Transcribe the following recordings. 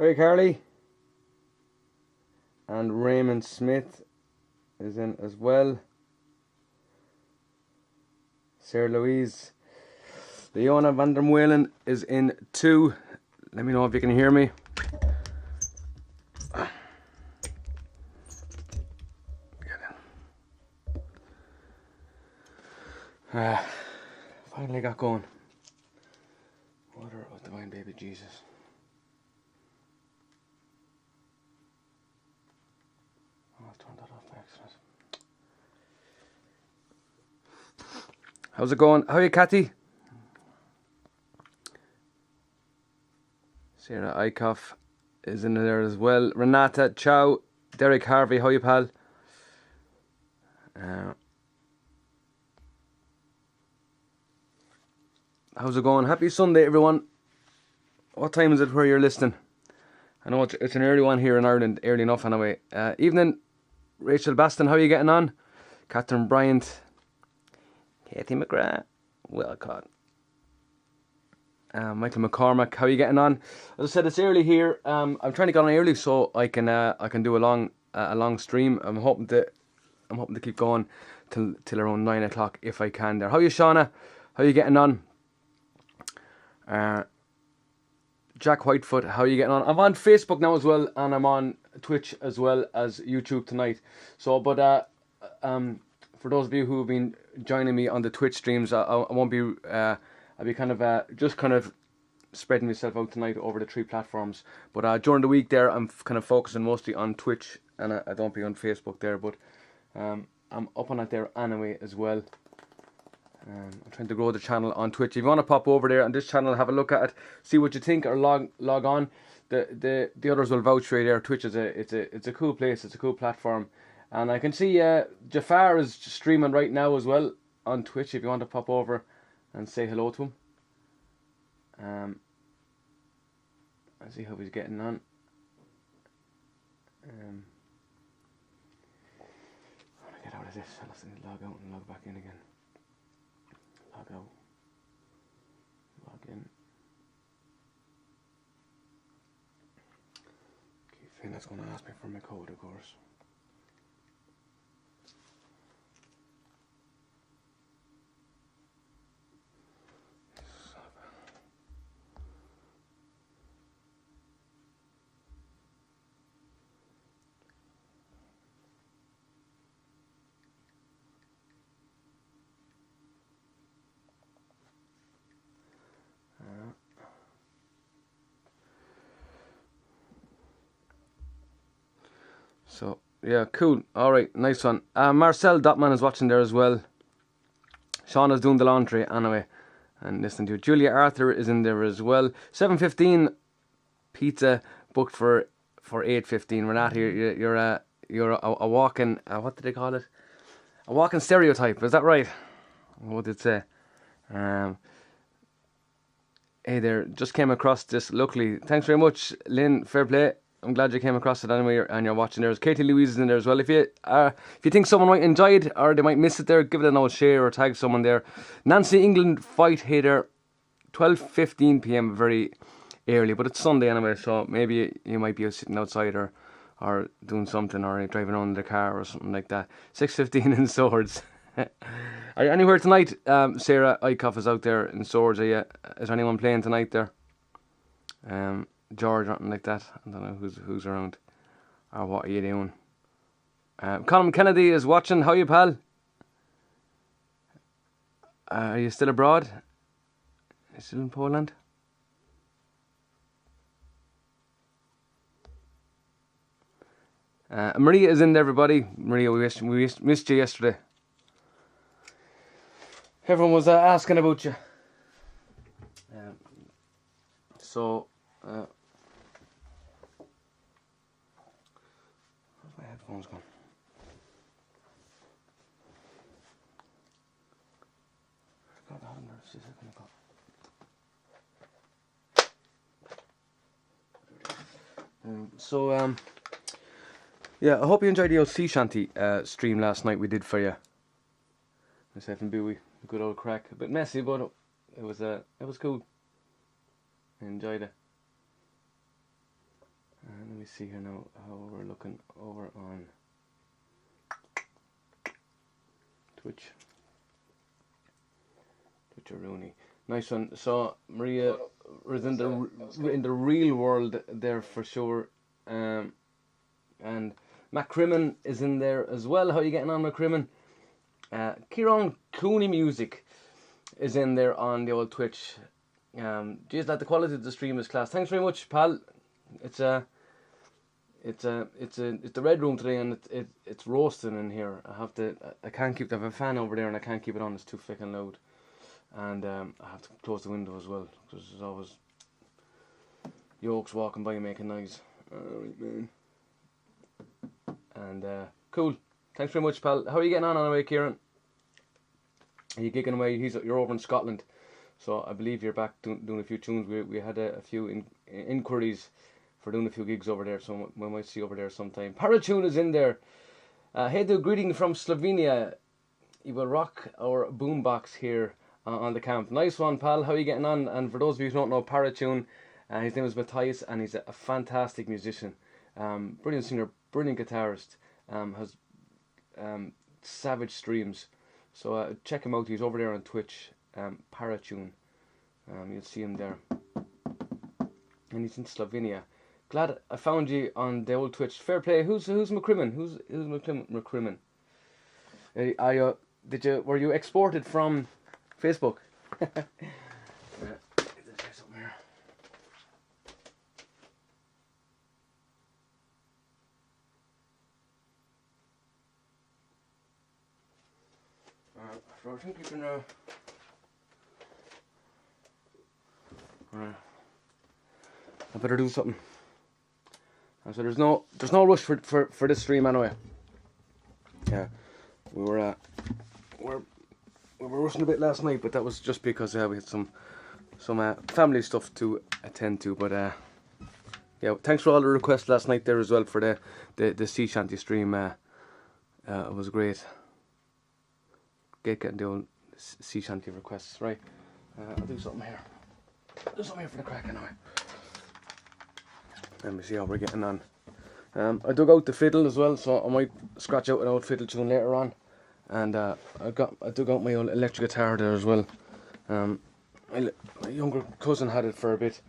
Hi, Carly. And Raymond Smith is in as well. Sarah Louise. Leona van der Meulen is in too. Let me know if you can hear me. Finally got going. Water of divine baby Jesus. Oh, I've turned that off by accident. How's it going? How are you, Kathy? Sarah Eichhoff is in there as well. Renata Chow. Derek Harvey. How are you, pal? How's it going? Happy Sunday, everyone. What time is it where you're listening? I know it's an early one here in Ireland, early enough anyway. Evening, Rachel Baston, how are you getting on? Catherine Bryant, Katie McGrath, well caught. Michael McCormack, how are you getting on? As I said, it's early here. I'm trying to get on early so I can do a long stream. I'm hoping to keep going till around 9 o'clock if I can. There. How are you, Shauna? How are you getting on? Jack Whitefoot, how are you getting on? I'm on Facebook now as well, and I'm on Twitch as well as YouTube tonight. So, but for those of you who have been joining me on the Twitch streams, I won't be. I'll be kind of spreading myself out tonight over the three platforms. But during the week there, I'm kind of focusing mostly on Twitch, and I don't be on Facebook there. But I'm up on it there anyway as well. I'm trying to grow the channel on Twitch. If you want to pop over there on this channel, have a look at it, see what you think, or log on. The others will vouch for you there. Twitch is it's a cool place. It's a cool platform, and I can see Jafar is streaming right now as well on Twitch. If you want to pop over and say hello to him, and see how he's getting on. I want to get out of this. I'll have to log out and log back in again. Log out. Log in. Okay, Fionn's going to ask me for my code, of course. So, yeah, cool. Alright, nice one. Marcel Dotman is watching there as well. Sean is doing the laundry anyway. And listening to it. Julia Arthur is in there as well. 7:15 pizza booked for 8:15. Renata, you're a walking, what did they call it? A walking stereotype, is that right? What did it say? Hey there, just came across this luckily. Thanks very much, Lynn. Fair play. I'm glad you came across it anyway, and you're watching there. Katie Louise is in there as well. If you think someone might enjoy it or they might miss it there, give it an old share or tag someone there. Nancy England fight hater, 12:15 p.m. very early, but it's Sunday anyway, so maybe you might be sitting outside or doing something, or driving around in the car or something like that. 6:15 in Swords. Are you anywhere tonight? Sarah Eichhoff is out there in Swords. Is anyone playing tonight there? George or something like that. I don't know who's around or what are you doing. Colin Kennedy is watching. How are you, pal? Are you still abroad? Are you still in Poland? Maria is in there, everybody. Maria, we missed you yesterday. Everyone was asking about you. So, where's my headphones gone? I forgot how to see if I can go. Yeah, I hope you enjoyed the old sea shanty stream last night we did for you. Myself and Bowie, good old crack. A bit messy, but it was cool. I enjoyed it. Let me see here now how we're looking over on Twitch. Twitch Rooney. Nice one. So Maria was in the real world there for sure. And Matt Crimmin is in there as well. How are you getting on, Matt Crimmin? Kieran Cooney Music is in there on the old Twitch. Geez, the quality of the stream is class. Thanks very much, pal. It's the red room today, and it's roasting in here. I can't keep. I have a fan over there, and I can't keep it on. It's too fucking loud, and I have to close the window as well because there's always yolks walking by making noise. Alright, man. And cool. Thanks very much, pal. How are you getting on anyway, Kieran? Are you gigging away? You're over in Scotland, so I believe you're back doing a few tunes. We had a few inquiries for doing a few gigs over there, so we might see you over there sometime. Paratune is in there. Hey, the greeting from Slovenia. You will rock our boombox here on the camp. Nice one, pal. How are you getting on? And for those of you who don't know Paratune, his name is Matthias, and he's a fantastic musician. Brilliant singer, brilliant guitarist. Has savage streams. So check him out. He's over there on Twitch. Paratune. You'll see him there. And he's in Slovenia. Glad I found you on the old Twitch. Fair play. Who's McCrimmon? Who's McCrimmon? Were you exported from Facebook? Let's try something here. I think you can. I better do something. So there's no rush for this stream anyway. Yeah, we were rushing a bit last night, but that was just because we had some family stuff to attend to. But yeah, thanks for all the requests last night there as well for the sea shanty stream. It was great. Getting the old sea shanty requests, right? I'll do something here. Do something here for the crack anyway. Let me see how we're getting on. I dug out the fiddle as well, so I might scratch out an old fiddle tune later on. And I dug out my old electric guitar there as well. My younger cousin had it for a bit,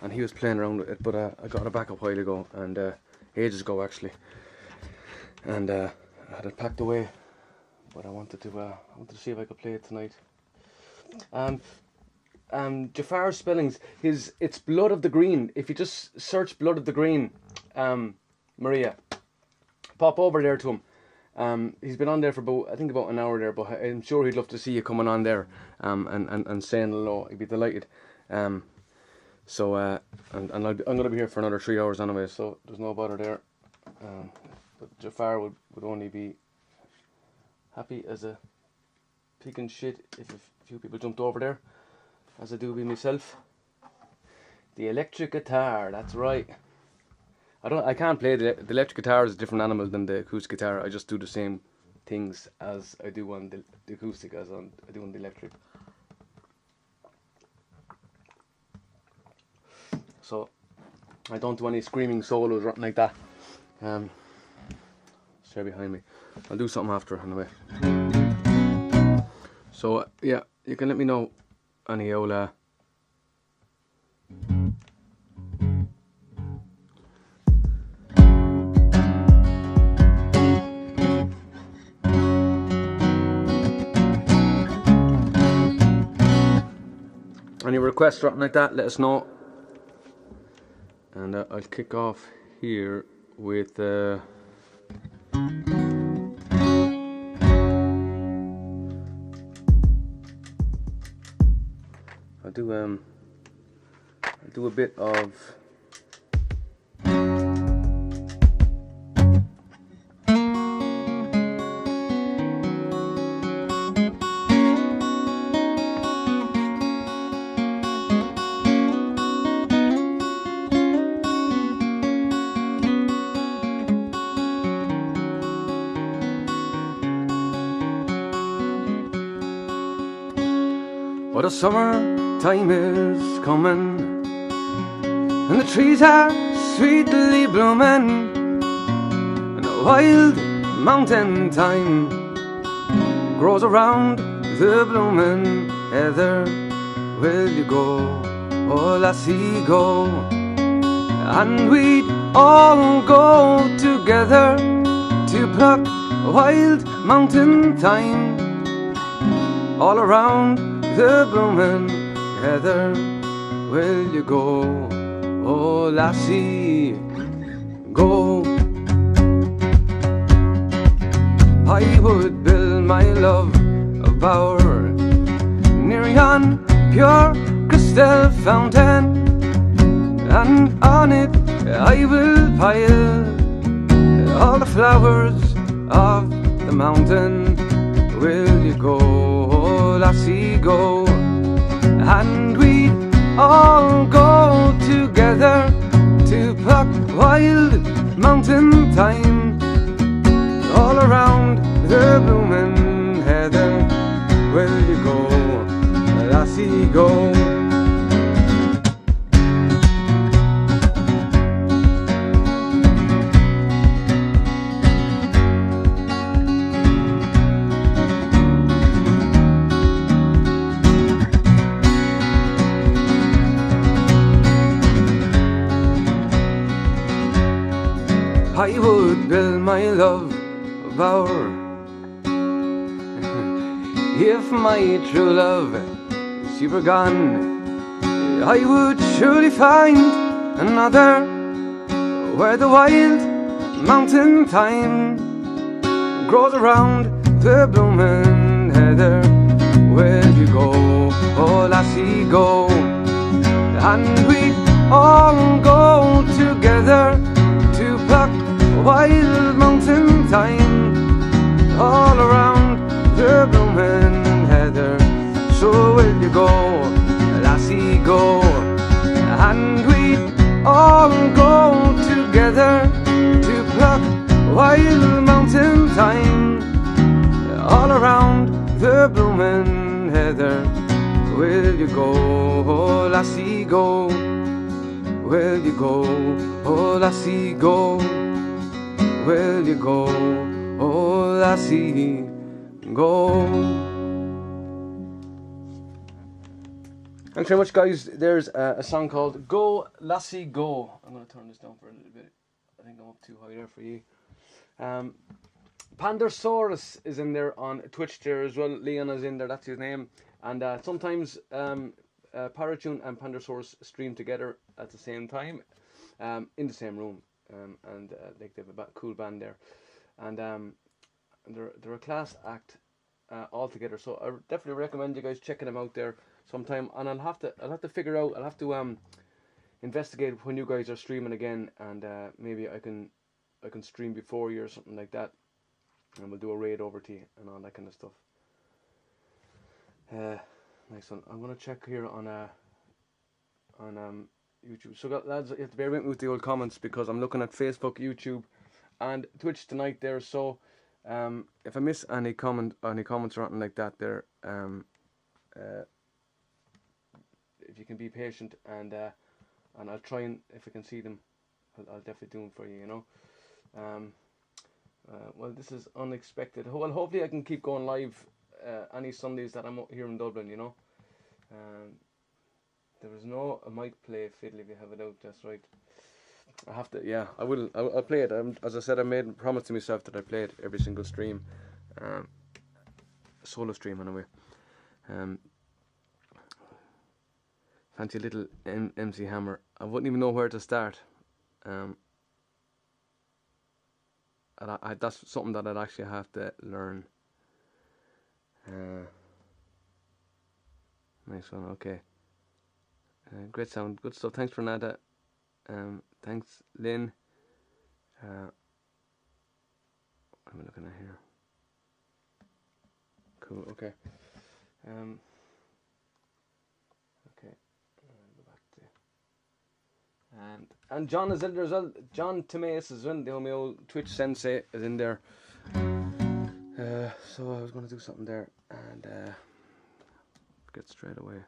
and he was playing around with it, but I got it back a while ago, and ages ago actually. And I had it packed away, but I wanted to see if I could play it tonight. Jafar's spellings, it's Blood of the Green. If you just search Blood of the Green, Maria, pop over there to him. He's been on there for about an hour there, but I'm sure he'd love to see you coming on there, and saying hello. He'd be delighted. So I'm gonna be here for another 3 hours anyway, so there's no bother there. But Jafar would only be happy as a pig in shit if a few people jumped over there, as I do be myself. The electric guitar, that's right. I can't play the electric guitar is a different animal than the acoustic guitar. I just do the same things as I do on the acoustic as I do on the electric. So I don't do any screaming solos or anything like that. Stay behind me. I'll do something after anyway. So yeah, you can let me know any old any requests or anything like that, let us know. And I'll kick off here with I'll do a bit of but the summer time is coming, and the trees are sweetly blooming, and a wild mountain thyme grows around the blooming heather. Will you go, oh lassie, go? And we'd all go together to pluck wild mountain thyme all around the blooming heather. Will you go, oh lassie, go? I would build my love a bower near yon pure crystal fountain, and on it I will pile all the flowers of the mountain. Will you go, oh lassie, go? And we all go together to pluck wild mountain thyme all around the blooming heather. Will you go, lassie, go? I would build my love a bower if my true love she were gone. I would surely find another where the wild mountain thyme grows around the blooming heather. Will you go, oh lassie, go? And we all go together to pluck wild mountain thyme all around the blooming heather. So will you go, lassie, go? And we all go together to pluck wild mountain thyme all around the blooming heather. Will you go, oh lassie, go? Will you go, oh lassie, go? Will you go, oh lassie, go? Thanks very much, guys. There's a song called Go Lassie Go. I'm going to turn this down for a little bit. I think I'm up too high there for you. Pandersaurus is in there on Twitch there as well. Leon is in there, that's his name. And sometimes Paratune and Pandersaurus stream together at the same time in the same room. And like they have a cool band there, and they're a class act all together. So I definitely recommend you guys checking them out there sometime. And I'll have to figure out. I'll have to investigate when you guys are streaming again, and maybe I can stream before you or something like that, and we'll do a raid over to you and all that kind of stuff. Nice one. I'm gonna check here on YouTube. So lads, you have to bear with me with the old comments because I'm looking at Facebook, YouTube, and Twitch tonight there. So if I miss any comments or anything like that there, if you can be patient and I'll try and if I can see them, I'll definitely do them for you. You know. Well, this is unexpected. Well, hopefully I can keep going live any Sundays that I'm here in Dublin. You know. There is no, I might play fiddle if you have it out, that's right. I have to, yeah, I will, I'll play it. As I said, I made a promise to myself that I play it every single stream. Solo stream anyway. Fancy a little MC Hammer. I wouldn't even know where to start. That's something that I'd actually have to learn. Nice one, okay. Great sound, good stuff. Thanks, Renata. Thanks, Lynn. What am I looking at here? Cool. Okay. Okay. Go back to. And John is in there as well. John Timaeus is in there. My old Twitch sensei is in there. So I was going to do something there and get straight away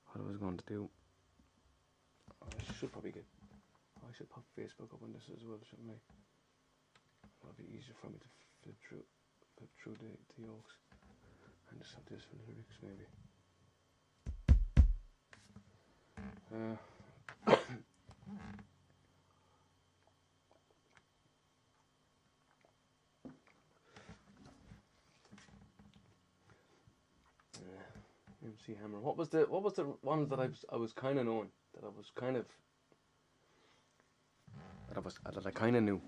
what I was going to do. I should probably get I should pop Facebook up on this as well, shouldn't I? It'll be easier for me to flip through the yolks. And just have this for the lyrics, maybe. MC Hammer. What was the one that I was kind of knowing, that I was kind of that I kind of knew.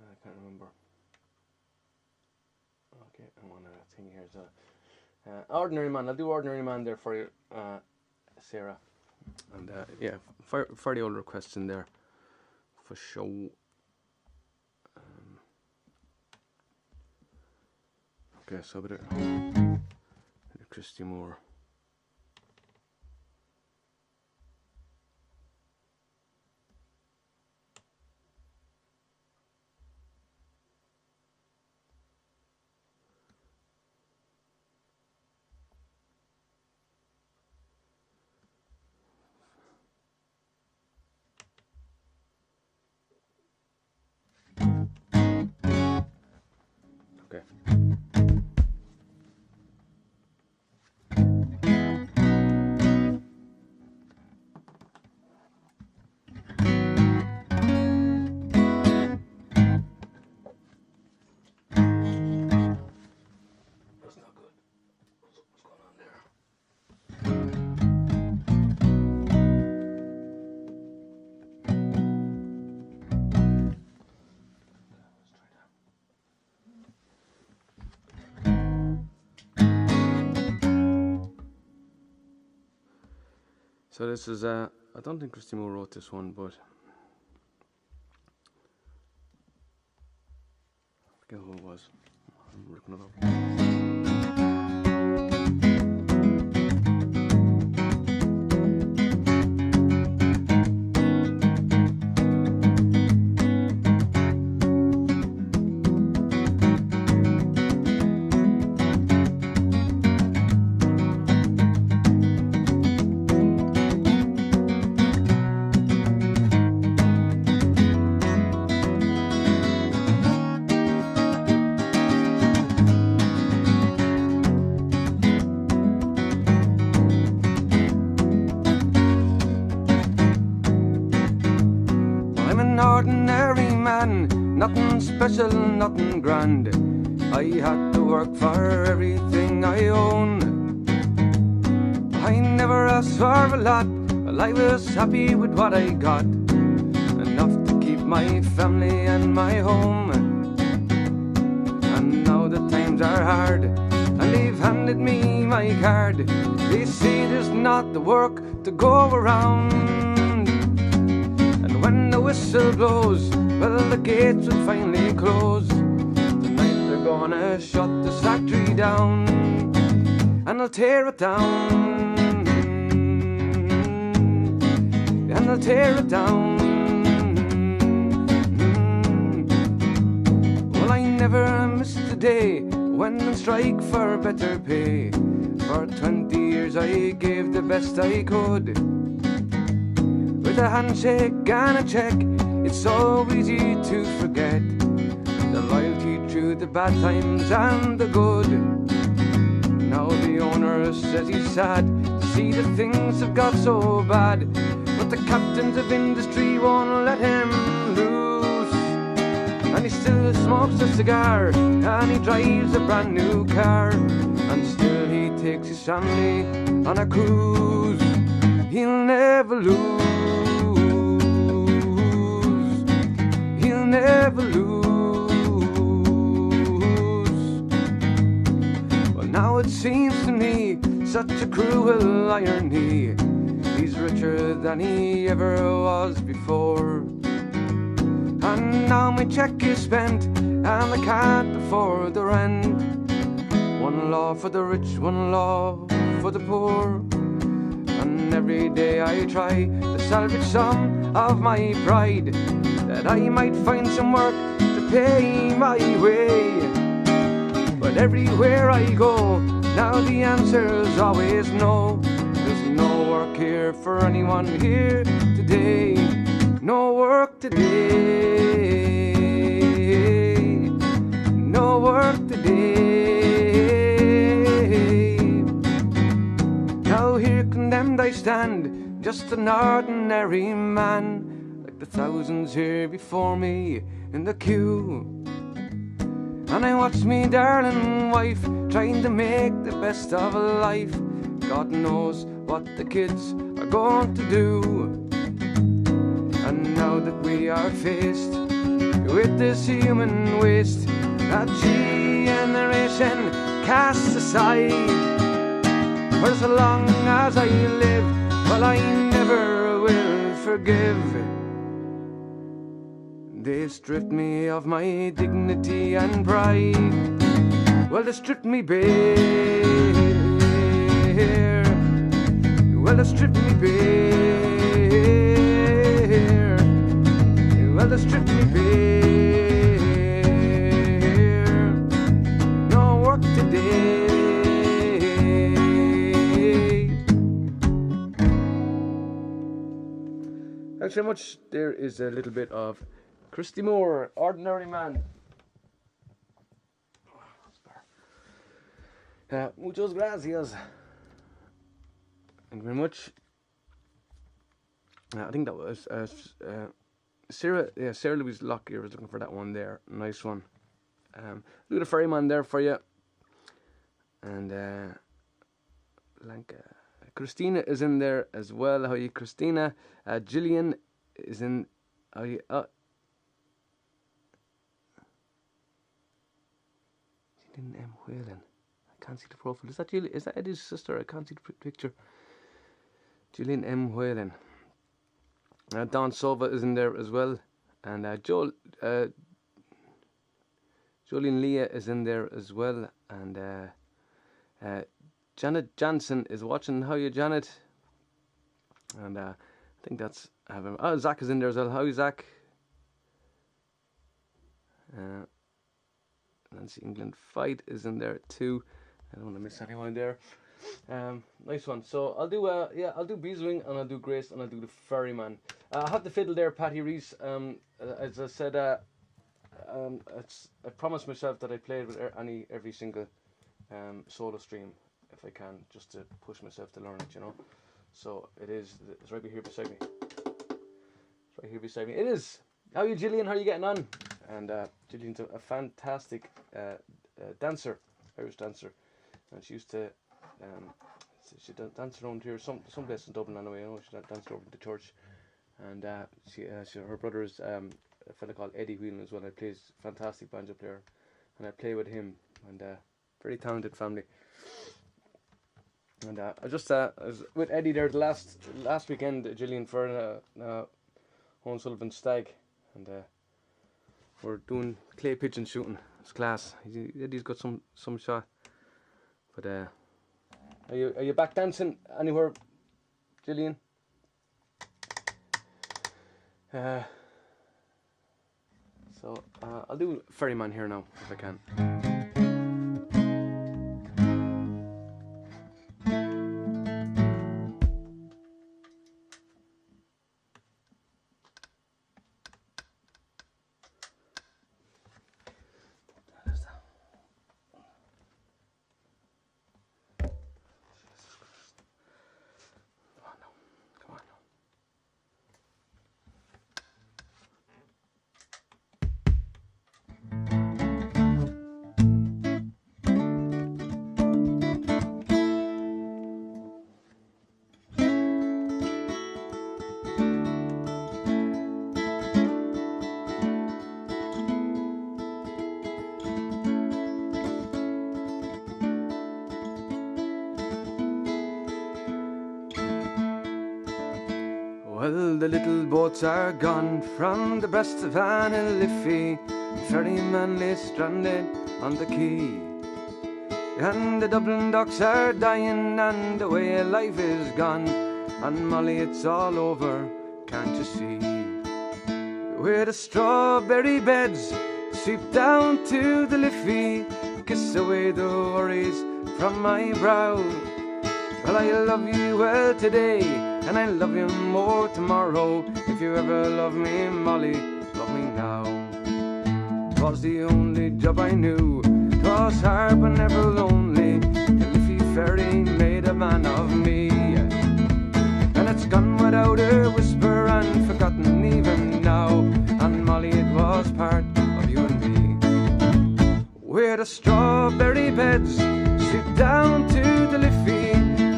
I can't remember. Okay, I want a thing here. So, Ordinary Man. I'll do Ordinary Man there for you, Sarah. And yeah, for the old requests in there, for sure. Okay, so a bit of Christy Moore. Okay. So this is I don't think Christy Moore wrote this one, but I forget who it was. I'm looking it up. Ordinary man, nothing special, nothing grand. I had to work for everything I own. I never asked for a lot, well I was happy with what I got. Enough to keep my family and my home. And now the times are hard, and they've handed me my card. They say there's not the work to go around. When the whistle blows, well the gates will finally close. Tonight they're gonna shut this factory down, and they'll tear it down, and they'll tear it down. Well I never missed a day, went on strike for better pay. For 20 years I gave the best I could. With a handshake and a check, it's so easy to forget the loyalty through the bad times and the good. Now the owner says he's sad to see that things have got so bad, but the captains of industry won't let him loose. And he still smokes a cigar, and he drives a brand new car, and still he takes his family on a cruise. He'll never lose. He'll never lose. Well, now it seems to me such a cruel irony. He's richer than he ever was before, and now my check is spent, and I can't afford the rent. One law for the rich, one law for the poor. And every day I try to salvage some of my pride, that I might find some work to pay my way. But everywhere I go, now the answer's always no. There's no work here for anyone here today. No work today. No work today. Now here condemned I stand, just an ordinary man, like the thousands here before me in the queue. And I watch me darling wife trying to make the best of a life. God knows what the kids are going to do. And now that we are faced with this human waste that generation casts aside, for so long as I live, well, I never will forgive. They stripped me of my dignity and pride. Well, they stripped me bare. Well, they stripped me bare. Well, they stripped me bare. No work today. Thanks very much. There is a little bit of Christy Moore, Ordinary Man. Muchas gracias. Thank you very much. I think that was Sarah. Yeah, Sarah Louise Lockyer was looking for that one there. Nice one. Look at the ferryman there for you. And Lanka. Christina is in there as well. How are you, Christina? Gillian is in. How are you? M. Whalen. I can't see the profile. Is that Julie? Is that Eddie's sister? I can't see the picture. Julian M. Whalen. Don Sova is in there as well. And Jolene Leah is in there as well. And Janet Jansen is watching. How are you, Janet? And I think that's... Zach is in there as well. How are you, Zach? Nancy England Fight is in there too. I don't want to miss anyone there. Nice one. So I'll do I'll do Beeswing and I'll do Grace and I'll do the Ferryman. I have the fiddle there, Patty Reese. As I said, I promised myself that I played with every single solo stream if I can, just to push myself to learn it, you know. So it's right here beside me. It's right here beside me. It is. How are you, Gillian? How are you getting on? And Gillian's a fantastic dancer, Irish dancer, and she used to she danced around here some place in Dublin anyway. You know, she danced over to the church, and her brother is a fella called Eddie Whelan as well. He plays fantastic banjo player, and I play with him, and very talented family. And I was with Eddie there the last weekend, Gillian, for Owen Sullivan Stag, and we're doing clay pigeon shooting. It's class. Eddie's got some shot. But are you back dancing anywhere, Gillian? So I'll do Ferryman here now if I can. Well, the little boats are gone from the breast of Annaliffe. The ferryman lay stranded on the quay, and the Dublin docks are dying, and the way of life is gone. And Molly, it's all over, can't you see? Where the strawberry beds sweep down to the Liffey, kiss away the worries from my brow. Well, I love you well today, and I love you more tomorrow. If you ever love me, Molly, love me now. 'Twas the only job I knew, 'twas hard but never lonely, till Liffey Ferry made a man of me. And it's gone without a whisper and forgotten even now, and Molly, it was part of you and me. Where the strawberry beds sit down to the Liffey,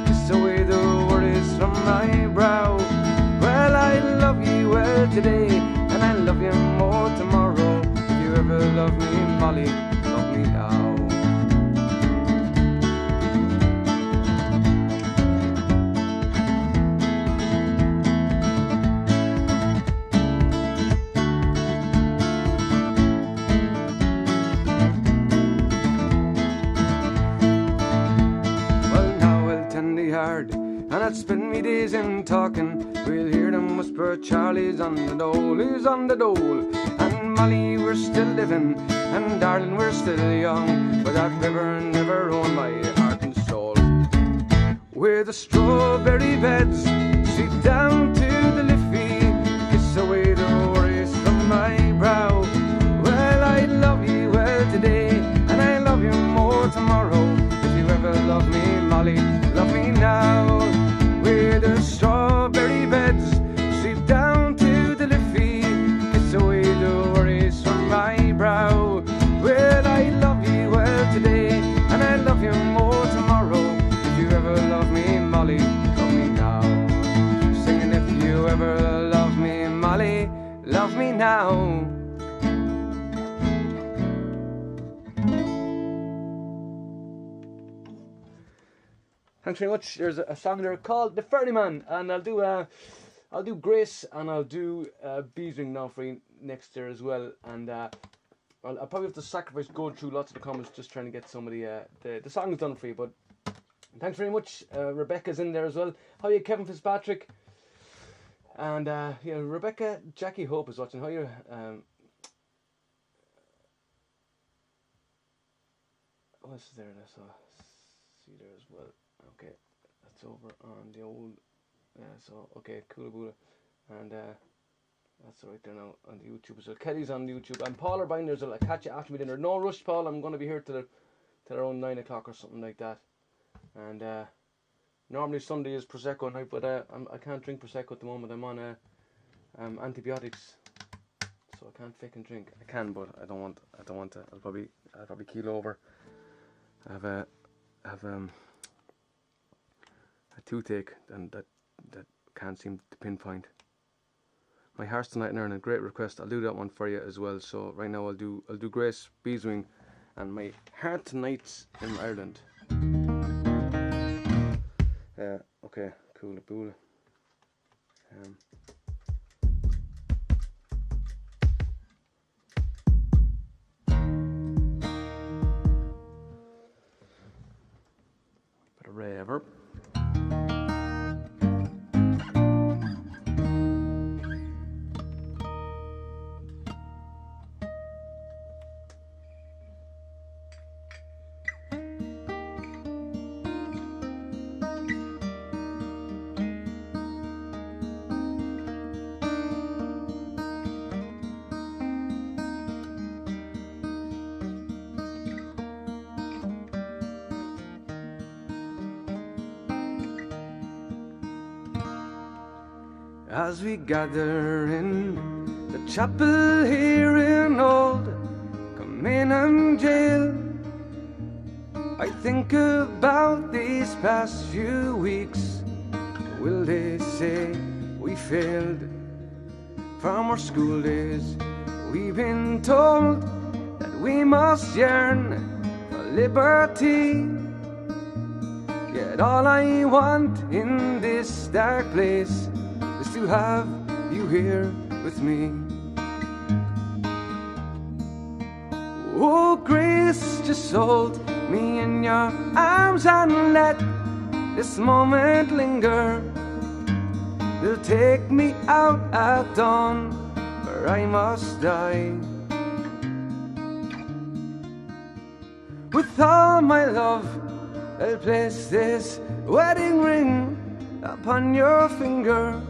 kiss away the worries from my brow. Well, I love you well today, and I love you more tomorrow. If you ever love me, Molly, love me now. Hard, and I'd spend me days in talking. We'll hear them whisper, Charlie's on the dole, he's on the dole. And Molly, we're still living, and darling, we're still young, but that river never owned my heart and soul. Where the strawberry beds sit down to the Liffey, kiss away the worries from my brow. Well, I love you well today, and I love you more tomorrow. If you ever love me, Molly, love me now. Where the strawberry beds sit down to the Liffey, kiss away the worries from my brow. Well, I love you well today, and I love you more tomorrow. If you ever love me, Molly, love me now. Singing, if you ever love me, Molly, love me now. Thanks very much. There's a song there called The Ferryman, and I'll do Grace, and I'll do Beeswing now for you next year as well. And I'll probably have to sacrifice going through lots of the comments, just trying to get some of the songs done for you. But thanks very much. Rebecca's in there as well. How are you, Kevin Fitzpatrick? And Rebecca, Jackie Hope is watching. How are you? What's there? I saw see there as well. Okay, that's over on the old, okay, Coolaboola, and that's right there now on the YouTube. So Kelly's on the YouTube, and Paul O'Brien there's a catch you after me dinner. No rush, Paul, I'm going to be here till around 9 o'clock or something like that. And normally Sunday is Prosecco night, but I can't drink Prosecco at the moment. I'm on antibiotics, so I can't fucking drink. I can, but I don't want to. I'll probably keel over. I have a toothache and that can't seem to pinpoint. My Hearts Tonight and a great request. I'll do that one for you as well. So right now I'll do Grace Beeswing and My Heart Tonight's in Ireland. Okay, Coolaboola. Bit of reverb. As we gather in the chapel here in old Kilmainham jail, I think about these past few weeks. Will they say we failed? From our school days we've been told that we must yearn for liberty. Yet all I want in this dark place is to have you here with me. Oh, Grace, just hold me in your arms and let this moment linger. They'll take me out at dawn, where I must die. With all my love I'll place this wedding ring upon your finger.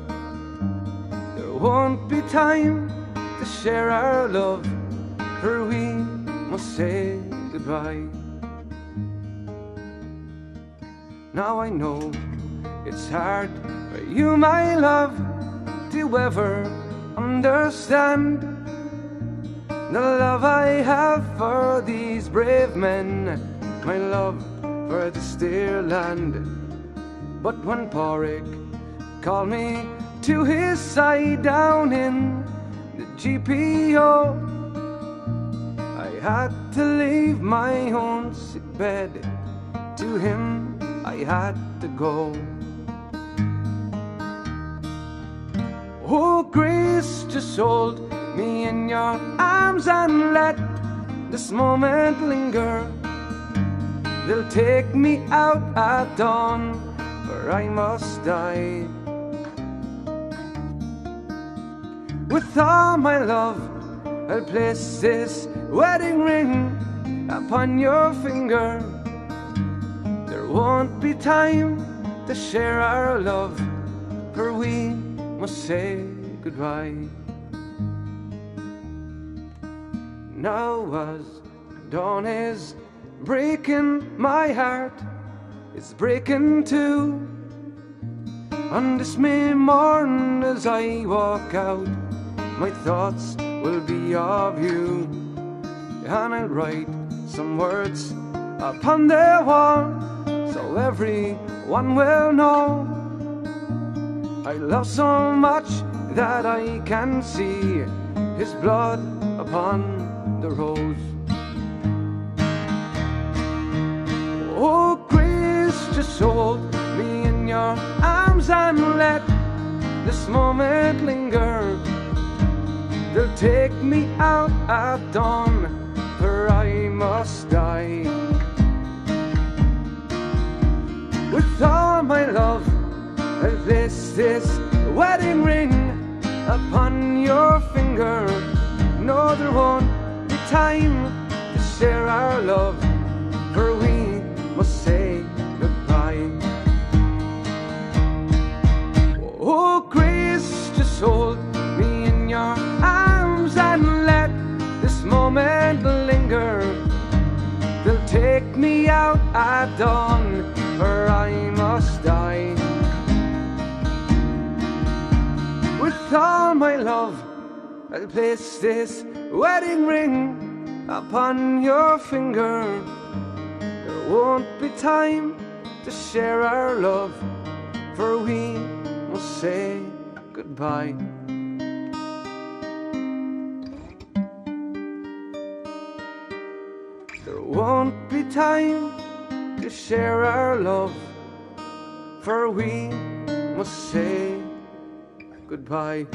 There won't be time to share our love, for we must say goodbye. Now I know it's hard for you, my love, to ever understand the love I have for these brave men, my love for this dear land. But when Porrick called me to his side down in the GPO, I had to leave my own sick bed. To him I had to go. Oh, Grace, just hold me in your arms and let this moment linger. They'll take me out at dawn, for I must die. With all my love, I'll place this wedding ring upon your finger. There won't be time to share our love, for we must say goodbye. Now as dawn is breaking, my heart is breaking too. On this May morn as I walk out, my thoughts will be of you, and I'll write some words upon the wall, so everyone will know I love so much that I can see his blood upon the rose. Oh, Grace, just hold me in your arms and let this moment linger. They'll take me out at dawn, for I must die. With all my love, I'll place this wedding ring upon your finger. No, there won't be time to share our love, for we must say goodbye. Oh, Grace, just hold me in your arms and let this moment linger. They'll take me out at dawn, for I must die. With all my love, I'll place this wedding ring upon your finger. There won't be time to share our love, for we must say goodbye. There won't be time to share our love, for we must say goodbye.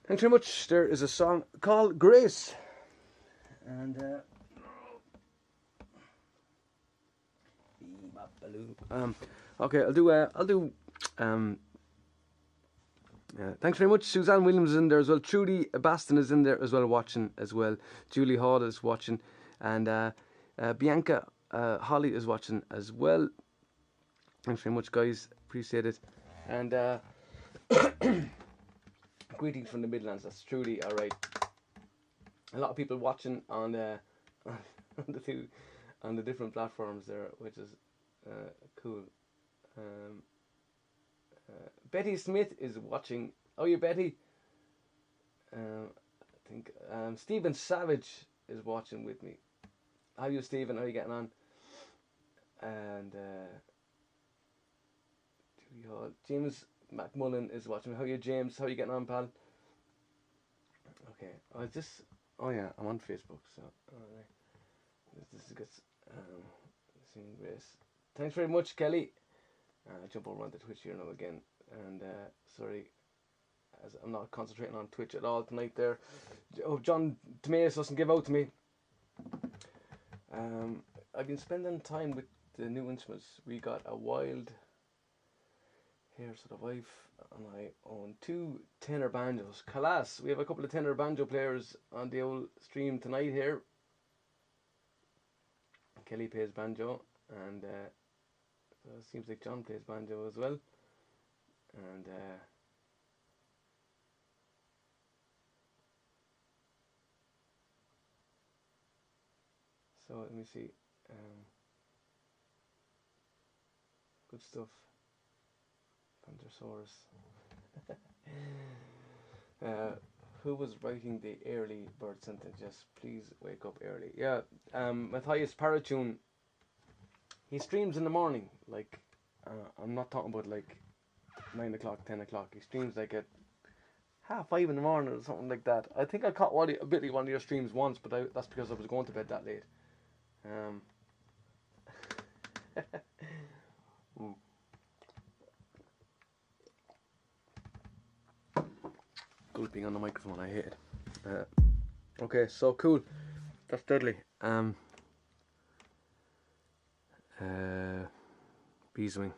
Thanks very much. There is a song called Grace, and okay, I'll do thanks very much. Suzanne Williams is in there as well. Trudy Baston is in there as well, watching as well. Julie Hall is watching, and Bianca Holly is watching as well. Thanks very much, guys. Appreciate it. And greetings from the Midlands. That's Trudy. All right. A lot of people watching on on the different platforms there, which is cool. Betty Smith is watching. Oh, you Betty. I think Stephen Savage is watching with me. How are you, Stephen? How are you getting on? And James McMullen is watching. How are you, James? How are you getting on, pal? Okay. Oh yeah, I'm on Facebook. So alright. This gets seeing Grace. Thanks very much, Kelly. Jump over onto Twitch here now again, and sorry, as I'm not concentrating on Twitch at all tonight. There, John Timaeus doesn't give out to me. I've been spending time with the new instruments. We got a wild Here's the wife and I own 2 tenor banjos. Class. We have a couple of tenor banjo players on the old stream tonight here. Kelly plays banjo, and so it seems like John plays banjo as well. And so let me see. Good stuff. Pantosaurus. Who was writing the early bird sentence? Yes, please wake up early. Yeah, Matthias Paratune. He streams in the morning. Like, I'm not talking about like 9 o'clock, 10 o'clock. He streams like at 5:30 in the morning or something like that. I think I caught a bit of one of your streams once, but that's because I was going to bed that late. Gulping on the microphone, I hate it. Okay, so cool. That's deadly. Beeswing.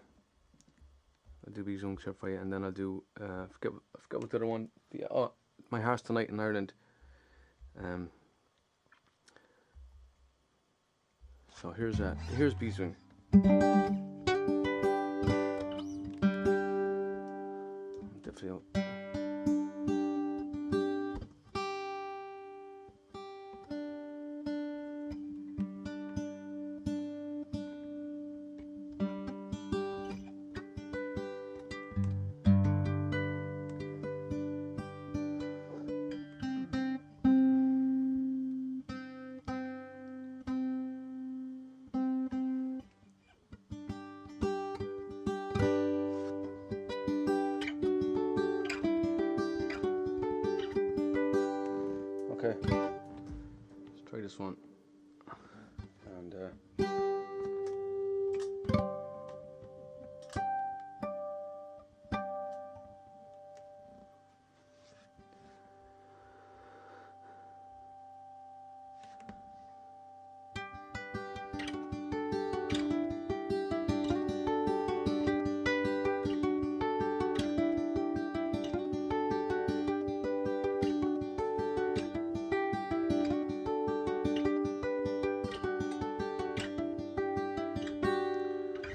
I'll do Beeswing Chef for you, and then I'll do I forget what the other one. My Heart's Tonight in Ireland. So here's Beeswing. Definitely. Okay, let's try this one. And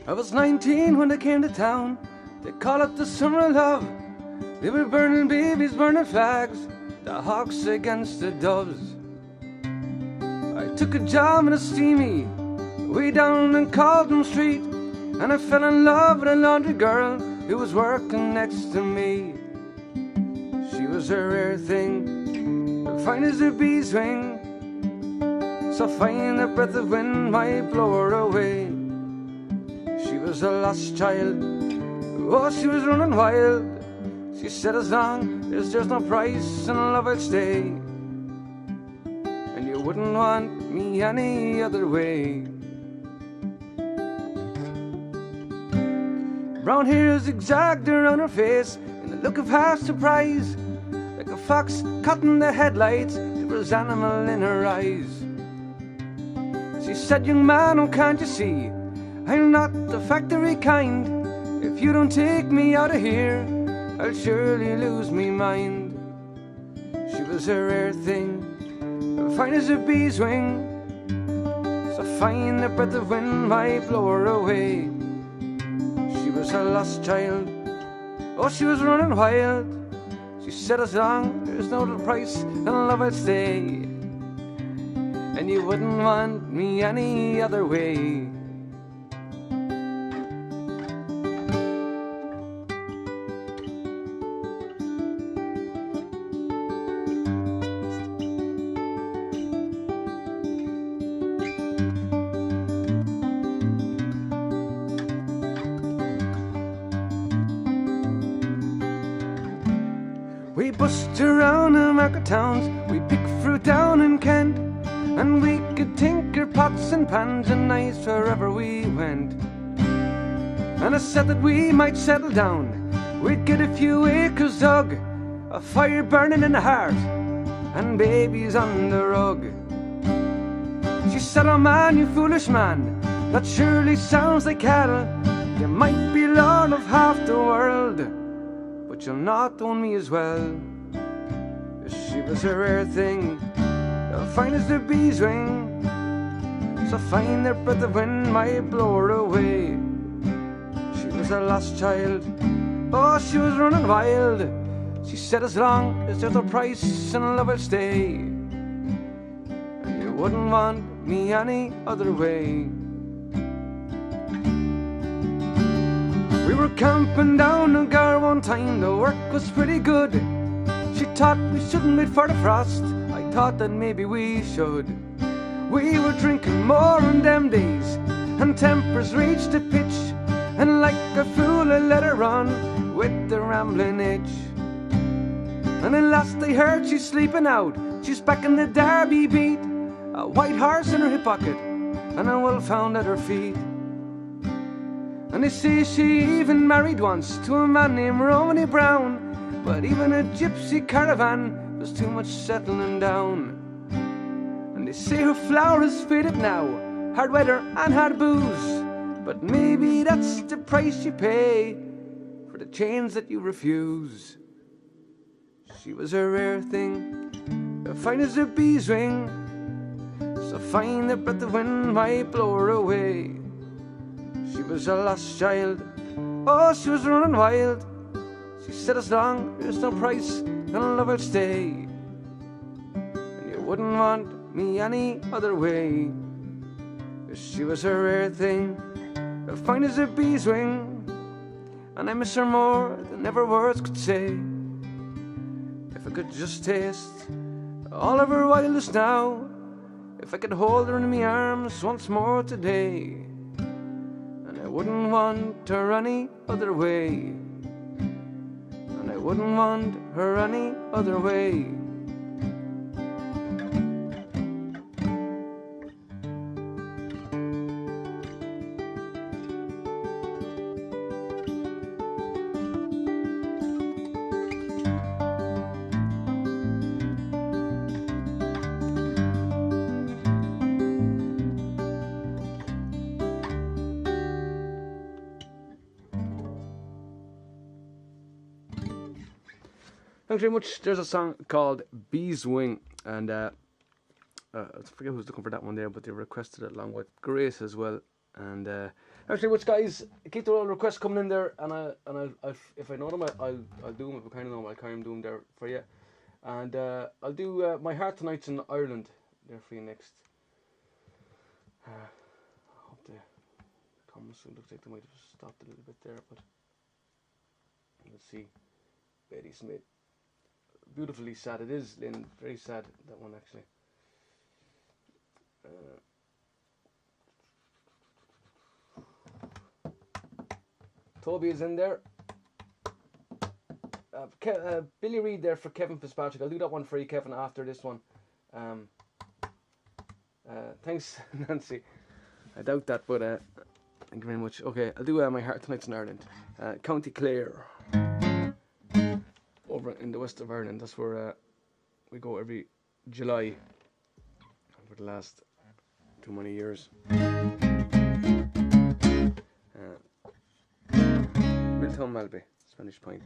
I was 19 when I came to town. They call it the summer of love. They were burning babies, burning flags, the hawks against the doves. I took a job in a steamy way down in Caldon Street, and I fell in love with a laundry girl who was working next to me. She was a rare thing, fine as a bee's wing, so fine a breath of wind might blow her away. She was a lost child, oh, she was running wild. She said, as long as there's no price in love, I'll stay, and you wouldn't want me any other way. Brown hair zigzagged around her face in a look of half surprise, like a fox caught in the headlights. There was animal in her eyes. She said, young man, oh, can't you see I'm not the factory kind? If you don't take me out of here, I'll surely lose me mind. She was a rare thing, fine as a bee's wing, so fine the breath of wind might blow her away. She was a lost child, oh, she was running wild. She said, as long there's no price in love, I'd stay, and you wouldn't want me any other way. We bust around the market towns, we pick fruit down in Kent, and we could tinker pots and pans and knives wherever we went. And I said that we might settle down, we'd get a few acres dug, a fire burning in the hearth, and babies on the rug. She said, oh man, you foolish man, that surely sounds like cattle. You might be lord of half the world, but you'll not own me as well. She was a rare thing, fine as the bee's wing, so fine that breath of wind might blow her away. She was a lost child, oh, she was running wild. She said, as long as there's a price and love I'll stay, and you wouldn't want me any other way. We were camping down in Gar one time, the work was pretty good. She thought we shouldn't wait for the frost, I thought that maybe we should. We were drinking more in them days, and tempers reached a pitch, and like a fool I let her run with the rambling itch. And at last I heard she's sleeping out, she's back in the Derby beat, a white horse in her hip pocket, and a wolfhound at her feet. And they say she even married once to a man named Romany Brown, but even a gypsy caravan was too much settling down. And they say her flower has faded now, hard weather and hard booze, but maybe that's the price you pay for the chains that you refuse. She was a rare thing, fine as a bee's wing, so fine that breath of wind might blow her away. She was a lost child, oh, she was running wild. She said, as long as there's no price and love I'll stay, and you wouldn't want me any other way. She was a rare thing, fine as a bee's wing, and I miss her more than ever words could say. If I could just taste all of her wildness now, if I could hold her in my arms once more today, I wouldn't want her any other way, and I wouldn't want her any other way. Thanks very much. There's a song called Bee's Wing, and I forget who's looking for that one there, but they requested it along with Grace as well. And thanks very much, guys. Keep the requests coming in there, and I'll if I know them, I'll do them. If I kind of know them, I'll carry them there for you. And I'll do My Heart Tonight's in Ireland there for you next. I hope the comments looks like they might have stopped a little bit there, but let's see. Betty Smith. Beautifully sad it is, Lynn. Very sad, that one actually. Toby is in there. Billy Reid there for Kevin Fitzpatrick. I'll do that one for you, Kevin, after this one. Thanks, Nancy. I doubt that, but thank you very much. Okay, I'll do My Heart Tonight's in Ireland. County Clare. Over in the west of Ireland. That's where we go every July for the last too many years. Milltown Malbay, Spanish Point.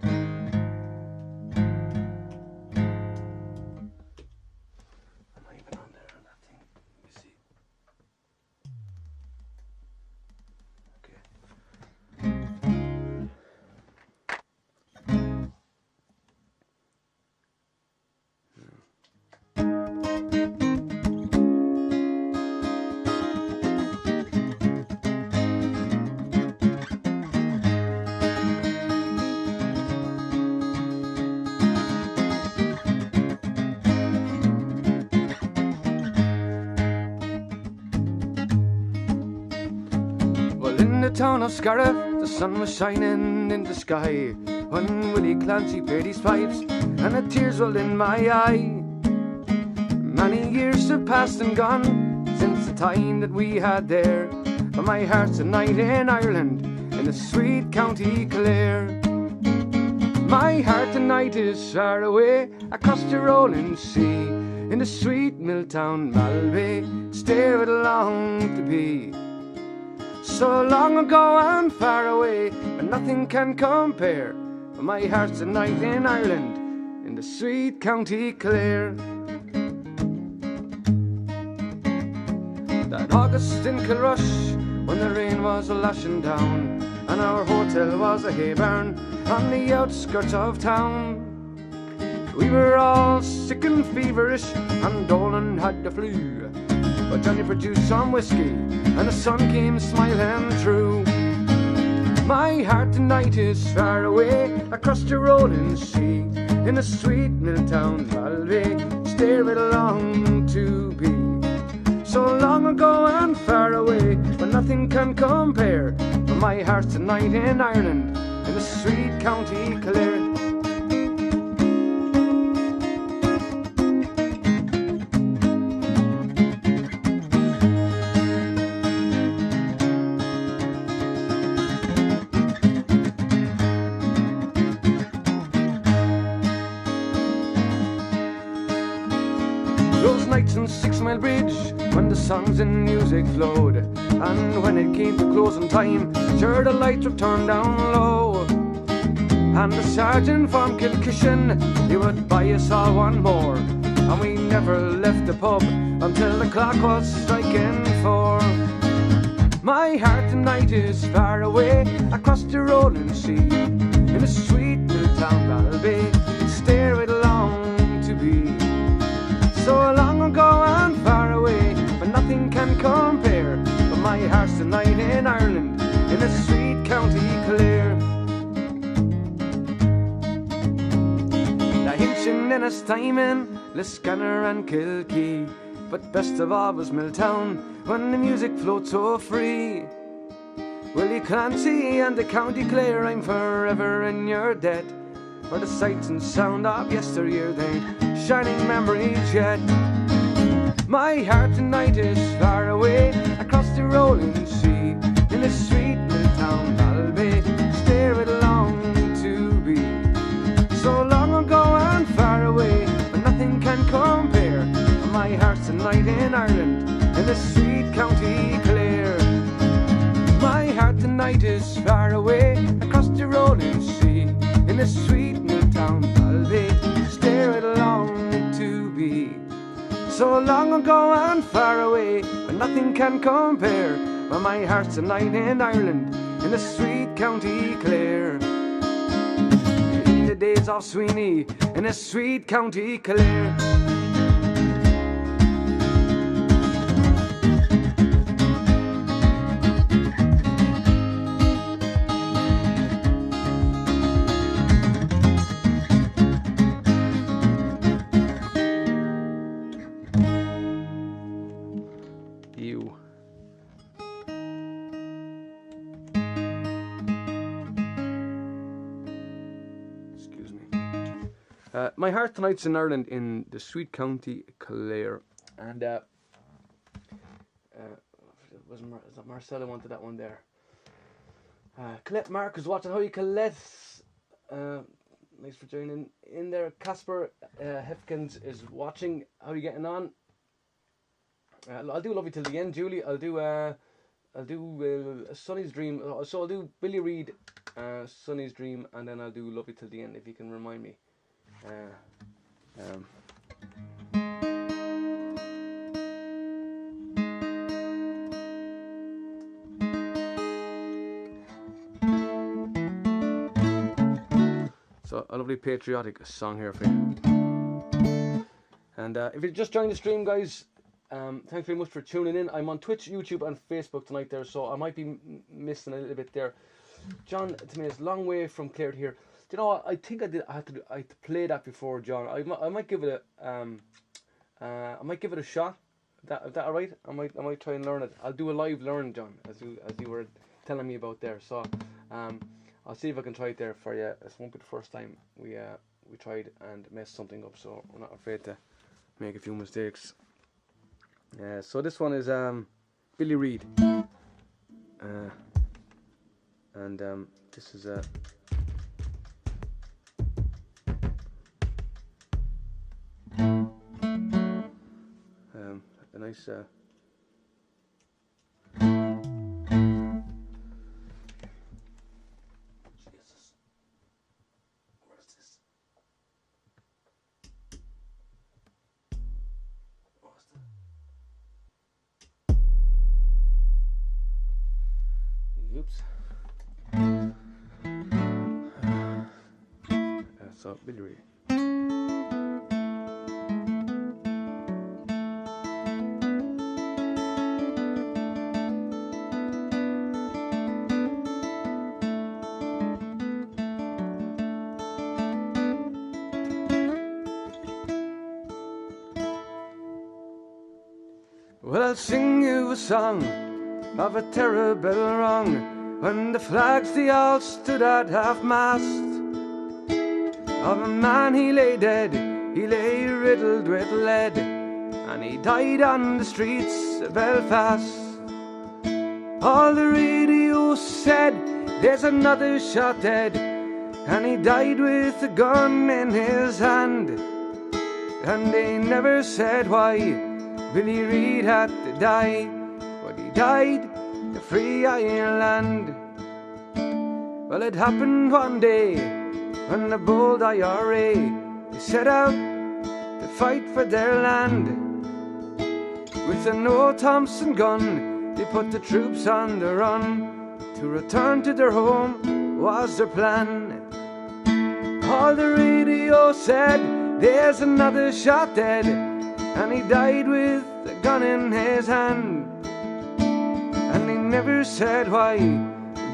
Town of Scariff, the sun was shining in the sky when Willie Clancy paid his pipes and the tears rolled in my eye. Many years have passed and gone since the time that we had there, but my heart's tonight in Ireland, in the sweet County Clare. My heart tonight is far away across the rolling sea, in the sweet Milltown Malbay, it's there it long to be. So long ago and far away, but nothing can compare. But my heart's tonight in Ireland, in the sweet County Clare. That August in Kilrush, when the rain was lashing down, and our hotel was a hay barn on the outskirts of town. We were all sick and feverish, and Dolan had the flu. But Johnny produced some whiskey, and the sun came smiling through. My heart tonight is far away across the rolling sea, in a sweet little town, Malbay, stair it along to be. So long ago and far away, but nothing can compare. But my heart's tonight in Ireland, in the sweet County Clare. Those nights on 6 Mile Bridge, when the songs and music flowed, and when it came to closing time, sure the lights were turned down low. And the sergeant from Kilkishen, he would buy us all one more, and we never left the pub until the clock was striking 4. My heart tonight is far away across the rolling sea, in a sweet little town, Malbay, stair it along to be. So long ago and far away, but nothing can compare. But my heart's tonight in Ireland, in the sweet County Clare. The Hinchin and Stymon, Liscannor and Kilkee, but best of all was Milltown, when the music flowed so free. Willie Clancy and the County Clare, I'm forever in your debt, for the sights and sound of yesteryear, they shining memories yet. My heart tonight is far away across the rolling sea, in a sweet little town, Malbay, stair it along to be. So long ago and far away, but nothing can compare. My heart's tonight in Ireland, in the sweet County Clare. My heart tonight is far away across the rolling sea, in a sweet little town, Malbay, stair it along to be. So long ago and far away, but nothing can compare. But my heart's tonight in Ireland, in the sweet County Clare. In the days of Sweeney, in the sweet County Clare. My heart tonight's in Ireland, in the sweet County Clare, and was that Marcella wanted that one there. Colette Mark is watching. How are you, Colette? Thanks for joining in there. Casper Hefkins is watching. How are you getting on? I'll do Love You Till the End, Julie. I'll do Sonny's Dream. So I'll do Billy Reid, Sonny's Dream, and then I'll do Love You Till the End, if you can remind me. So a lovely patriotic song here for you. And if you just joined the stream, guys, thanks very much for tuning in. I'm on Twitch, YouTube and Facebook tonight there, so I might be missing a little bit there. John, to me, it's a long way from Clare to here. Do you know what? I think I had to play that before, John. I might give it a shot. Is that alright? I might try and learn it. I'll do a live learn, John, as you were telling me about there. So I'll see if I can try it there for you. This won't be the first time we tried and messed something up, so I'm not afraid to make a few mistakes. So this one is Billy Reid, and this is a nice Oops. So Billy Reid. Well, I'll sing you a song of a terrible wrong, when the flags they all stood at half-mast. Of a man he lay dead, he lay riddled with lead, and he died on the streets of Belfast. All the radio said, there's another shot dead, and he died with a gun in his hand. And they never said why Billy Reid had to die, but he died to free Ireland. Well, it happened one day when the bold IRA they set out to fight for their land. With an old Thompson gun, they put the troops on the run. To return to their home was their plan. All the radio said, there's another shot dead, and he died with a gun in his hand. And they never said why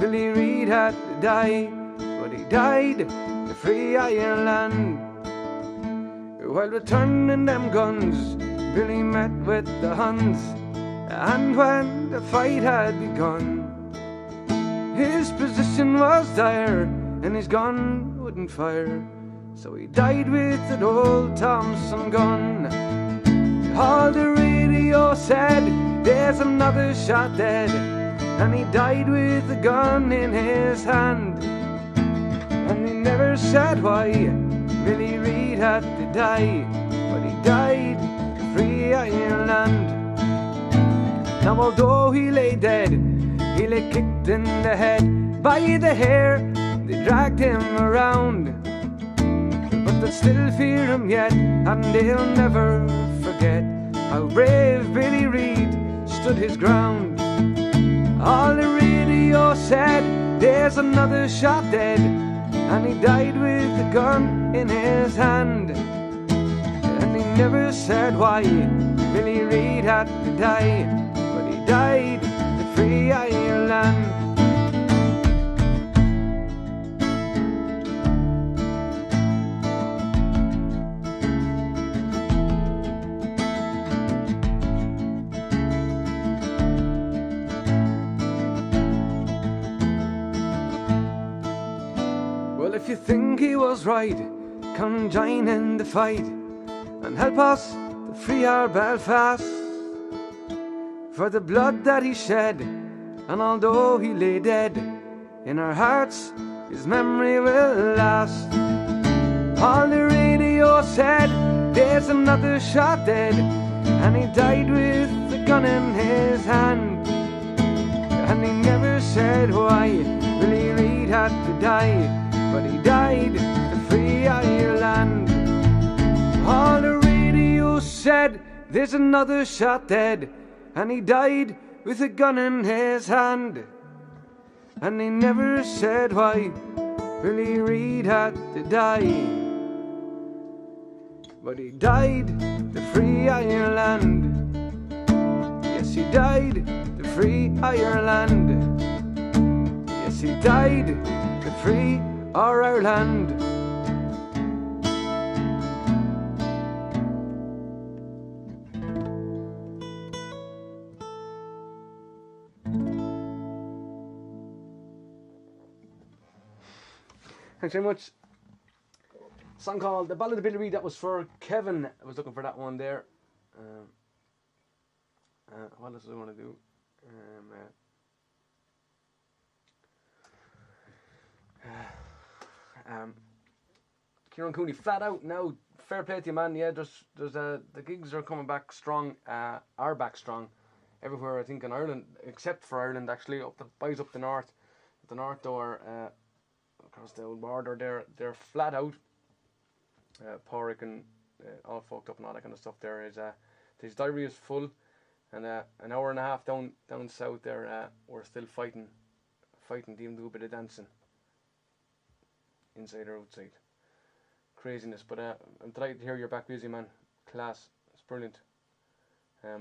Billy Reid had to die, but he died to free Ireland. While returning them guns, Billy met with the Huns, and when the fight had begun, his position was dire, and his gun wouldn't fire, so he died with an old Thompson gun. All the radio said, there's another shot dead, and he died with a gun in his hand. And they never said why Billy Reid had to die, but he died to free Ireland. Now although he lay dead, he lay kicked in the head by the hair, they dragged him around. But they'll still fear him yet, and they'll never forget how brave Billy Reid stood his ground. All the radio said, there's another shot dead, and he died with a gun in his hand. And they never said why Billy Reid had to die, but he died to free Ireland. If you think he was right, come join in the fight and help us to free our Belfast. For the blood that he shed, and although he lay dead, in our hearts his memory will last. All the radio said, there's another shot dead, and he died with a gun in his hand. And he never said why Billy Reid had to die, but he died to free Ireland. All the radio said, there's another shot dead, and he died with a gun in his hand. And they never said why Billy Reid had to die, but he died to free Ireland. Yes, he died to free Ireland. Yes, he died to free our land. Thanks very much. Song called The Ballad of Billy Reid. That was for Kevin. I was looking for that one there. What else do I want to do? Kieran Cooney, flat out now. Fair play to you, man. Yeah, there's the gigs are coming back strong. Are back strong everywhere. I think in Ireland, except for Ireland, actually. Up the boys up the north, door, across the old border. They're flat out. Porrick and all fucked up and all that kind of stuff. There is his diary is full, and an hour and a half down south there. We're still fighting fighting to even do a bit of dancing, inside or outside. Craziness, but I'm delighted to hear you're back busy, man. Class, it's brilliant.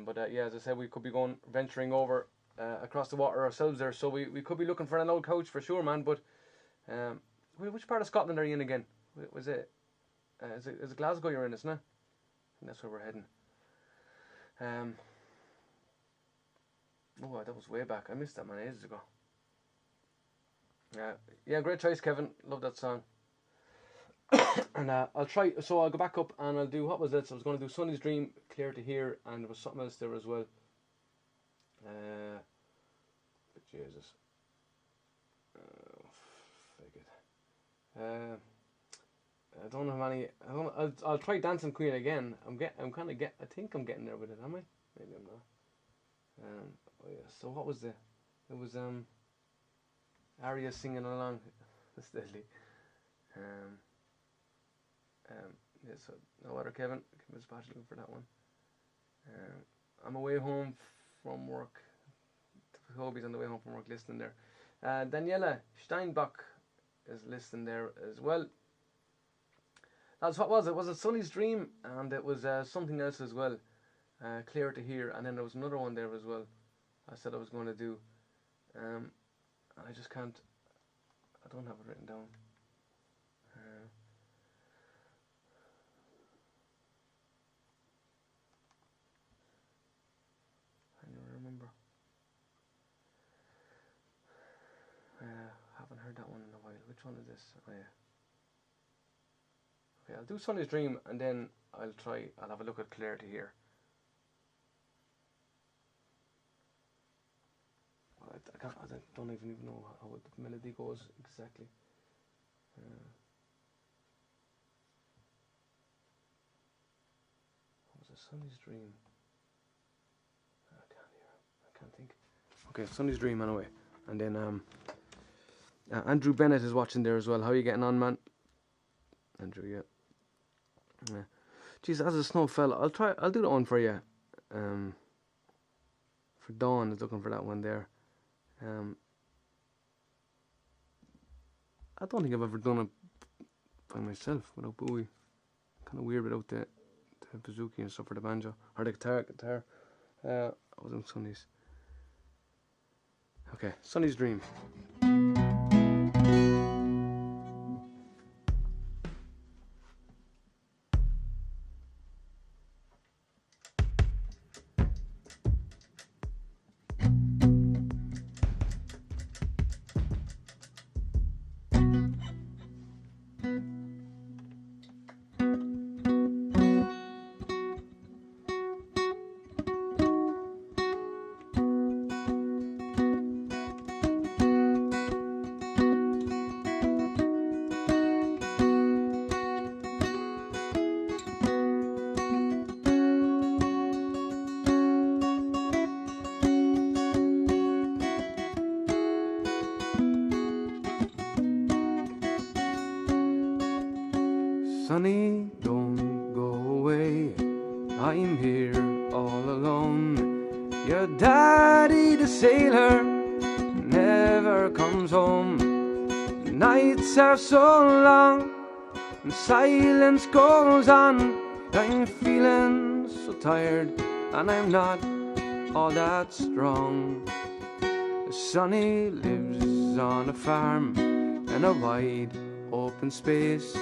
But yeah, as I said, we could be venturing over across the water ourselves there, so we could be looking for an old couch for sure, man. But which part of Scotland are you in again? Was it? Is it Glasgow you're in, isn't it? I think that's where we're heading. Oh, that was way back. I missed that, man, ages ago. Yeah, great choice, Kevin. Love that song. And I'll try. So I'll go back up and I'll do. What was it? So I was going to do Sonny's Dream, Clear to Hear, and there was something else there as well. But Jesus. Fake it. I don't have any. I'll try Dancing Queen again. I think I'm getting there with it. Am I? Maybe I'm not. Oh yeah. So what was it was Aria singing along. That's deadly. Yeah, so no other Kevin. Kevin's looking for that one. I'm away home from work. Hobie's on the way home from work listening there. Daniela Steinbach is listening there as well. That's what was it? Was it Sonny's Dream? And it was something else as well. Clear to Hear. And then there was another one there as well. I said I was going to do. I just can't. I don't have it written down. I never remember. Haven't heard that one in a while. Which one is this? Oh yeah. Okay, I'll do Sonny's Dream and then I'll have a look at Clear to Hear. I don't even know how the melody goes exactly. What was it? Sonny's Dream. I can't think. Okay, Sonny's Dream anyway. And then Andrew Bennett is watching there as well. How are you getting on, man? Andrew, yeah. Jeez, as a snow fell, I'll do that one for you. For Dawn is looking for that one there. I don't think I've ever done it by myself without Bowie. Kind of weird without the bouzouki and stuff for the banjo or the guitar. I was on Sonny's. Okay, Sonny's Dream. Sonny, don't go away, I'm here all alone. Your daddy, the sailor, never comes home. Nights are so long and silence goes on. I'm feeling so tired and I'm not all that strong. Sonny lives on a farm in a wide open space.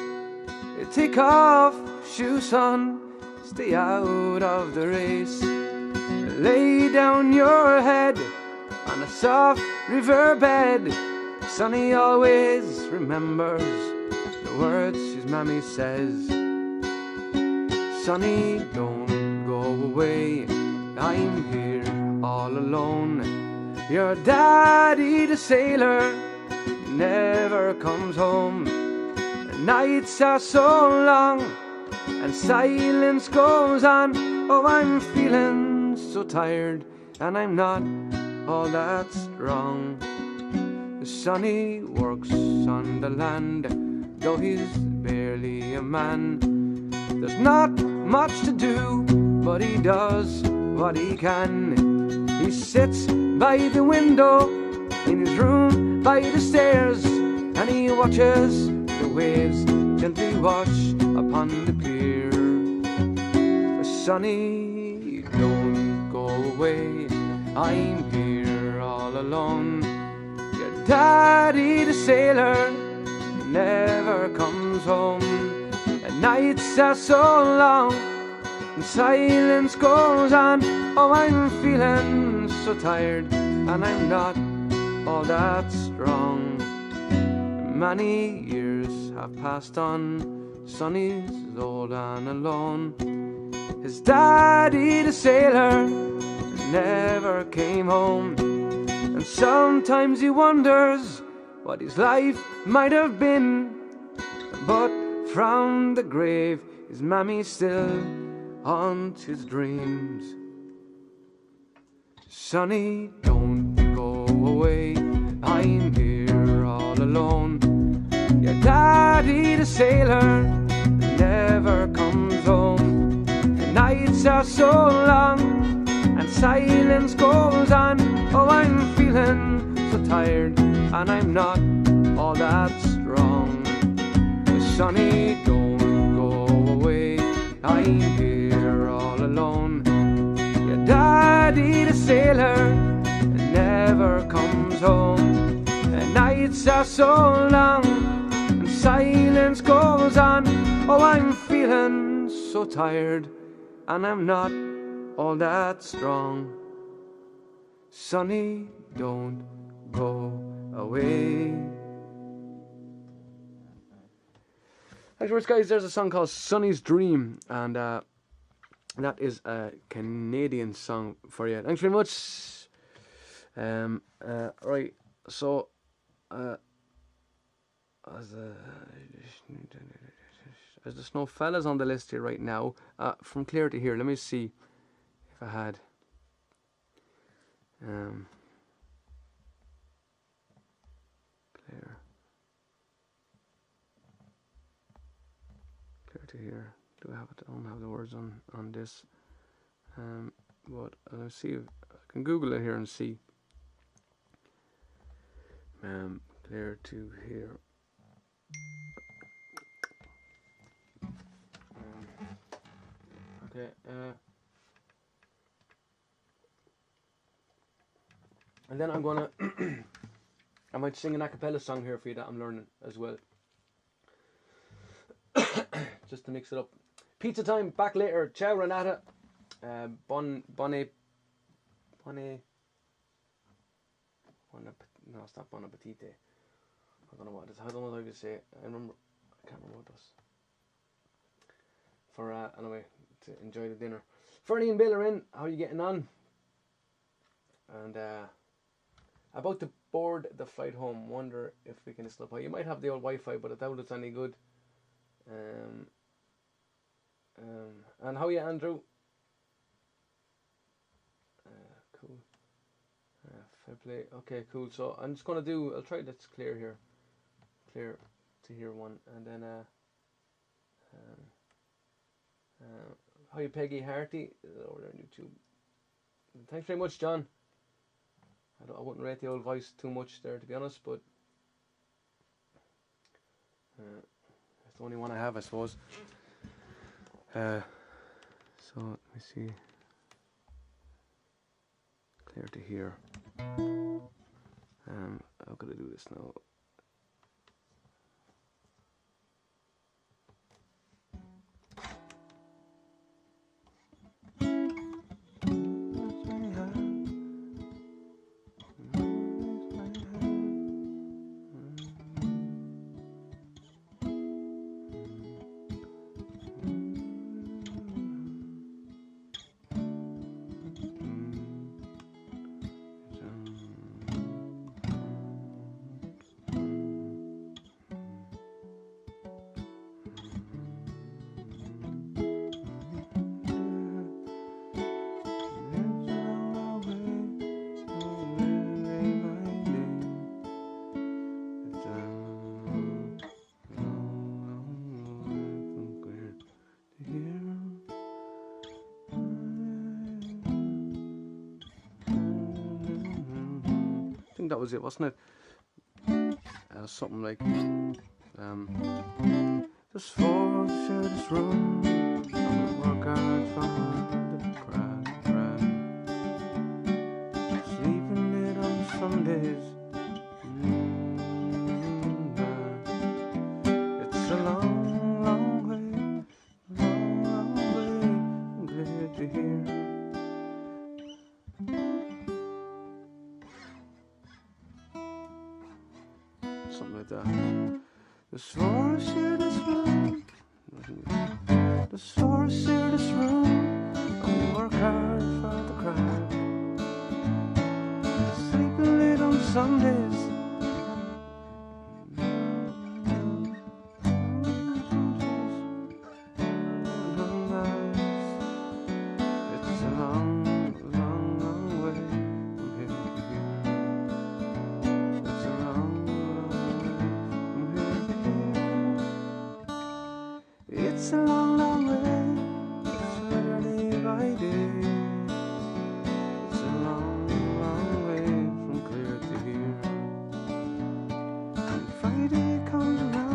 Take off shoes, son, stay out of the race. Lay down your head on a soft river bed. Sonny always remembers the words his mammy says. Sonny, don't go away, I'm here all alone. Your daddy, the sailor, never comes home. Nights are so long and silence goes on. Oh, I'm feeling so tired and I'm not all that strong. Sonny works on the land, though he's barely a man. There's not much to do, but he does what he can. He sits by the window in his room by the stairs, and he watches the waves gently wash upon the pier. Sonny, don't go away, I'm here all alone. Your daddy, the sailor, never comes home. The nights are so long and silence goes on. Oh, I'm feeling so tired and I'm not all that strong. Many years have passed on, Sonny's old and alone. His daddy, the sailor, never came home. And sometimes he wonders what his life might have been. But from the grave, his mammy still haunts his dreams. Sonny, don't go away, I'm here all alone. Your daddy, the sailor, never comes home. The nights are so long and silence goes on. Oh, I'm feeling so tired and I'm not all that strong. Sonny, don't go away, I'm here all alone. Your daddy, the sailor, never comes home. The nights are so long and silence goes on. Oh, I'm feeling so tired and I'm not all that strong. Sonny, don't go away. Thanks, guys. There's a song called Sonny's Dream, and that is a Canadian song for you. Thanks very much. Right, so there's no fellas on the list here right now. From Clear to Here, let me see if I had. Clear to Hear. Do I have it? I don't have the words on this. But let's see if I can Google it here and see. Clear to Hear. Okay. And then I'm gonna I might sing an a cappella song here for you that I'm learning as well. Just to mix it up. Pizza time, back later. Ciao Renata. No, it's not bon appetite. I don't know what it is. I don't know how to say it. I can't remember what it was. For anyway, to enjoy the dinner. Fernie and Bill are in. How are you getting on? And about to board the flight home. Wonder if we can still play. You might have the old Wi-Fi, but I doubt it's any good. And how are you, Andrew? Cool. Fair play. Okay, cool. So I'm just gonna I'll try that's clear here. Clear to Hear one, and then how are you, Peggy Harty? Over there on YouTube. Thanks very much, John. I wouldn't rate the old voice too much there, to be honest, but it's the only one I have, I suppose. So let me see. Clear to Hear. How could I do this now? That was it, wasn't it? something like just for share this room, I'll work hard for the crowd, sleeping late on Sundays. It's a long, long way, long way. I'm glad you're here. Something like that. Just for share this room, just for share this room, I'll work hard for the crowd, sleeping late on Sundays. It's a long, long, long way from here to here. It's a long, long way from here to here. It's a long, long way. It's day by day. It's a long, long way from clear to here. And Friday comes around.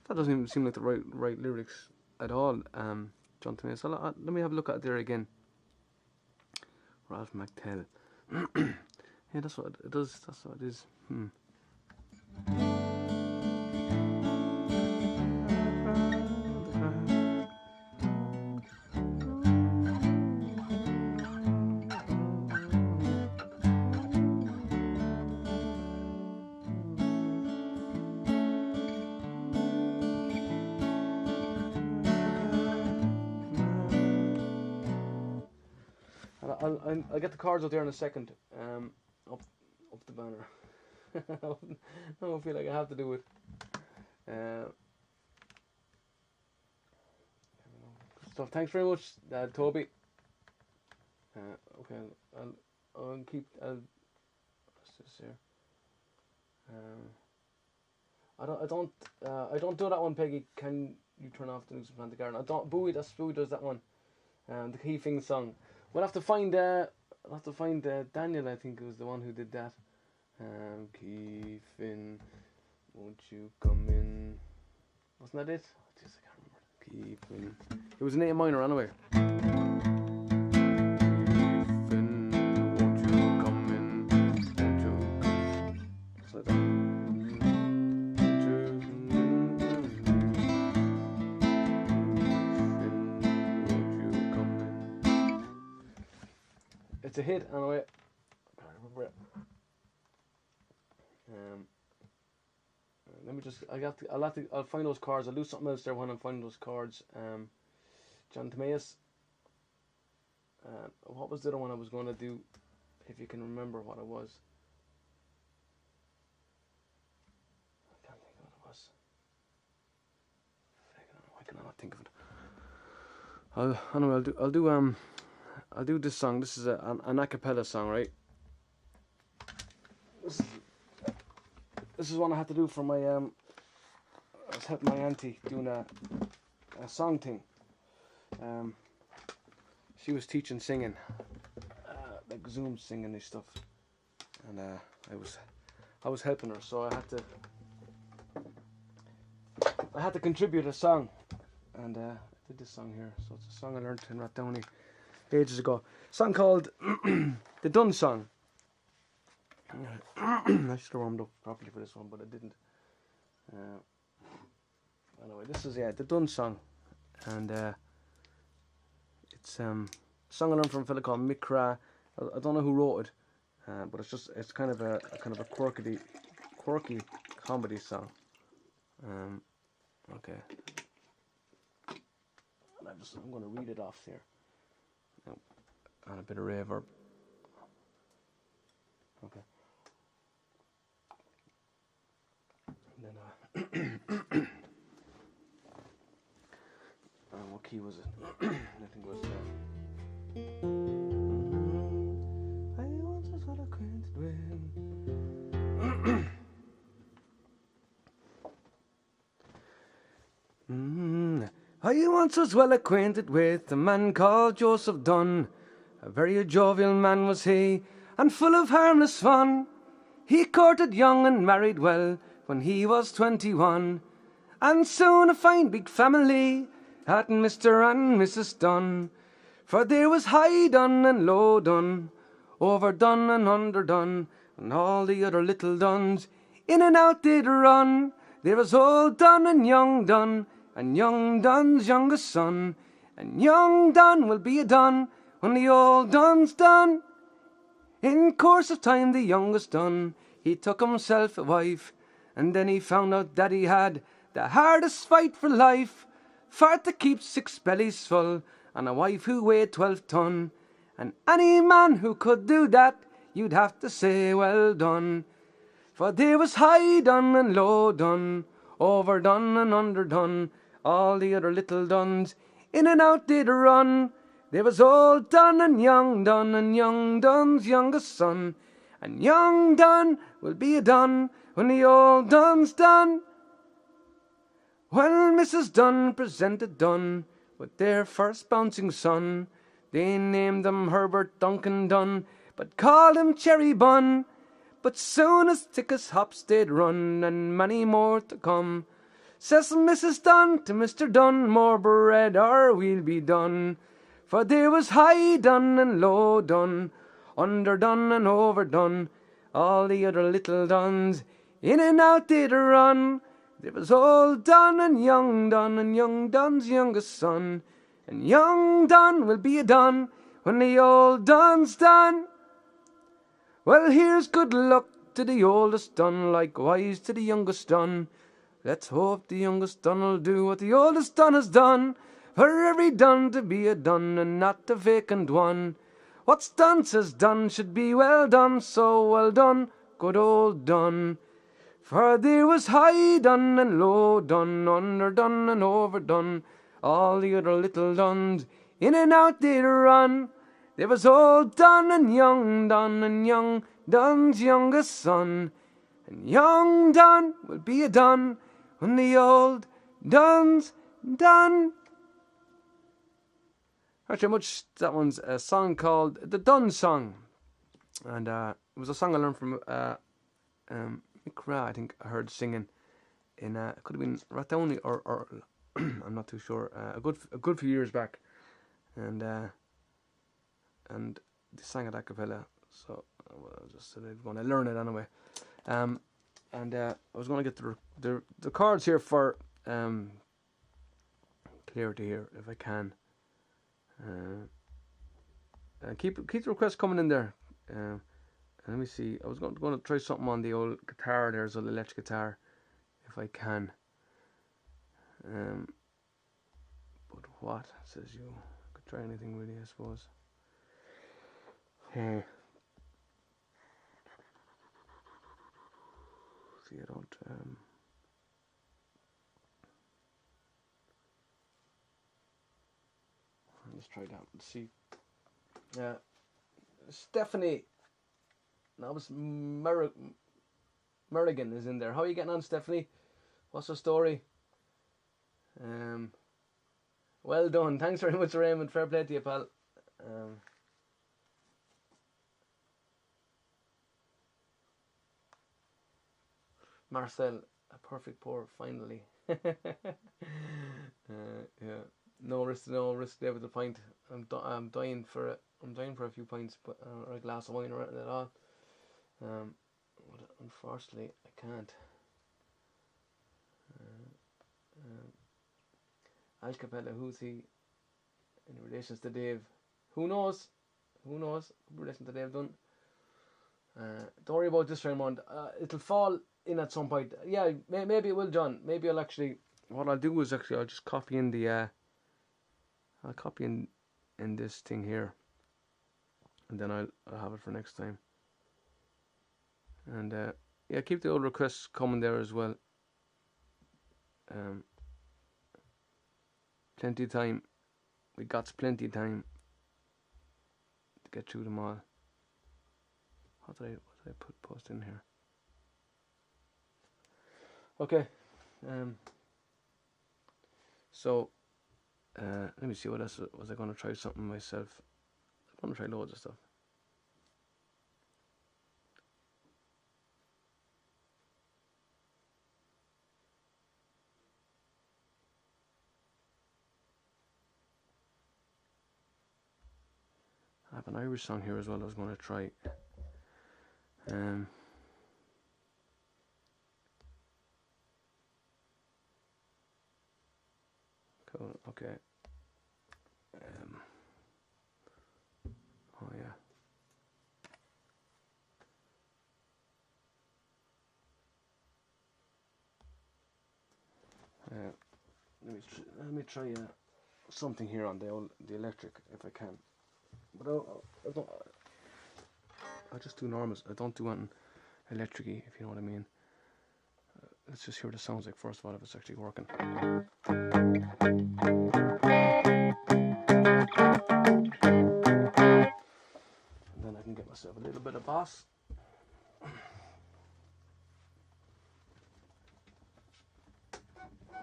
That doesn't even seem like the right lyrics at all, John Thomas. So let me have a look at it there again. Ralph McTell. Yeah, that's what it does. That's what it is. I'll get the cards out there in a second. Up the banner. I don't feel like I have to do it. So thanks very much, Toby. Okay, I'll keep. What's this here? I don't do that one, Peggy. Can you turn off the news and plant the garden? I don't. Bowie does that one. The Keefing song. We'll have to find. Daniel, I think, was the one who did that. Keefing, won't you come in? Wasn't that it? Jeez, I can't remember. Keefing. It was an A minor anyway. Keefing, won't you come in? Won't you come? It's like that. It's a hit anyway. I can't remember it. Let me just. I'll find those cards. I'll do something else there when I'm finding those cards. John Timaeus. What was the other one I was going to do? If you can remember what it was. I can't think of what it was. Why can I not think of it? I'll do this song. This is an a cappella song, right? This is one I had to do for my I was helping my auntie doing a song thing. She was teaching singing, like Zoom singing and stuff, and I was helping her, so I had to contribute a song, and I did this song here. So it's a song I learned in Rathdowney ages ago. A song called The Done Song. I should have warmed up properly for this one, but I didn't. Anyway, this is The Done Song, and it's a song I learned from a fella called Mick Cra. I don't know who wrote it, but it's kind of a quirky comedy song. Okay, and I'm going to read it off here. And a bit of reverb. Okay. And then what key was it? I think it was I once was well acquainted with I once was well acquainted with a man called Joseph Dunn. A very jovial man was he, and full of harmless fun. He courted young and married well when he was 21. And soon a fine big family had Mr. and Mrs. Dunn. For there was high Dunn and low Dunn, overdone and underdone, and all the other little Dunns in and out they'd run. There was old Dunn and young Dunn, and young Dunn's youngest son. And young Dunn will be a Dunn when the old Dunn's done. In course of time the youngest Dunn, he took himself a wife, and then he found out that he had the hardest fight for life, for to keep 6 bellies full, and a wife who weighed 12 ton. And any man who could do that, you'd have to say well done. For there was high Dunn and low Dunn, overdone and underdone, all the other little Dunns in and out they'd run. There was old Dunn and young Dunn's youngest son. And young Dunn will be a Dunn when the old Dunn's done. When Mrs. Dunn presented Dunn with their first bouncing son, they named him Herbert Duncan Dunn, but called him Cherry Bun. But soon as thick as hops they'd run, and many more to come. Says Mrs. Dunn to Mr. Dunn, more bread or we'll be done. For there was high Dunn and low Dunn, underdone and overdone, all the other little Dunns in and out they'd run. There was old Dunn and young Dunn's youngest son. And young Dunn will be a Dunn when the old Dunn's done. Well, here's good luck to the oldest Dunn, likewise to the youngest Dunn. Let's hope the youngest Dunn'll do what the oldest Dunn has done. For every Dunn to be a Dunn and not a vacant one. What's done, says Dunn, should be well done, so well done, good old Dunn. For there was high Dunn and low Dunn, underdone and overdone, all the other little Dunns in and out they'd run. There was old Dunn and young Dunn's youngest son. And young Dunn will be a Dunn when the old Dunn's done. Actually, much that one's a song called The Dunn Song. And it was a song I learned from Mick Ra, I think I heard singing in it could have been Rathdowney or I'm not too sure, a good few years back, and they sang it a cappella, so I just said I'd want to learn it anyway, and I was going to get the chords here for clarity here if I can, keep the requests coming in there. Let me see. I was going to try something on the old guitar there, so the electric guitar, if I can. But what says you? Could try anything really, I suppose. See, I don't. Let's try that. Let's see. Stephanie. Now was Merrigan is in there. How are you getting on, Stephanie? What's the story? Well done. Thanks very much, Raymond. Fair play to you, pal. Marcel, a perfect pour, finally. Yeah. No risk, David. The pint. I'm dying for it. I'm dying for a few pints, but or a glass of wine or anything at all. But unfortunately, I can't. Al Capella, who's he in relation to Dave? Who knows? In relation to Dave Dunn. Don't worry about this, Raymond. It'll fall in at some point. Yeah, maybe it will, John. Maybe I'll actually. What I'll do is I'll just copy in the. I'll copy in this thing here, and then I'll have it for next time. And yeah, keep the old requests coming there as well. Plenty of time. We got plenty of time to get through them all. What did I post in here? Okay. So Let me see what else was I going to try something myself. I'm going to try loads of stuff. I have an Irish song here as well I was going to try. Cool, okay. Oh yeah. Let me try something here on the electric if I can. But I just do normals. I don't do anything electric-y, if you know what I mean. Let's just hear what it sounds like first of all, if it's actually working. And then I can get myself a little bit of bass. What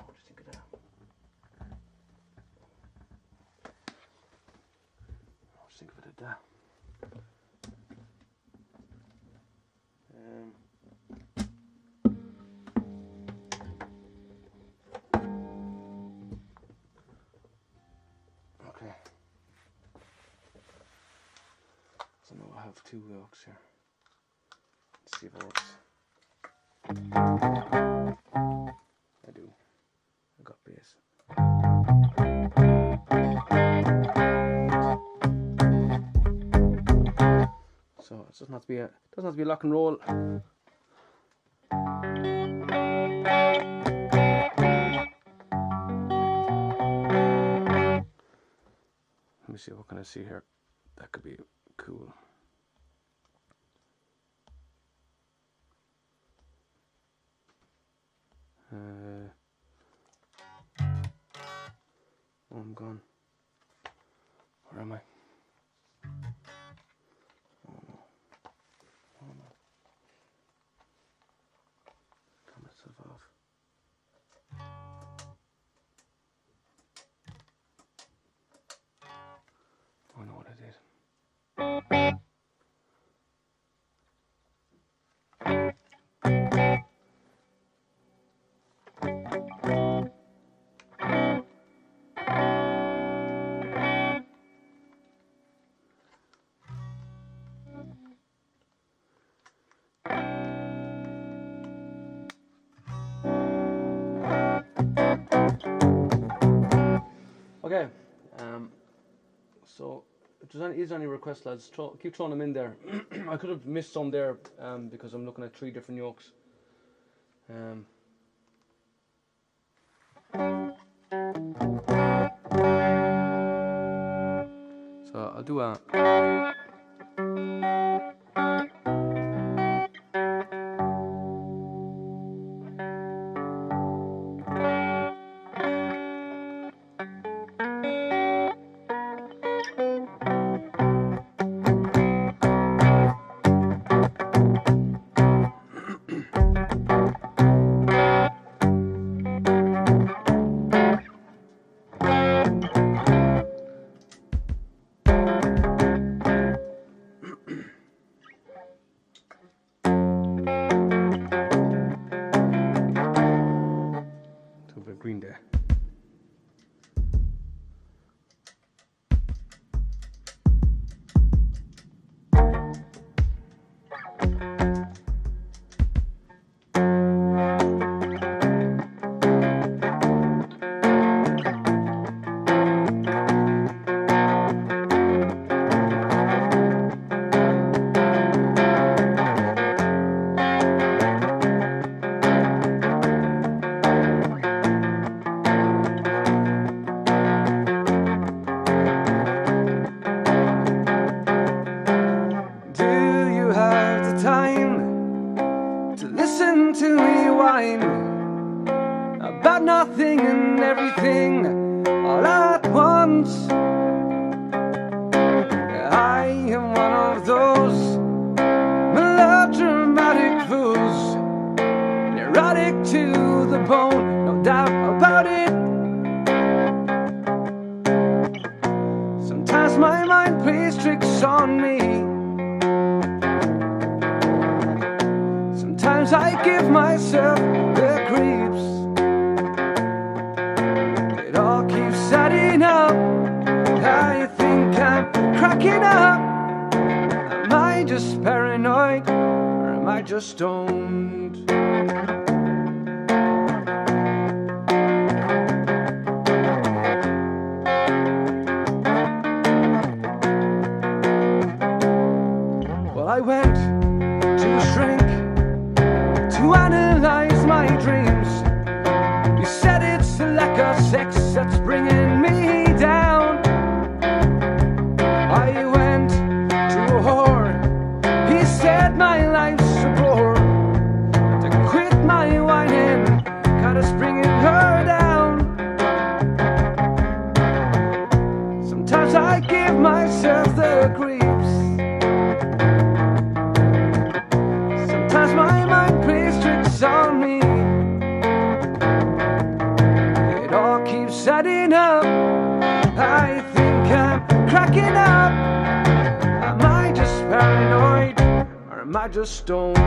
do you think of that? What do you think of it at that? Okay. So now I have 2 hooks here. Let's see if it works. I do. I got bass. So it doesn't have to be lock and roll. Let me see, what can I see here? That could be cool. Oh, I'm gone. Where am I? Oh no. Oh no. Turn myself off. I know what I did. Okay, so if there's any requests, lads, keep throwing them in there. I could have missed some there because I'm looking at 3 different yokes. So I'll do a... Green Day. To me whine about nothing and everything all at once. I am one of those melodramatic fools, neurotic to the bone, no doubt about it. myself the creeps. It all keeps adding up. I think I'm cracking up. Am I just paranoid, or am I just stoned? Well, I went to a shrink to analyze my dreams. He said it's the lack of sex that's bringing me down. I went to a whore. He said my life's a bore. To quit my whining, got us bringing her down. Sometimes I give myself the creeps. Sometimes my mind plays tricks on me. It all keeps adding up. I think I'm cracking up. Am I just paranoid, or am I just stoned?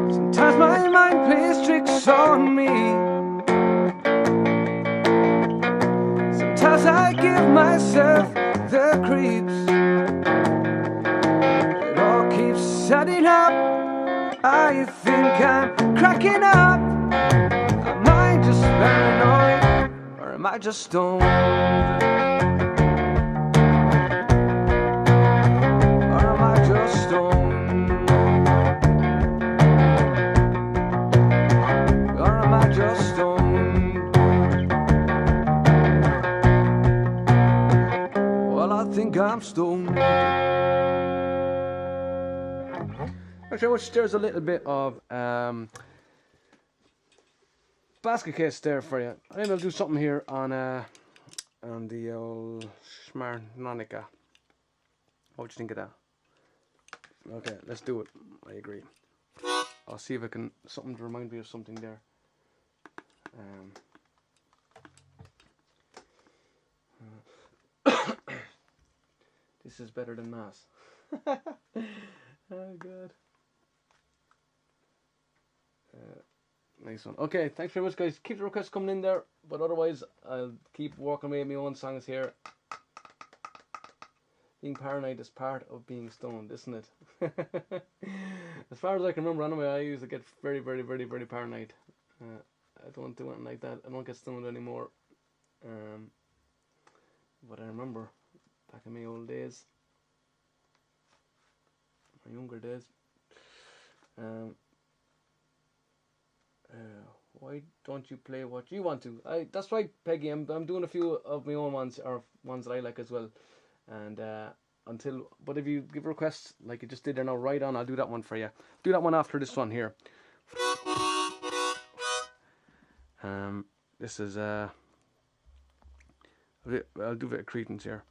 Sometimes my mind plays tricks on me. Sometimes I give myself the creeps. It all keeps adding up. I think I'm cracking up. Am I just paranoid, or am I just stoned? Or am I just stoned? Or am I just stoned? Well, I think I'm stoned. Actually, which there's a little bit of basket case there for you. I think I'll do something here on the old Schmarnonica. What would you think of that? Okay, let's do it. I agree. I'll see if I can something to remind me of something there. This is better than mass. Oh god. Nice one. Okay, thanks very much, guys. Keep the requests coming in there, but otherwise I'll keep working away at my own songs here. Being paranoid is part of being stoned, isn't it? As far as I can remember, anyway, I used to get very, very, very, very paranoid. I don't do anything like that. I don't get stoned anymore. But I remember back in my old days, my younger days. Why don't you play what you want to? That's right, Peggy. I'm doing a few of my own ones, or ones that I like as well. And but if you give requests like you just did there now, right on, I'll do that one for you. Do that one after this one here. This is I'll do a bit of Cretans here.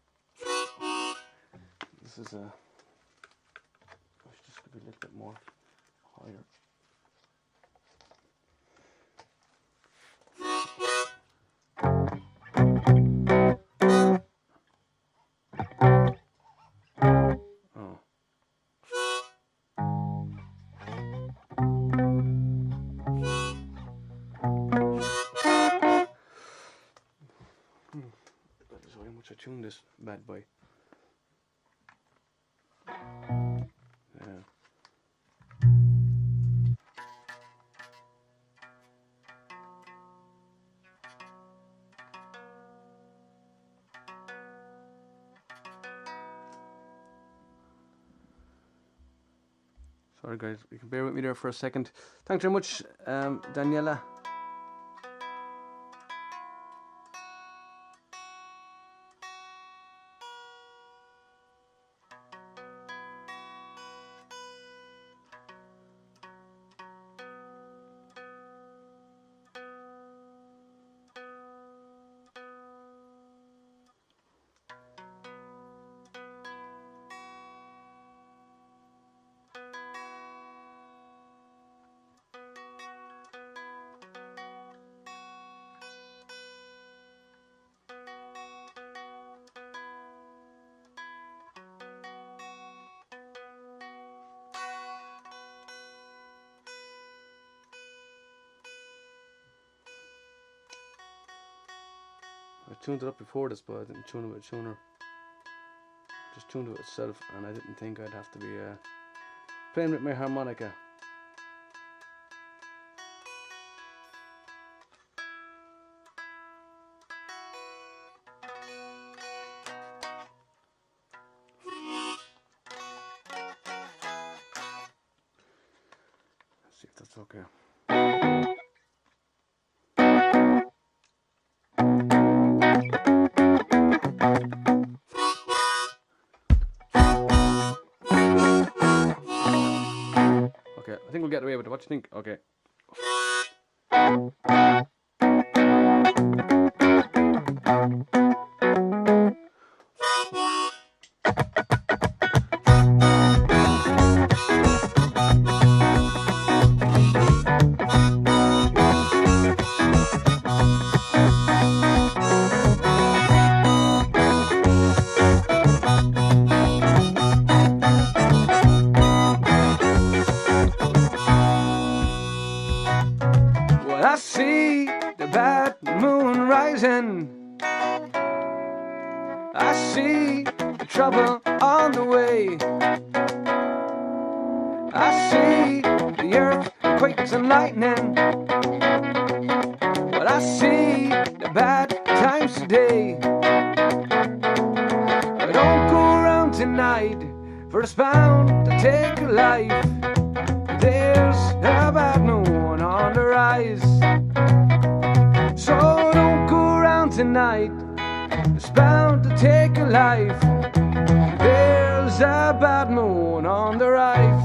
This is gosh, this could be a little bit more higher. I tune this bad boy. Yeah. Sorry guys, you can bear with me there for a second. Thanks very much, Daniela. I tuned it up before this, but I didn't tune it with a tuner. Just tuned it with itself, and I didn't think I'd have to be playing with my harmonica. Let's see if that's okay. Okay, I think we'll get away with it. What do you think? Okay. I see the bad moon rising. I see the trouble on the way. I see the earthquakes and lightning. But I see the bad times today. I don't go around tonight for it's bound to take a life. There's a bad moon on the rise. So don't go around tonight, it's bound to take a life. There's a bad moon on the rise.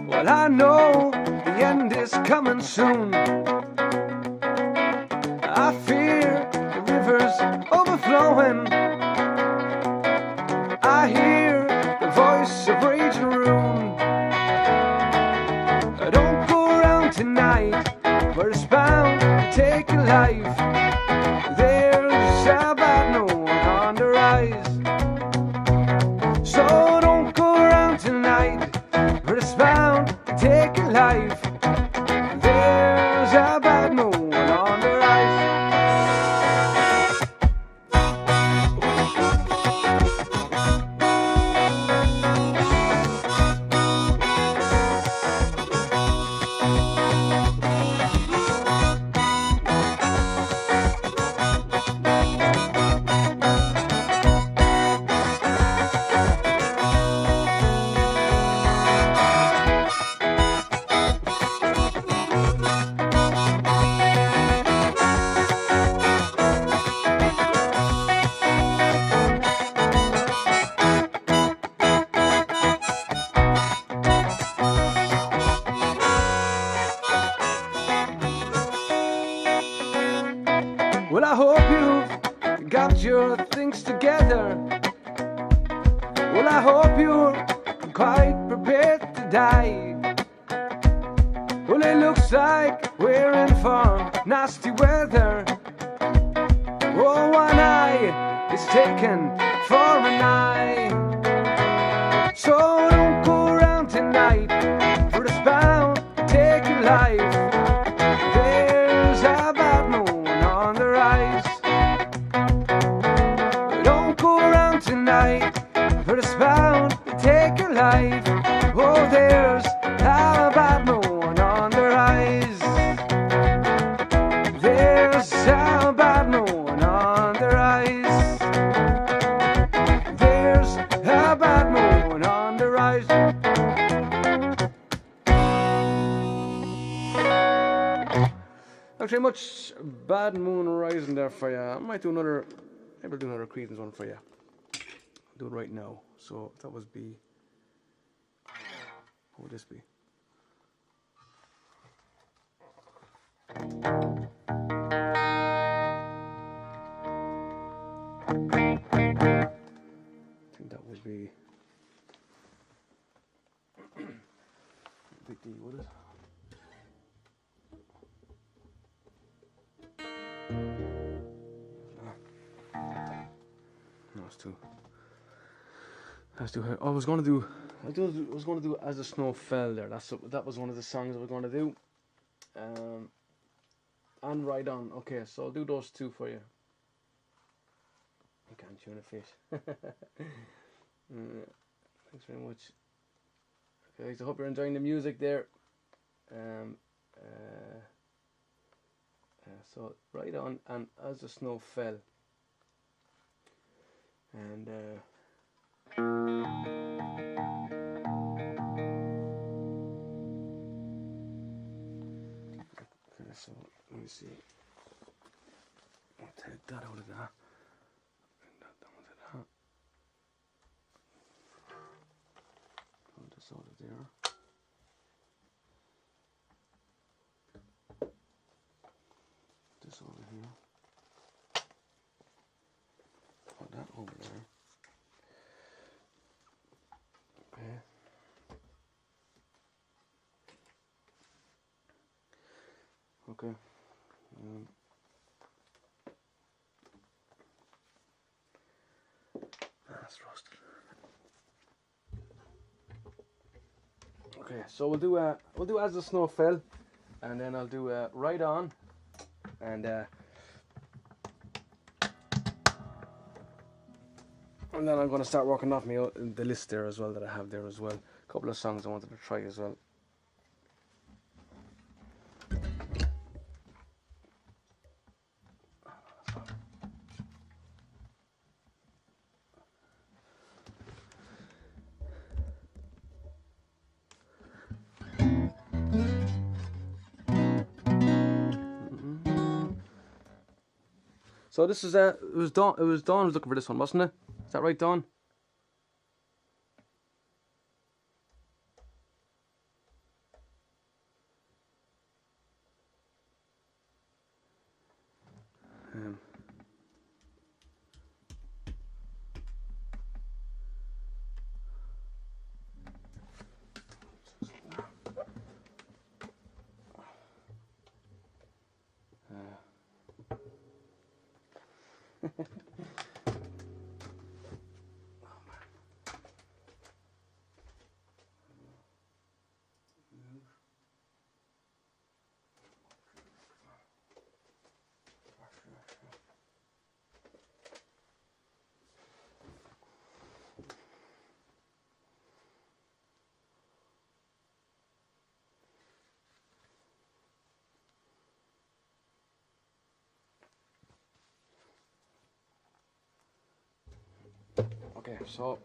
Well, I know the end is coming soon. I fear the rivers overflowing. I hear the voice of rage and ruin. Don't go around tonight, for it's bound to take a life. There's a bad moon on the rise. So don't go around tonight, for it's bound to take a life. There's a bad moon on the rise. Well, I hope you've got your things together. Well, I hope you're quite prepared to die. Well, it looks like we're in for nasty weather. Oh, one eye is taken for an eye. So don't go around tonight, for it's bound to take a life. There's a bad moon on the rise. Don't go around tonight, for it's bound to take a life. Oh, there's a bad moon on the rise. There's a bad moon on the rise. There's a bad moon on the rise. Thanks very much, Bad Moon Rising there for you. I might do another, maybe I'll do another Creedence one for you. I'll do it right now. So that was B. What would this be? That would be big D, would it? No, it's too. Let's do. I was gonna do. I was gonna do As the Snow Fell there. That was one of the songs I was gonna do. And Ride On. Okay, so I'll do those two for you. I can't tune a fish. Thanks very much. Okay, so I hope you're enjoying the music there. So Ride On and As the Snow Fell. And okay, so let me see. I'll take that out of that. Bring that down to that. Pull this out of there. This over here. Put that over there. Okay. Okay. That's rusted. Okay, so we'll do As the Snow Fell, and then I'll do Ride On, and then I'm going to start working off the list there as well that I have there as well. A couple of songs I wanted to try as well. So this is it was Dawn who's looking for this one, wasn't it? Is that right, Dawn? Okay, so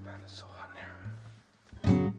man, it's so hot in here.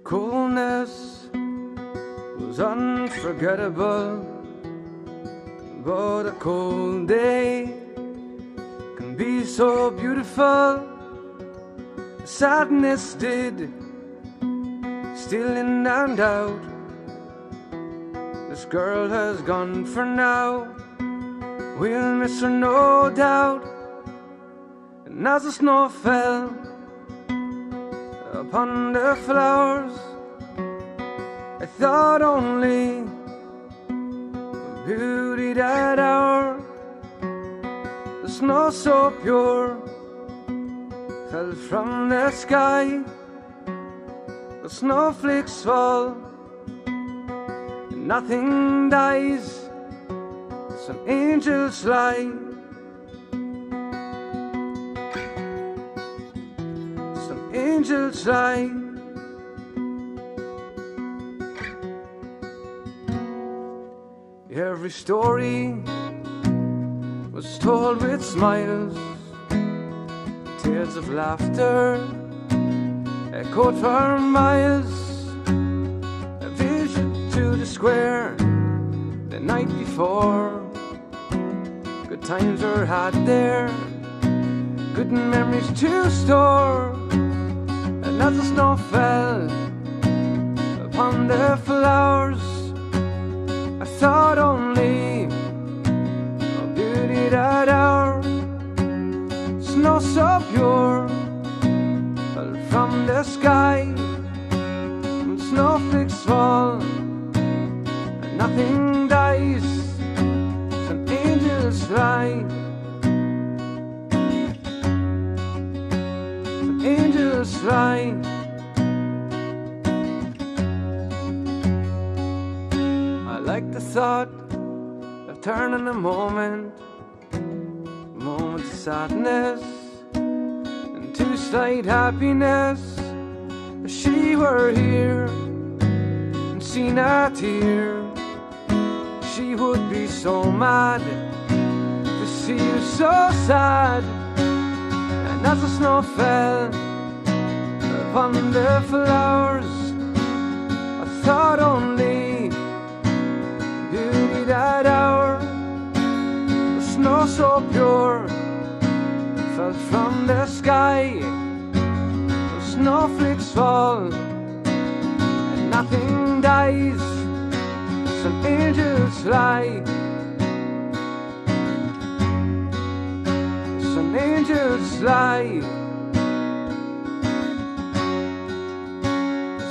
coolness was unforgettable, but a cold day can be so beautiful. Sadness did, still in and out. This girl has gone for now, we'll miss her no doubt. And as the snow fell upon the flowers, I thought only of beauty that hour. The snow so pure fell from the sky, the snowflakes fall and nothing dies. Some angels fly, some angels fly. Every story was told with smiles, tears of laughter echoed for miles. A vision to the square the night before. Good times were had there, good memories to store. And as the snow fell upon the flowers, I thought only of beauty that hour. Snow so pure fell from the sky, and snowflakes fall and nothing dies. Some angels fly, some angels fly. I like the thought of turning a moment of sadness into slight happiness. If she were here and seen a tear, she would be so mad to see you so sad. And as the snow fell upon the flowers, I thought only beauty that hour. The snow so pure fell from the sky, the snowflakes fall and nothing dies. Some angels fly, some angels fly,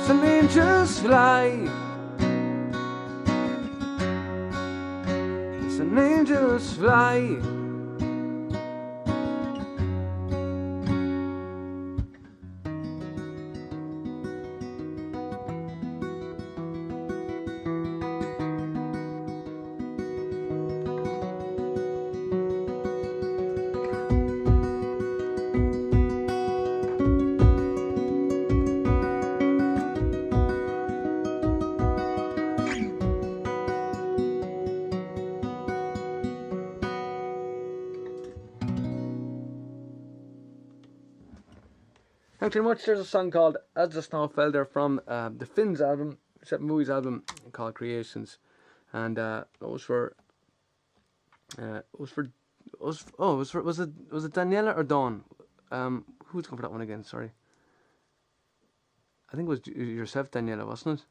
some angels fly, some angels fly. Thanks very much. There's a song called As the Snow Fell there from the Finns album, Seven Movies album called Creations, and it was for was it Daniela or Dawn? Who's going for that one again? Sorry, I think it was yourself, Daniela, wasn't it?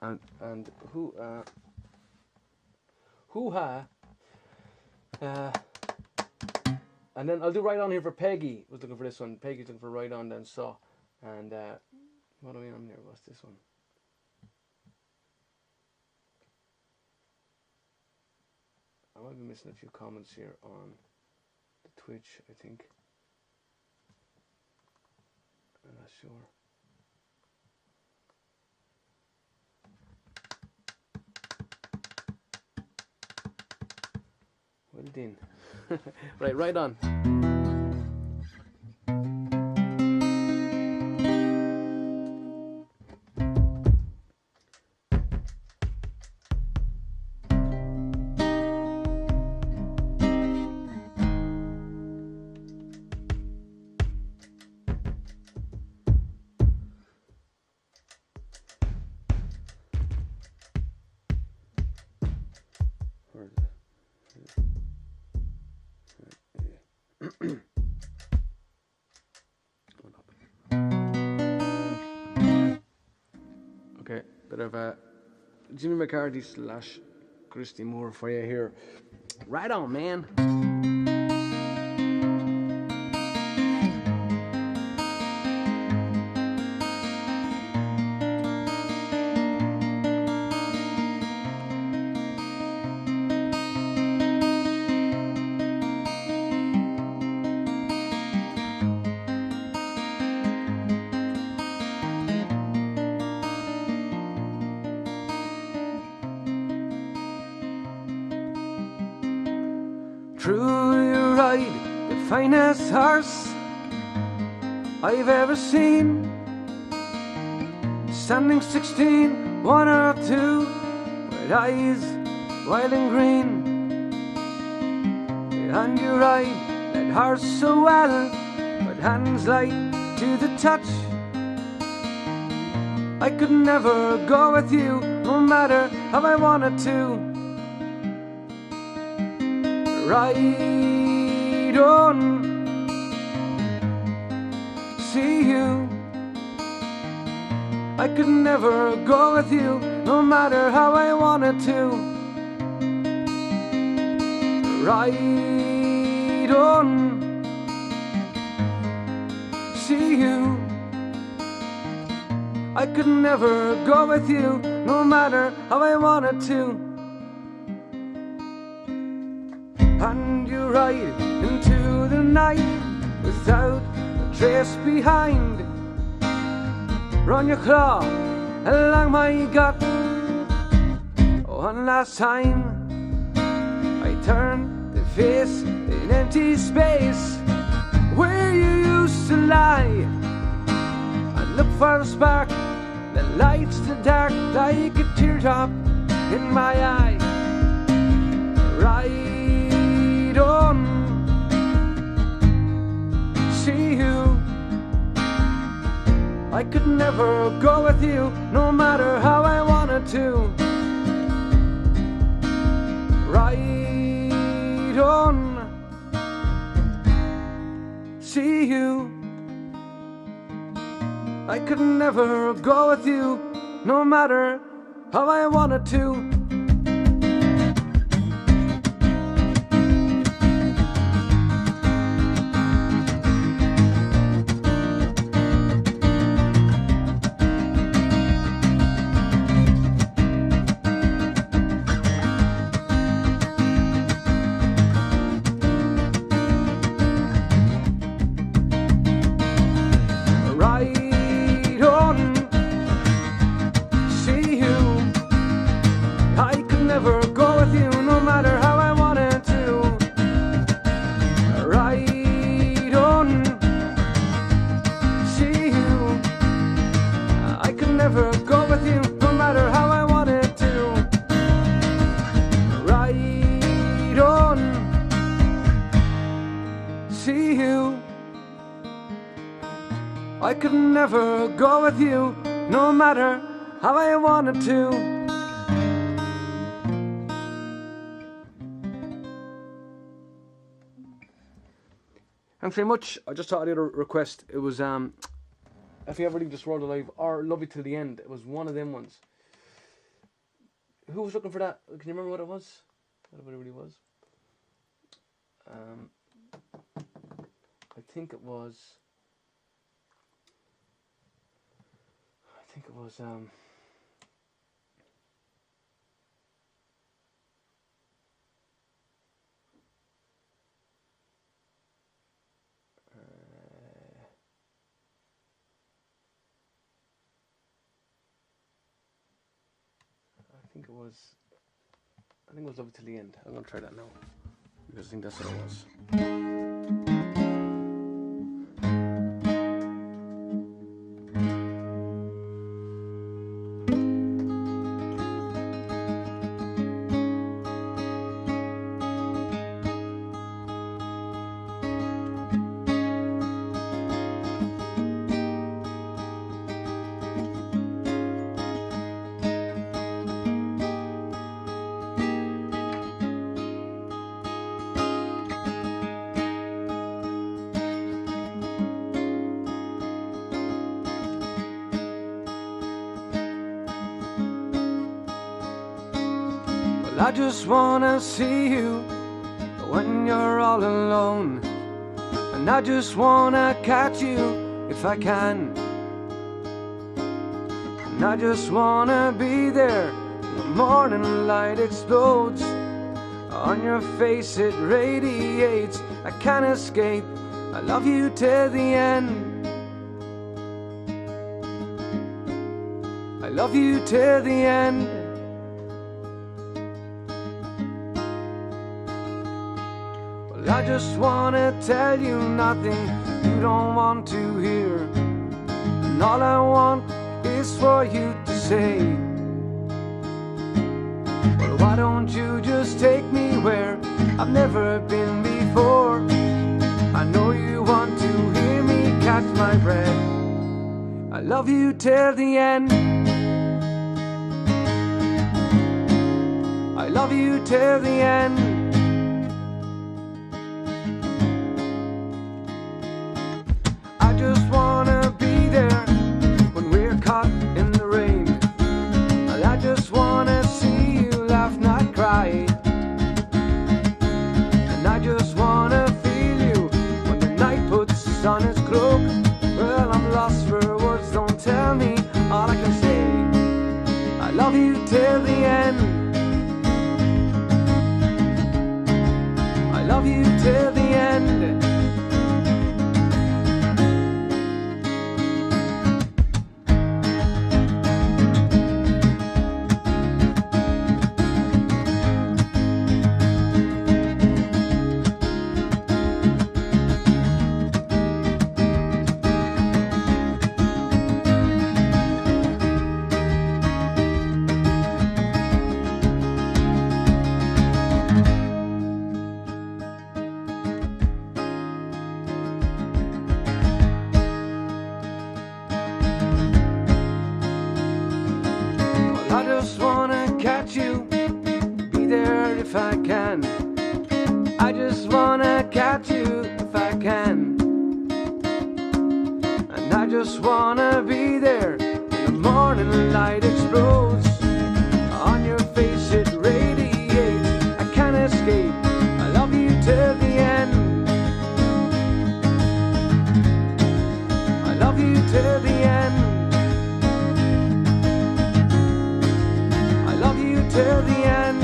And and then I'll do Right On here for Peggy. Was looking for this one. Peggy's looking for Right On then, so. And what are we on here? What's this one? I might be missing a few comments here on the Twitch, I think. I'm not sure. Well done. Right, Right On. Okay, bit of Jimmy McCarthy / Christy Moore for you here. Right on, man. True, you ride the finest horse I've ever seen. Standing 16, 1 or 2, with eyes wild and green. And you ride that horse so well, with hands light to the touch. I could never go with you, no matter how I wanted to. Ride on, see you. I could never go with you, no matter how I wanted to. Ride on, see you. I could never go with you, no matter how I wanted to. And you ride into the night without a trace behind. Run your claw along my gut. One last time I turn to face an empty space where you used to lie, and look for a spark that lights the dark like a teardrop in my eye. Ride on, see you. I could never go with you, no matter how I wanted to. Ride on, see you. I could never go with you, no matter how I wanted to. I could never go with you, no matter how I wanted to. Thanks very much. I just thought I'd do a request. It was If You Ever Leave This World Alive or Love You Till the End. It was one of them ones. Who was looking for that? Can you remember what it was? What it really was? I think it was I think it was Love It Till the End. I'm gonna try that now because I think that's what it was. Well, I just wanna see you when you're all alone, and I just wanna catch you if I can. And I just wanna be there when the morning light explodes. On your face it radiates, I can't escape. I love you till the end. I love you till the end. Well, I just wanna tell you nothing you don't want to hear, and all I want is for you to say, well, why don't you just take me where I've never been before? I know you want to hear me catch my breath. I love you till the end. I love you till the end. I just wanna be there when we're caught in the rain. I just wanna see you laugh, not cry. And I just wanna feel you when the night puts on its cloak. Well, I'm lost for words, don't tell me all I can say. I love you till the end. I love you till the end. I just wanna catch you, be there if I can. I just wanna catch you if I can. And I just wanna be there when the morning light explodes. On your face it radiates, I can't escape. I love you till the end. I love you till the end. Till the end.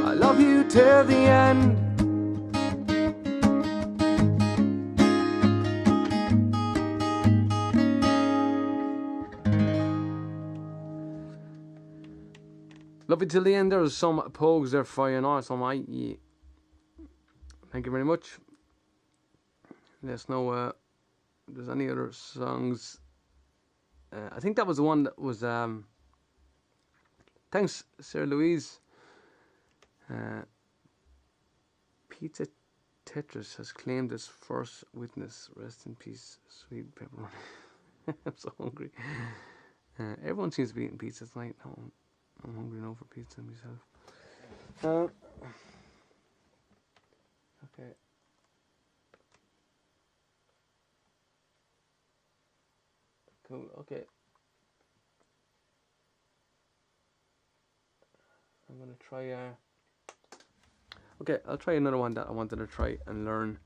I love you till the end. Love you till the end. There's some pogues there for you now. Some yeah. Thank you very much. Let us know if there's any other songs. I think that was the one that was thanks Sarah Louise. Pizza Tetris has claimed his first witness. Rest in peace, sweet pepperoni. I'm so hungry. Everyone seems to be eating pizza tonight. I'm hungry now for pizza myself. Okay. Cool, okay. I'm gonna try okay, I'll try another one that I wanted to try and learn,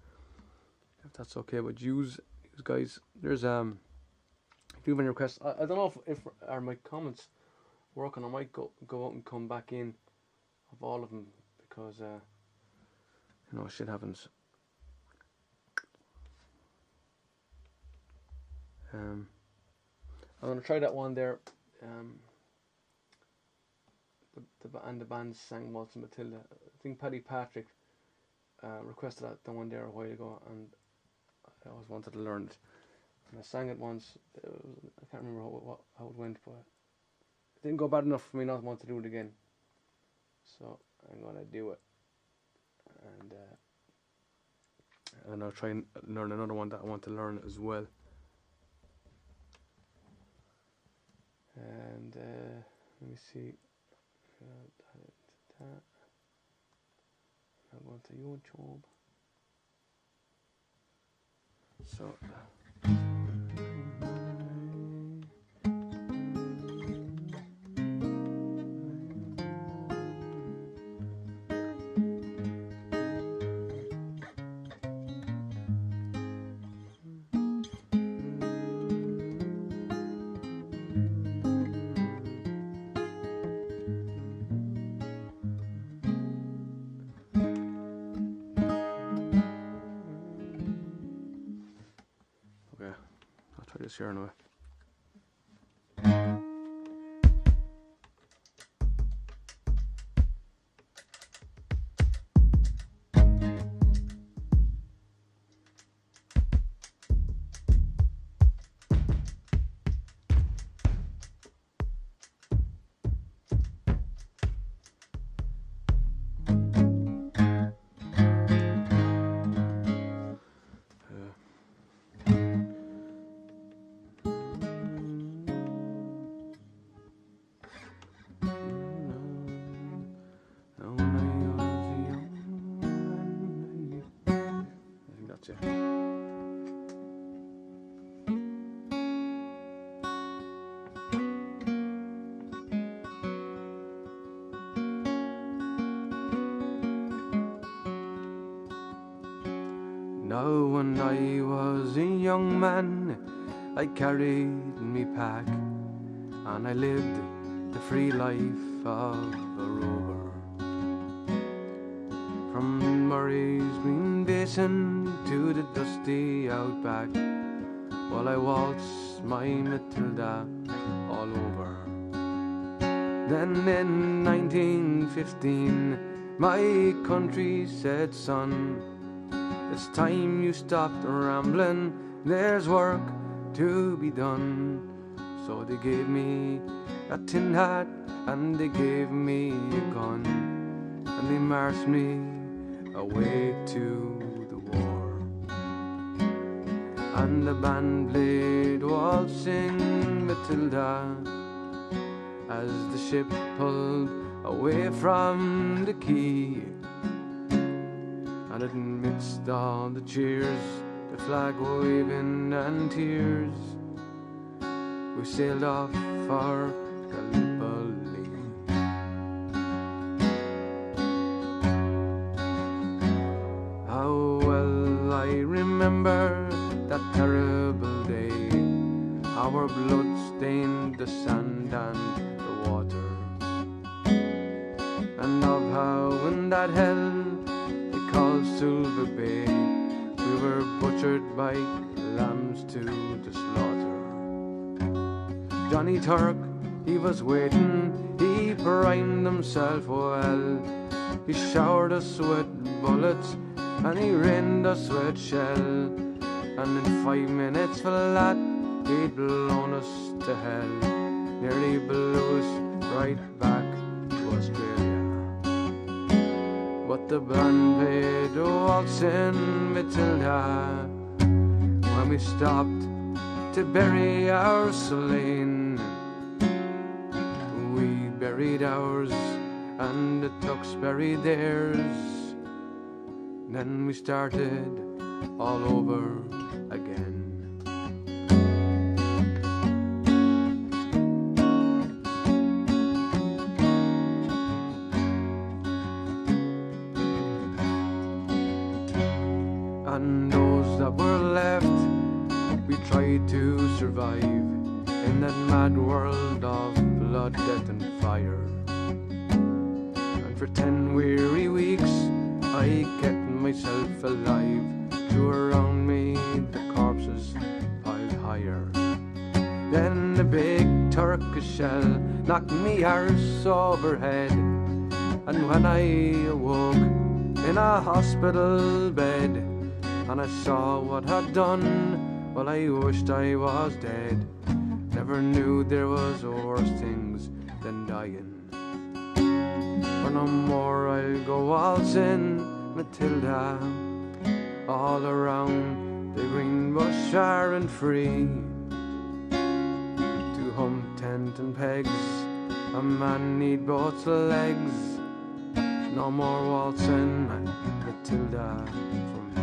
if that's okay with yous guys. There's if you have any requests, I don't know if are my comments working. I might go out and come back in of all of them, because you know, shit happens. I'm gonna try that one there. The band sang Waltz and Matilda. I think Paddy Patrick requested the one there a while ago, and I always wanted to learn it. And I sang it once. I can't remember how it went, but it didn't go bad enough for me not to want to do it again. So I'm gonna do it, and I'll try and learn another one that I want to learn as well. And let me see. I'm going to YouTube. So. this here anyway. Now when I was a young man, I carried me pack, and I lived the free life of a rover. From Murray's Green Basin to the dusty outback, while I waltzed my Matilda all over. Then in 1915, my country said, son, it's time you stopped rambling, there's work to be done. So they gave me a tin hat and they gave me a gun, and they marched me away to the war. And the band played Waltzing Matilda as the ship pulled away from the quay. And amidst all the cheers, the flag waving and tears, we sailed off for Gallipoli. How well I remember that terrible day, our blood stained the sand and the water, and of how in that hell called Silver Bay, we were butchered by lambs to the slaughter. Johnny Turk, he was waiting, he primed himself well. He showered us with bullets and he rained us with shell. And in 5 minutes flat, he'd blown us to hell. Nearly blew us right back to Australia. But the band played Waltzing Matilda when we stopped to bury our slain. We buried ours and the Tucks buried theirs. Then we started all over again. And those that were left, we tried to survive in that mad world of blood, death and fire. And for 10 weary weeks I kept myself alive. Drew around me the corpses piled higher. Then the big Turkish shell knocked me arse overhead, and when I awoke in a hospital bed, and I saw what I'd done, well, I wished I was dead. Never knew there was worse things than dying. For no more I'll go waltzing Matilda all around the green bush far and free. To hump tent and pegs, a man need both legs. No more waltzing Matilda for me.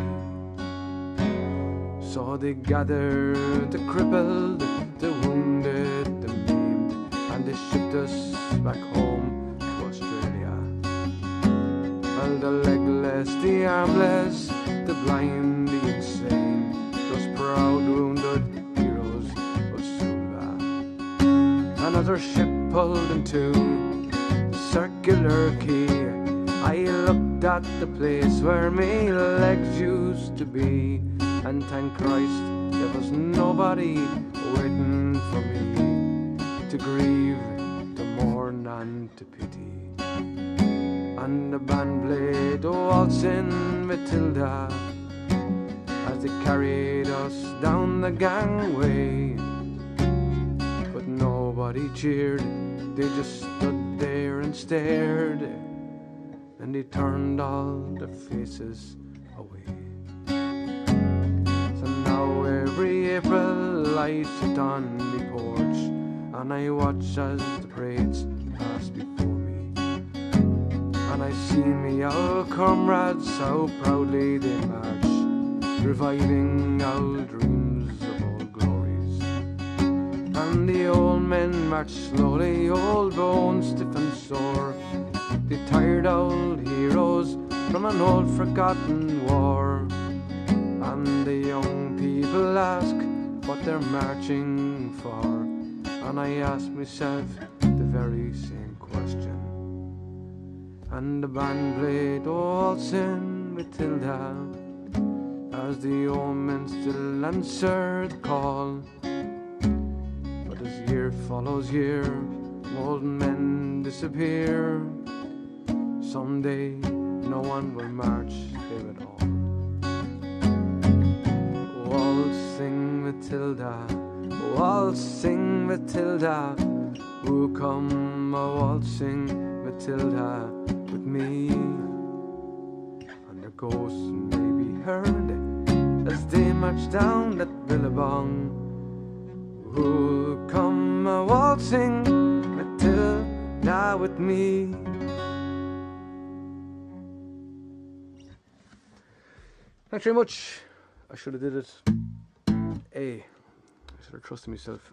So they gathered the crippled, the wounded, the maimed, and they shipped us back home to Australia. Well, the legless, the armless, the blind, the insane, those proud wounded heroes of Sula. Another ship pulled into Circular Quay. I looked at the place where my legs used to be, and thank Christ there there's nobody waiting for me to grieve, to mourn and to pity. And the band played a waltz in Matilda as they carried us down the gangway. But nobody cheered, they just stood there and stared, and they turned all their faces away. So now every April I sit on the porch and I watch as the parades pass before me, and I see me old comrades how proudly they march, reviving old dreams of old glories. And the old men march slowly, old bones stiff and sore, the tired old heroes from an old forgotten war. And the young people ask what they're marching for, and I ask myself the very same question. And the band played waltz in Matilda as the old men still answer the call. But as year follows year, old men disappear. Someday no one will march there at all. Waltzing Matilda, waltzing Matilda, who come a waltzing Matilda with me. And their ghosts may be heard as they march down that billabong, who'll come a waltzing Matilda with me. Thanks very much. I should have did it. I should have trusted myself.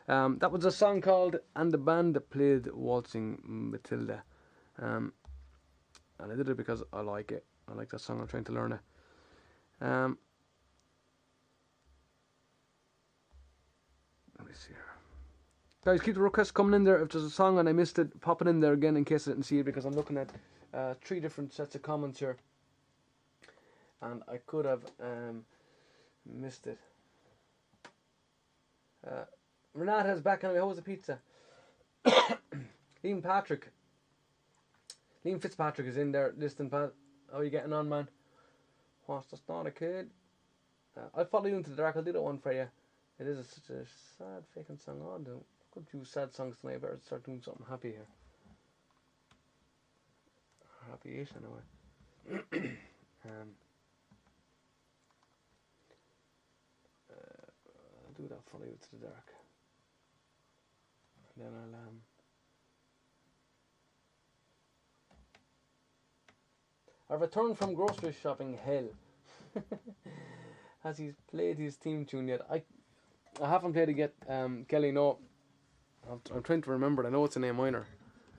That was a song called "And the Band That Played Waltzing Matilda," and I did it because I like it. I like that song. I'm trying to learn it. Let me see here. Guys, keep the requests coming in there. If there's a song and I missed it, pop it in there again in case I didn't see it, because I'm looking at 3 different sets of comments here, and I could have missed it. Renata's back on me. How was the pizza? Liam Fitzpatrick is in there listening. Pat, how are you getting on, man? What's that's not a kid? I'll follow you into the dark. I'll do that one for you. It is such a sad fucking song. Oh, I could do sad songs tonight. I better start doing something happy here. Happy-ish anyway. I'll do that, follow you to the dark. And then I've returned from grocery shopping hell. Has he played his theme tune yet? I haven't played it yet, Kelly, no. I'm trying to remember it. I know it's an A minor.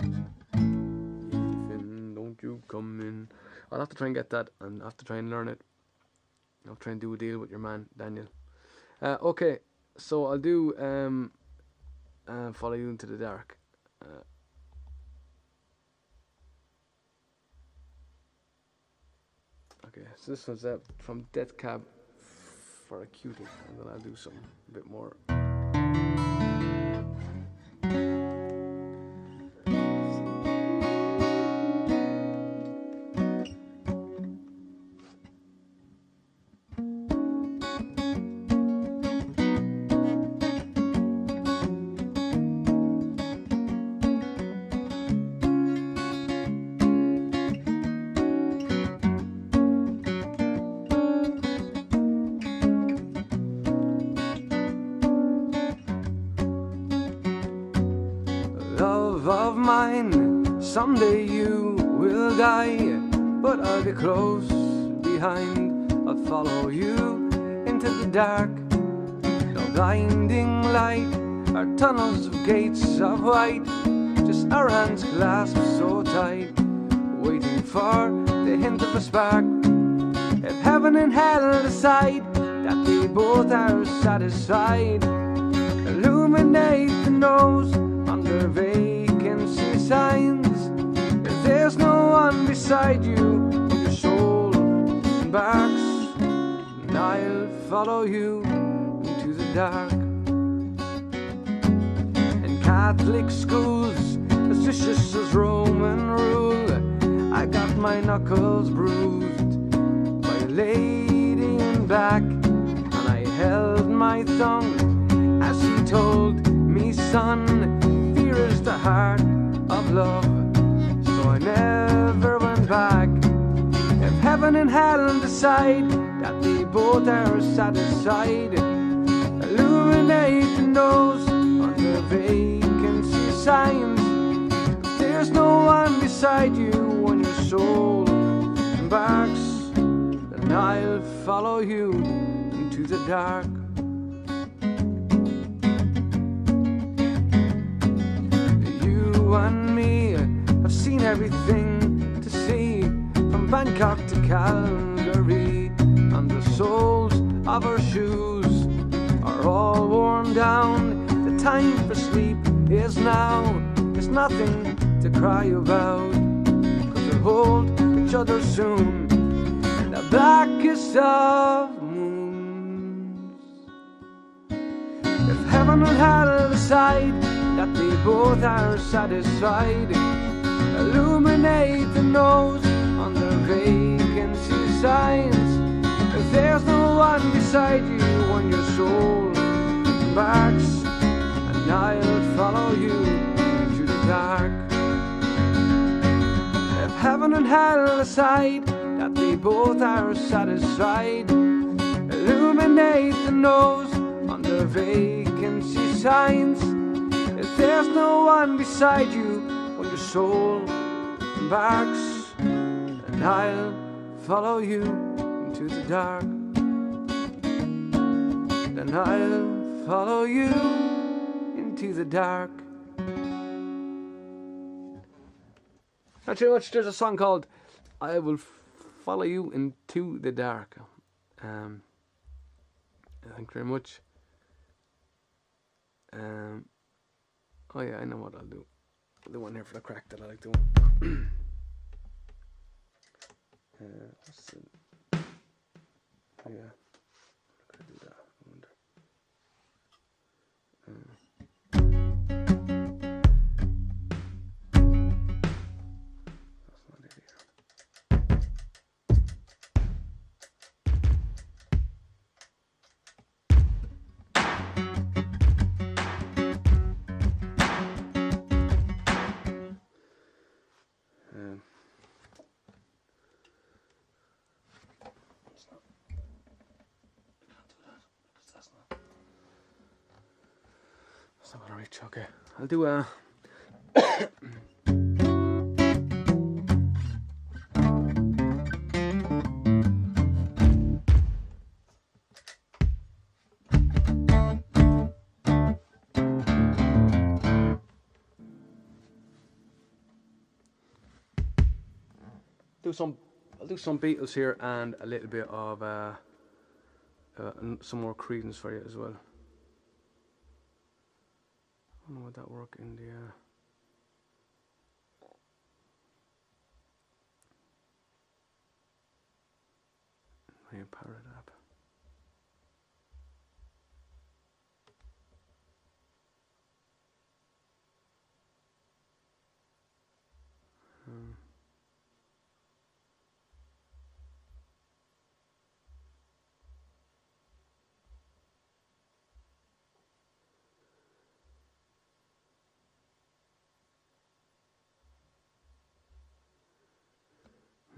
Ethan, don't you come in. I'll have to try and get that, and I'll have to try and learn it. I'll try and do a deal with your man, Daniel. Okay, so I'll do Follow You Into the Dark. Okay, so this one's from Death Cab for a Cutie, and then I'll do something a bit more. Love of mine, someday you will die, but I'll be close behind. I'll follow you into the dark. No blinding light, our tunnels of gates of white, just our hands clasped so tight, waiting for the hint of a spark. If heaven and hell decide that they both are satisfied, illuminate the nose under vacancy signs. If there's no one beside you, your soul embarks and I'll follow you into the dark. In Catholic schools, as vicious as Roman rule, I got my knuckles bruised by a lady in black, and I held my tongue as she told me, son, fear is the heart of love. So I never went back. If heaven and hell decide that they both are satisfied, illuminate those under vacancy signs. But there's no one beside you when your soul embarks, and I'll follow you into the dark. You and me have seen everything to see, from Bangkok to Calgary, and the soles of our shoes are all worn down. The time for sleep is now. There's nothing to cry about, 'cause we'll hold each other soon in the blackest of moons. If heaven and hell decide that they both are satisfied, illuminate the nose on the vacancy signs. If there's no one beside you when your soul embarks, and I'll follow you into the dark. If heaven and hell decide that they both are satisfied, illuminate the nose on the vacancy signs. If there's no one beside you when your soul embarks, and I'll follow you into the dark. Then I'll follow you into the dark. Not too much. There's a song called "I Will Follow You Into the Dark." Thank you very much. Oh yeah, I know what I'll do. I'll do one here for the crack that I like doing. What's the... Oh yeah, I could do that. I wonder. That's not it here. That's not gonna reach. Okay, I'll do a. I'll do some Beatles here and a little bit of some more Creedence for you as well. I don't know, would that work in the my Parrot app?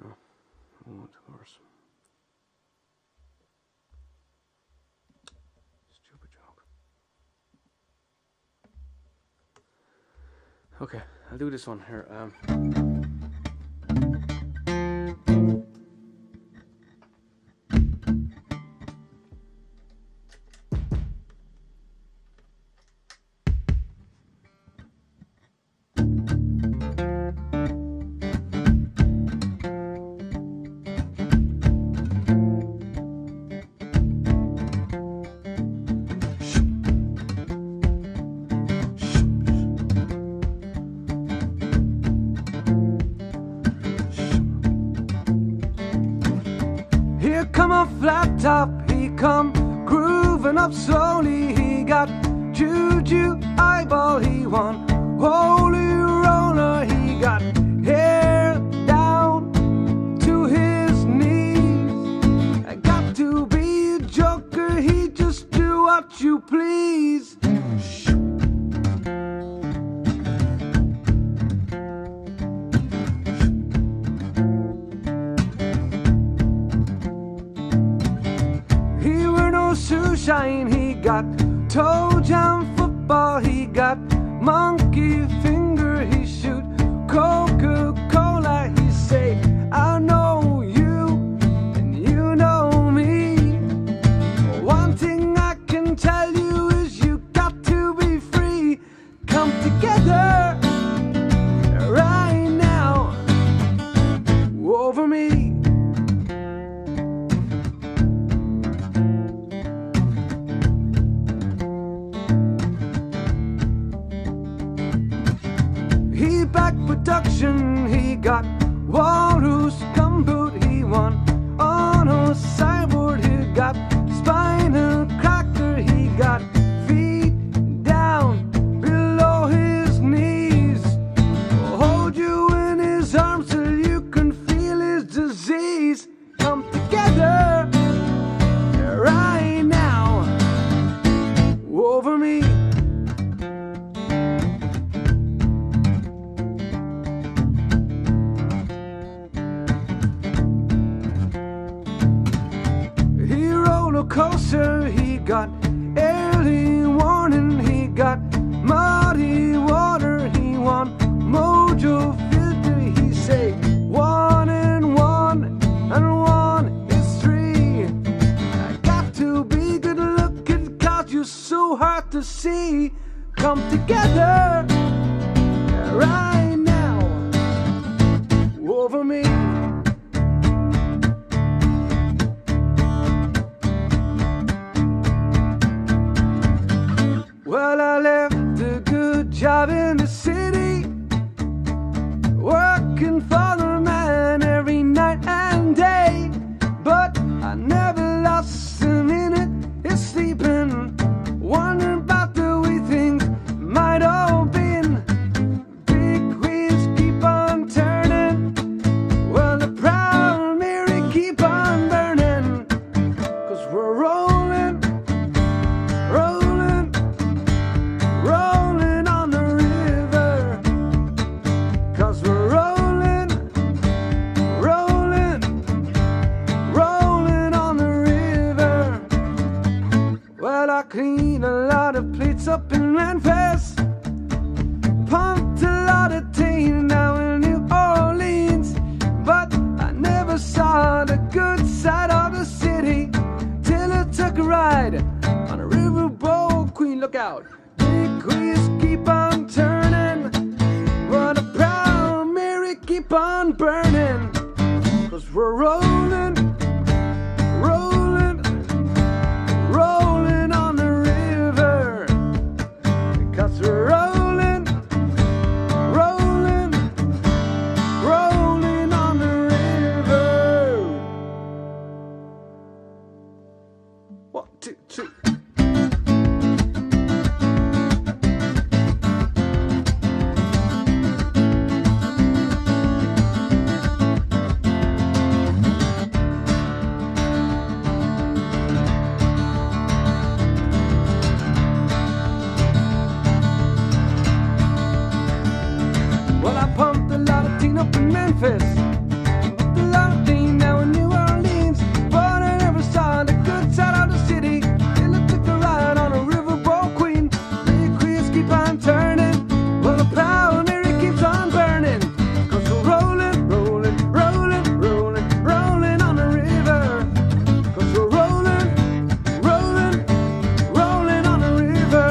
No, I won't, of course. Stupid joke. Okay, I'll do this one here. Here come a flat top he come grooving up slowly. He got juju eyeball, he won holy roller. He got hair down to his knees. I got to be a joker, he just do what you please. Shoeshine, he got toe jam football, he got monkey finger, he shoot Coca-Cola, he say, I know you and you know me. One thing I can tell you is you got to be free. Come together right now over me. Back production, he got Walrus gumboot, he won on a sideboard, he got spinal cracker, he got feet down below his knees. Hold you in his arms till you can feel his disease. Come together right now over me. Coaster, he got early warning, he got muddy water, he won mojo filter, he say 1 and 1 and 1 is 3. I got to be good looking cause you're so hard to see. Come together right now over me. Well, I left a good job in the city, working for the man every night and day. But I never lost a minute in sleeping, wondering about the way things might have been. Big wheels keep on turning, well, the proud Mary keep on burning. Cause we're rolling, rolling, rolling on the river. Cause we're rolling, rolling, rolling on the river. Well, I cleaned a lot of plates up in Memphis, pumped a lot of teen down in New Orleans. But I never saw the good side of the city till I took a ride on a riverboat queen. Look out, big wheels keep on turning, but the proud Mary keep on burning. Cause we're rolling, rolling, rolling on the river. Because we're rolling, rolling, rolling on the river. 1, 2, 3. Well, I pumped a lot of teen up in Memphis, pumped a lot of teen now in New Orleans. But I never saw the good side of the city till I took a ride on a riverboat queen. Big wheels keep on turning, well, the proud Mary keeps on burning. Cause we're rolling, rolling, rolling, rolling, rolling on the river. Cause we're rolling, rolling, rolling on the river.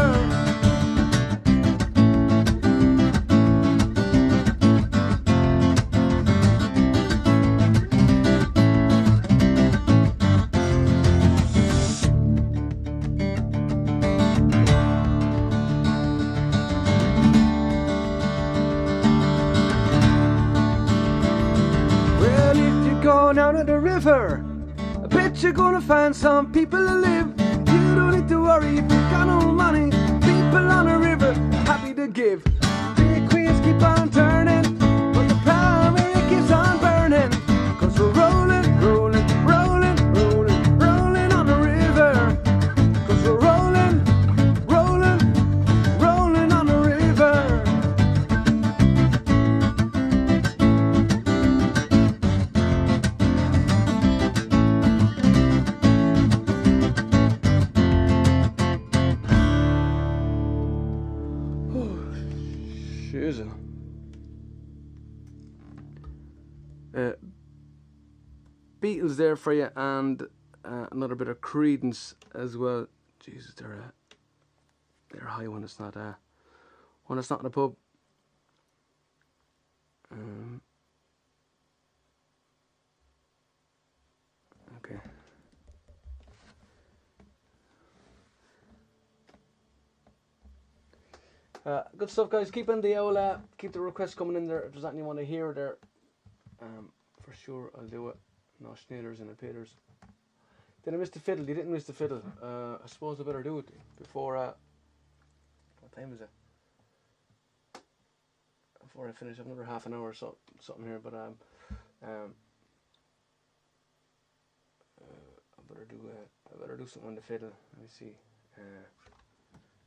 Well, if you go down to the river, I bet Bet you're gonna find some people to live. You don't need to worry if you got no money. People on the river, happy to give. Big wheels keep on turning, but the primary keeps on burning. Cause we're rolling, rolling, rolling, rolling, rolling on the river. Cause we're rolling, rolling, rolling on the river. Shizzle. Beatles there for you, and another bit of Creedence as well. Jesus, they're high when it's not in a pub. Okay. Good stuff, guys. Keep the requests coming in there. If there's anything you want to hear there, for sure I'll do it. No Schneiders and the Peters. Did I miss the fiddle? You didn't miss the fiddle. I suppose I better do it before. What time is it? Before I finish, I've another half an hour or something here. But I better do something on the fiddle. Let me see.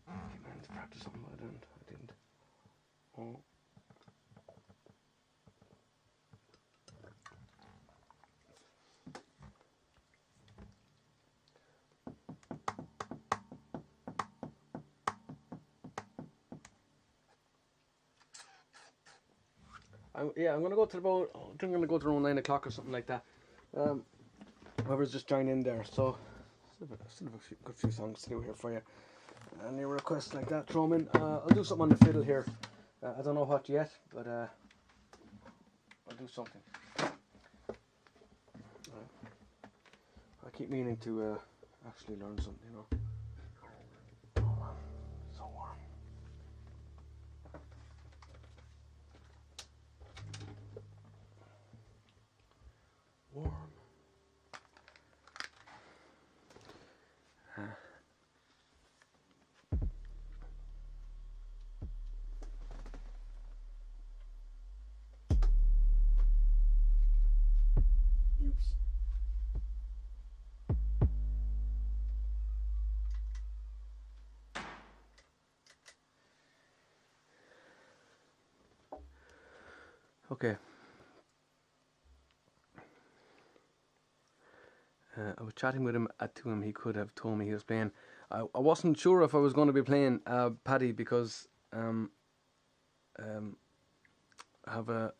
I meant to practice something, but I didn't. Oh. I'm gonna go to about. I think I'm gonna go to around 9 o'clock or something like that. Whoever's just joined in there, so still have a good few songs to do here for you. Any requests like that, throw 'em in. I'll do something on the fiddle here. I don't know what yet, but I'll do something. I keep meaning to actually learn something, you know. Oh man, so warm. Warm. Okay. I was chatting with him to him. He could have told me he was playing. I wasn't sure if I was going to be playing Paddy because I have a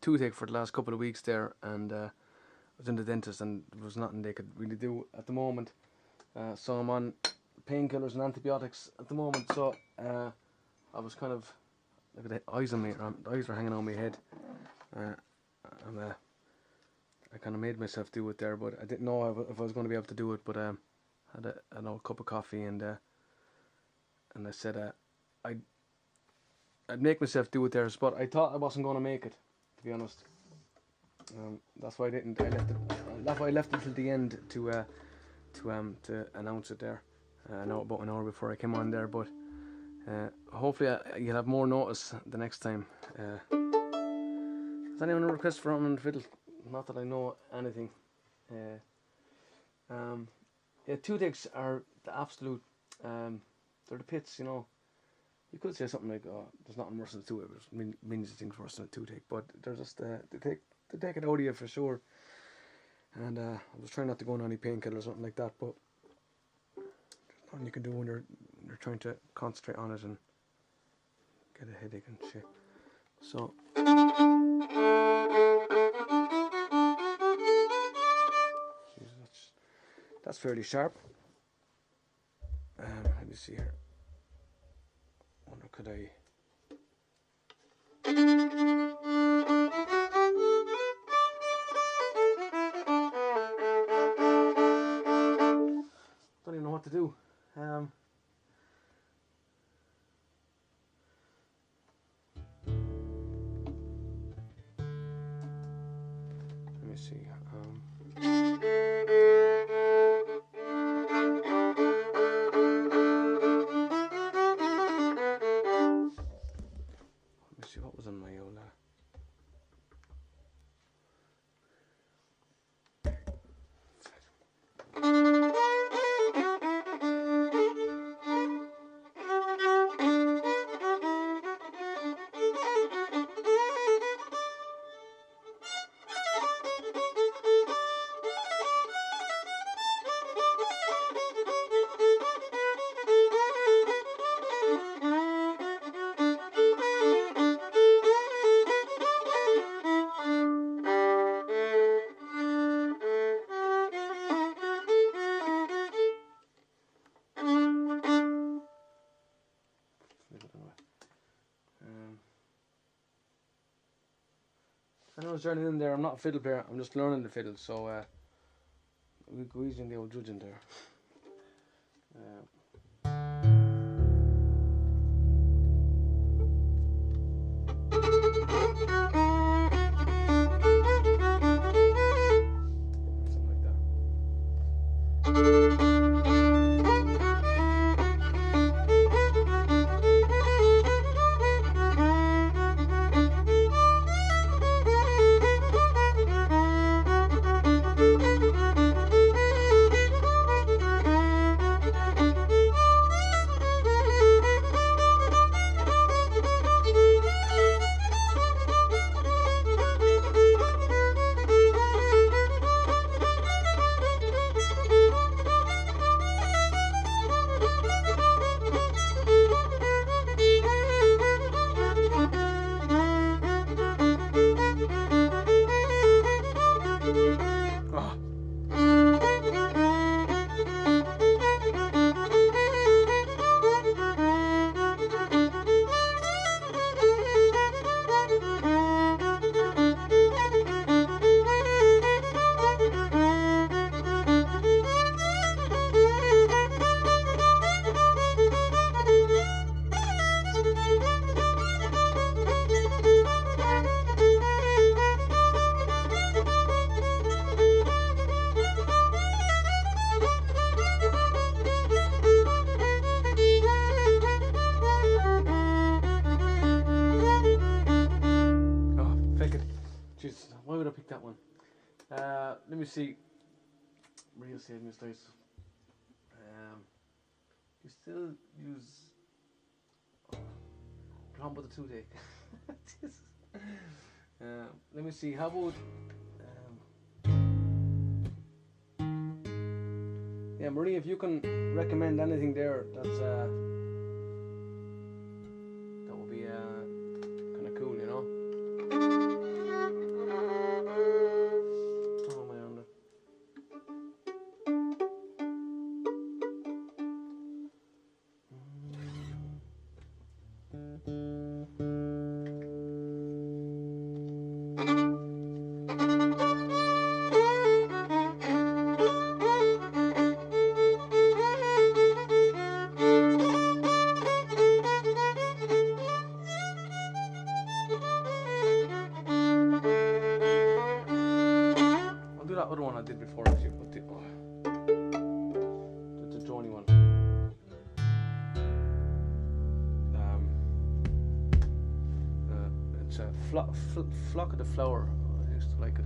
toothache for the last couple of weeks there, and I was in the dentist, and there was nothing they could really do at the moment. So I'm on painkillers and antibiotics at the moment. So I was kind of, look at the eyes on me. The eyes are hanging on my head. I kind of made myself do it there, but I didn't know if I was going to be able to do it. But had a cup of coffee, and I said I'd make myself do it there. But I thought I wasn't going to make it, to be honest. That's why I didn't. That's why I left it till the end to announce it there. I know about an hour before I came on there, but hopefully you'll have more notice the next time. Has anyone request for on the fiddle? Not that I know anything. Toothaches are the absolute. They're the pits, you know. You could say something like, "Oh, there's nothing worse than a toothache." There's millions of things worse than a toothache, but they're just they take it out of you for sure. And I was trying not to go on any painkiller or something like that, but there's nothing you can do when you're trying to concentrate on it and get a headache and shit. So. That's fairly sharp. Let me see here. Wonder could I? Don't even know what to do. Let me see. was learning in there. I'm not a fiddle player. I'm just learning the fiddle. So we go easy on the old judging there. Something like that. Why would I pick that one? Let me see. Real saving mistakes. You still use drum with the toothache. Let me see. How about yeah, Marie, if you can recommend anything there, that's that would be kind of cool, you know. That other one I did before actually, but the Joni one. It's a Flock of the Flower. I used to like it.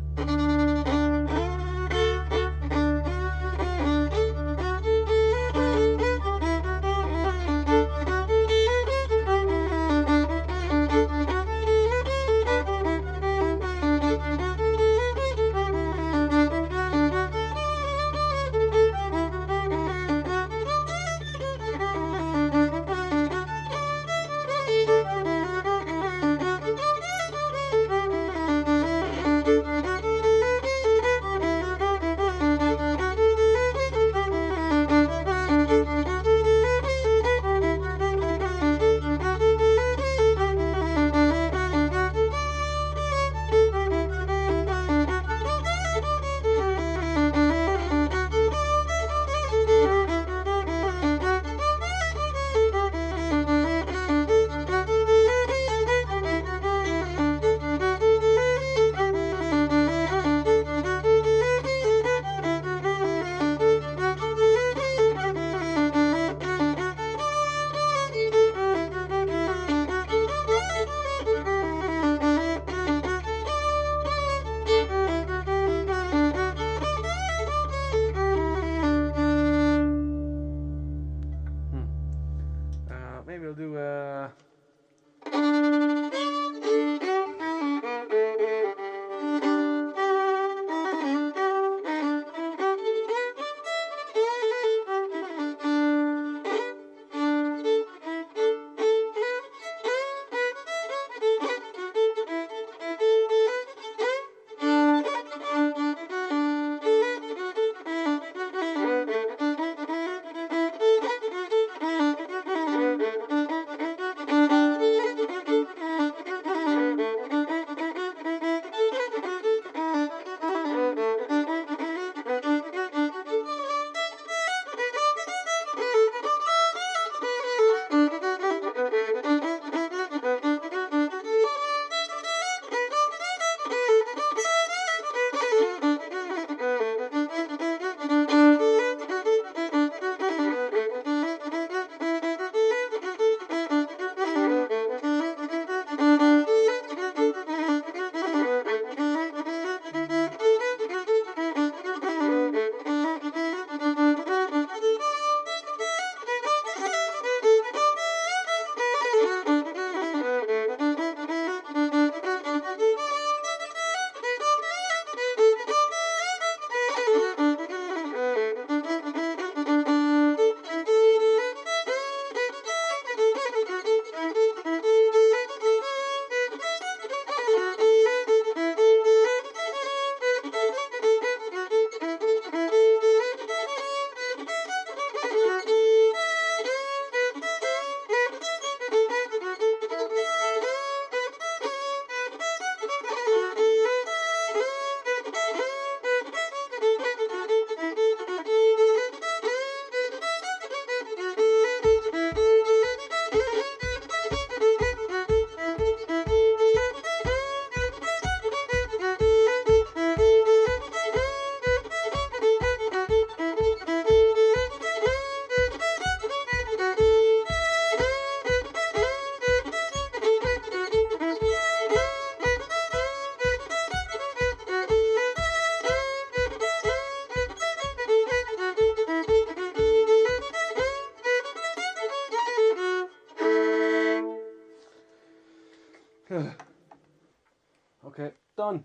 Done.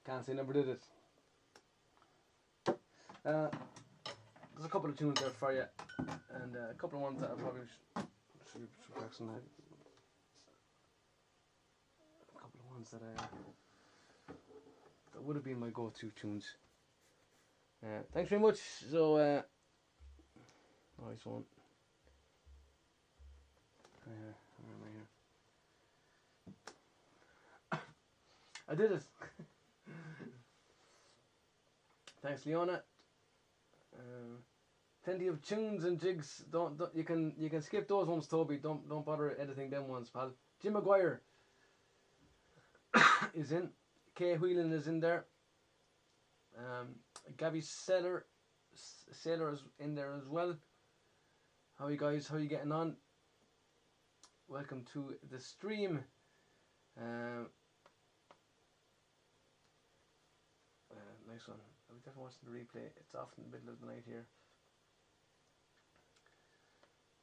Can't say never did it. There's a couple of tunes there for you, and a couple of ones that I probably should practice on. A couple of ones that would have been my go-to tunes. Thanks very much. So, nice one. Where am I here? I did it. Thanks, Leona. Plenty of tunes and jigs. Don't you can skip those ones, Toby. Don't bother editing them ones, pal. Jim Maguire is in. Kay Whelan is in there. Gabby Sailor is in there as well. How are you guys? How are you getting on? Welcome to the stream. Nice one. I'm definitely watching the replay. It's off in the middle of the night here.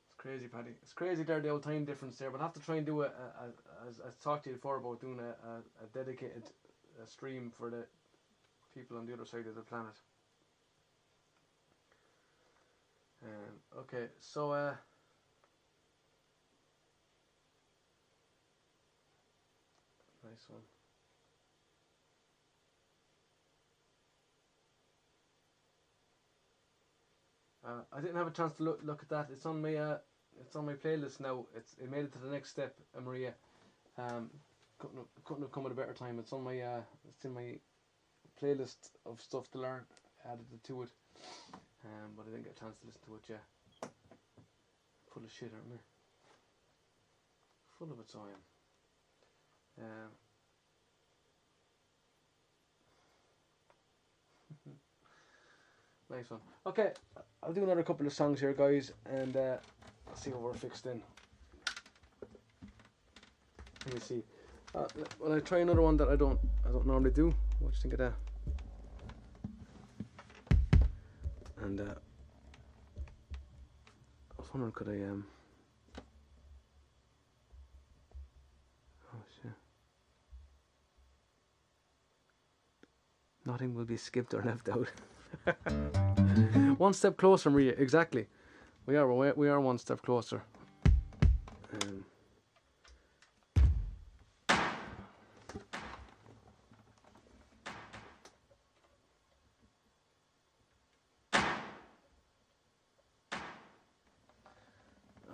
It's crazy, Paddy. It's crazy there, the old time difference there. But I have to try and do as I talked to you before about doing a dedicated stream for the people on the other side of the planet. Okay, so nice one. I didn't have a chance to look at that. It's on my playlist now. It made it to the next step, Maria. Couldn't have come at a better time. It's on my it's in my playlist of stuff to learn. Added it to it, but I didn't get a chance to listen to it yet. Full of shit, aren't we? Full of it, so I am. Nice one. Okay, I'll do another couple of songs here, guys, and I'll see what we're fixed in. Let me see. Well, I try another one that I don't normally do. What do you think of that? And I was wondering, could I oh shit. Nothing will be skipped or left out. One step closer, Maria. Exactly. We are one step closer. I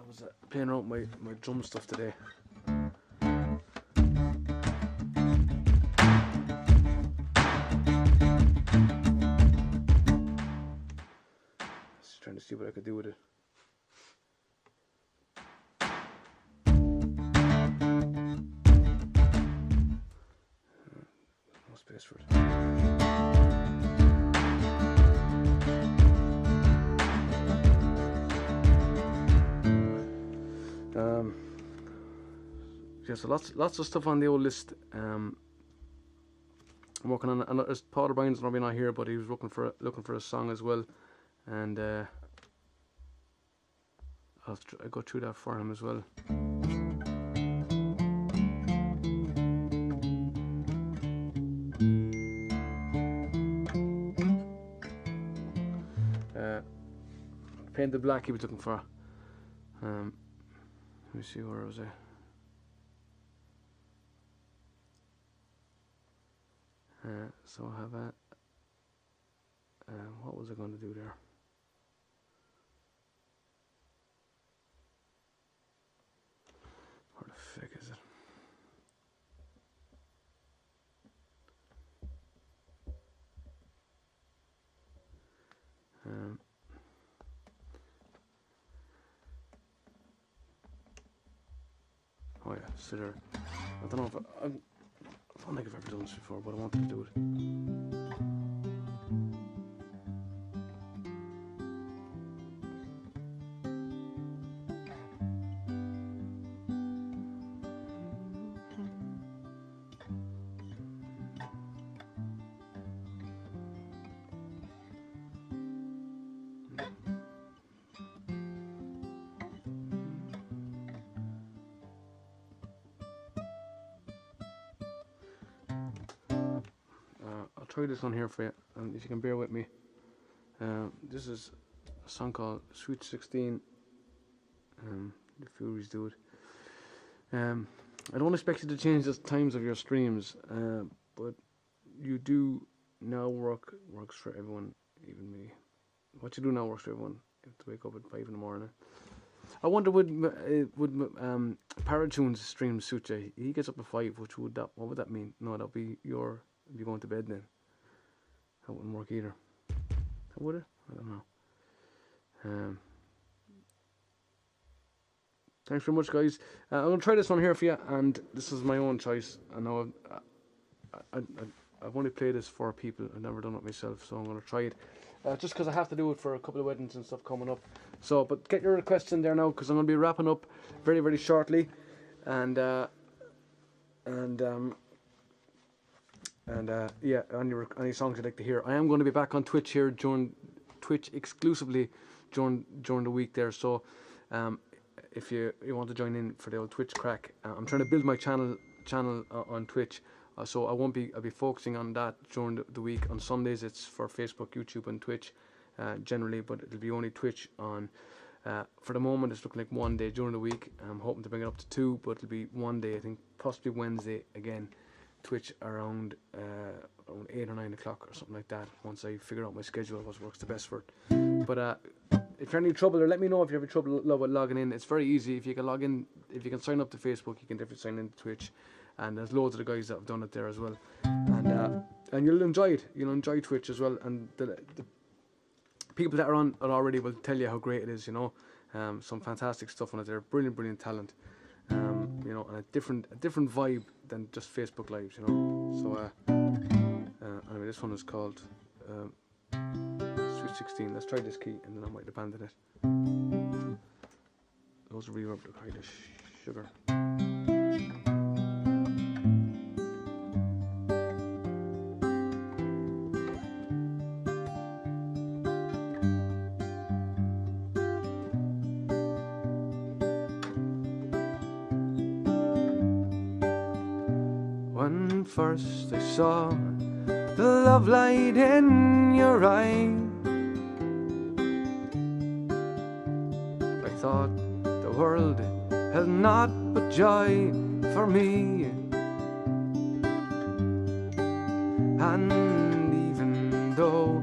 was playing around with my drum stuff today. Trying to see what I could do with it. No space for it. Yeah, so lots of stuff on the old list. I'm working on. And there's Paul O'Brien's probably not here, but he was looking for a song as well, and I'll go through that for him as well. Paint the Black he was looking for. Let me see, where was I? So I have a what was I going to do there? Where the frick is it? Oh yeah, so there. I don't know if I don't think I've ever done this before, but I wanted to do it. I'll try this one here for you, and if you can bear with me. This is a song called Sweet 16. The Furies do it. I don't expect you to change the times of your streams, but you do now works for everyone, even me. What you do now works for everyone. You have to wake up at 5 in the morning. I wonder would Paratunes stream suit you? He gets up at 5. What would that mean? No, that'd be you'd be going to bed then. That wouldn't work either. Would it? I don't know. Thanks very much, guys. I'm gonna try this one here for you, and this is my own choice. I know I've only played this for people. I've never done it myself, so I'm gonna try it. Just because I have to do it for a couple of weddings and stuff coming up. So, but get your requests in there now, because I'm gonna be wrapping up very, very shortly, and yeah, any songs you'd like to hear. I am going to be back on Twitch here during Twitch exclusively during the week there. So, if you want to join in for the old Twitch crack, I'm trying to build my channel on Twitch. So I'll be focusing on that during the week. On Sundays it's for Facebook, YouTube, and Twitch generally, but it'll be only Twitch on. For the moment, it's looking like one day during the week. I'm hoping to bring it up to 2, but it'll be one day. I think possibly Wednesday again. Twitch around 8 or 9 o'clock or something like that. Once I figure out my schedule, what works the best for it. But if you're in any trouble, or let me know if you're having trouble with logging in. It's very easy. If you can log in, if you can sign up to Facebook, you can definitely sign in to Twitch. And there's loads of the guys that have done it there as well. And you'll enjoy it. You'll enjoy Twitch as well. And the people that are on it already will tell you how great it is. You know, some fantastic stuff on it there. Brilliant talent. You know, and a different vibe than just Facebook Lives, you know. So anyway, this one is called Sweet 16. Let's try this key, and then I might abandon it. Those reverb to hide the sugar. When first I saw the love light in your eye, I thought the world held naught but joy for me. And even though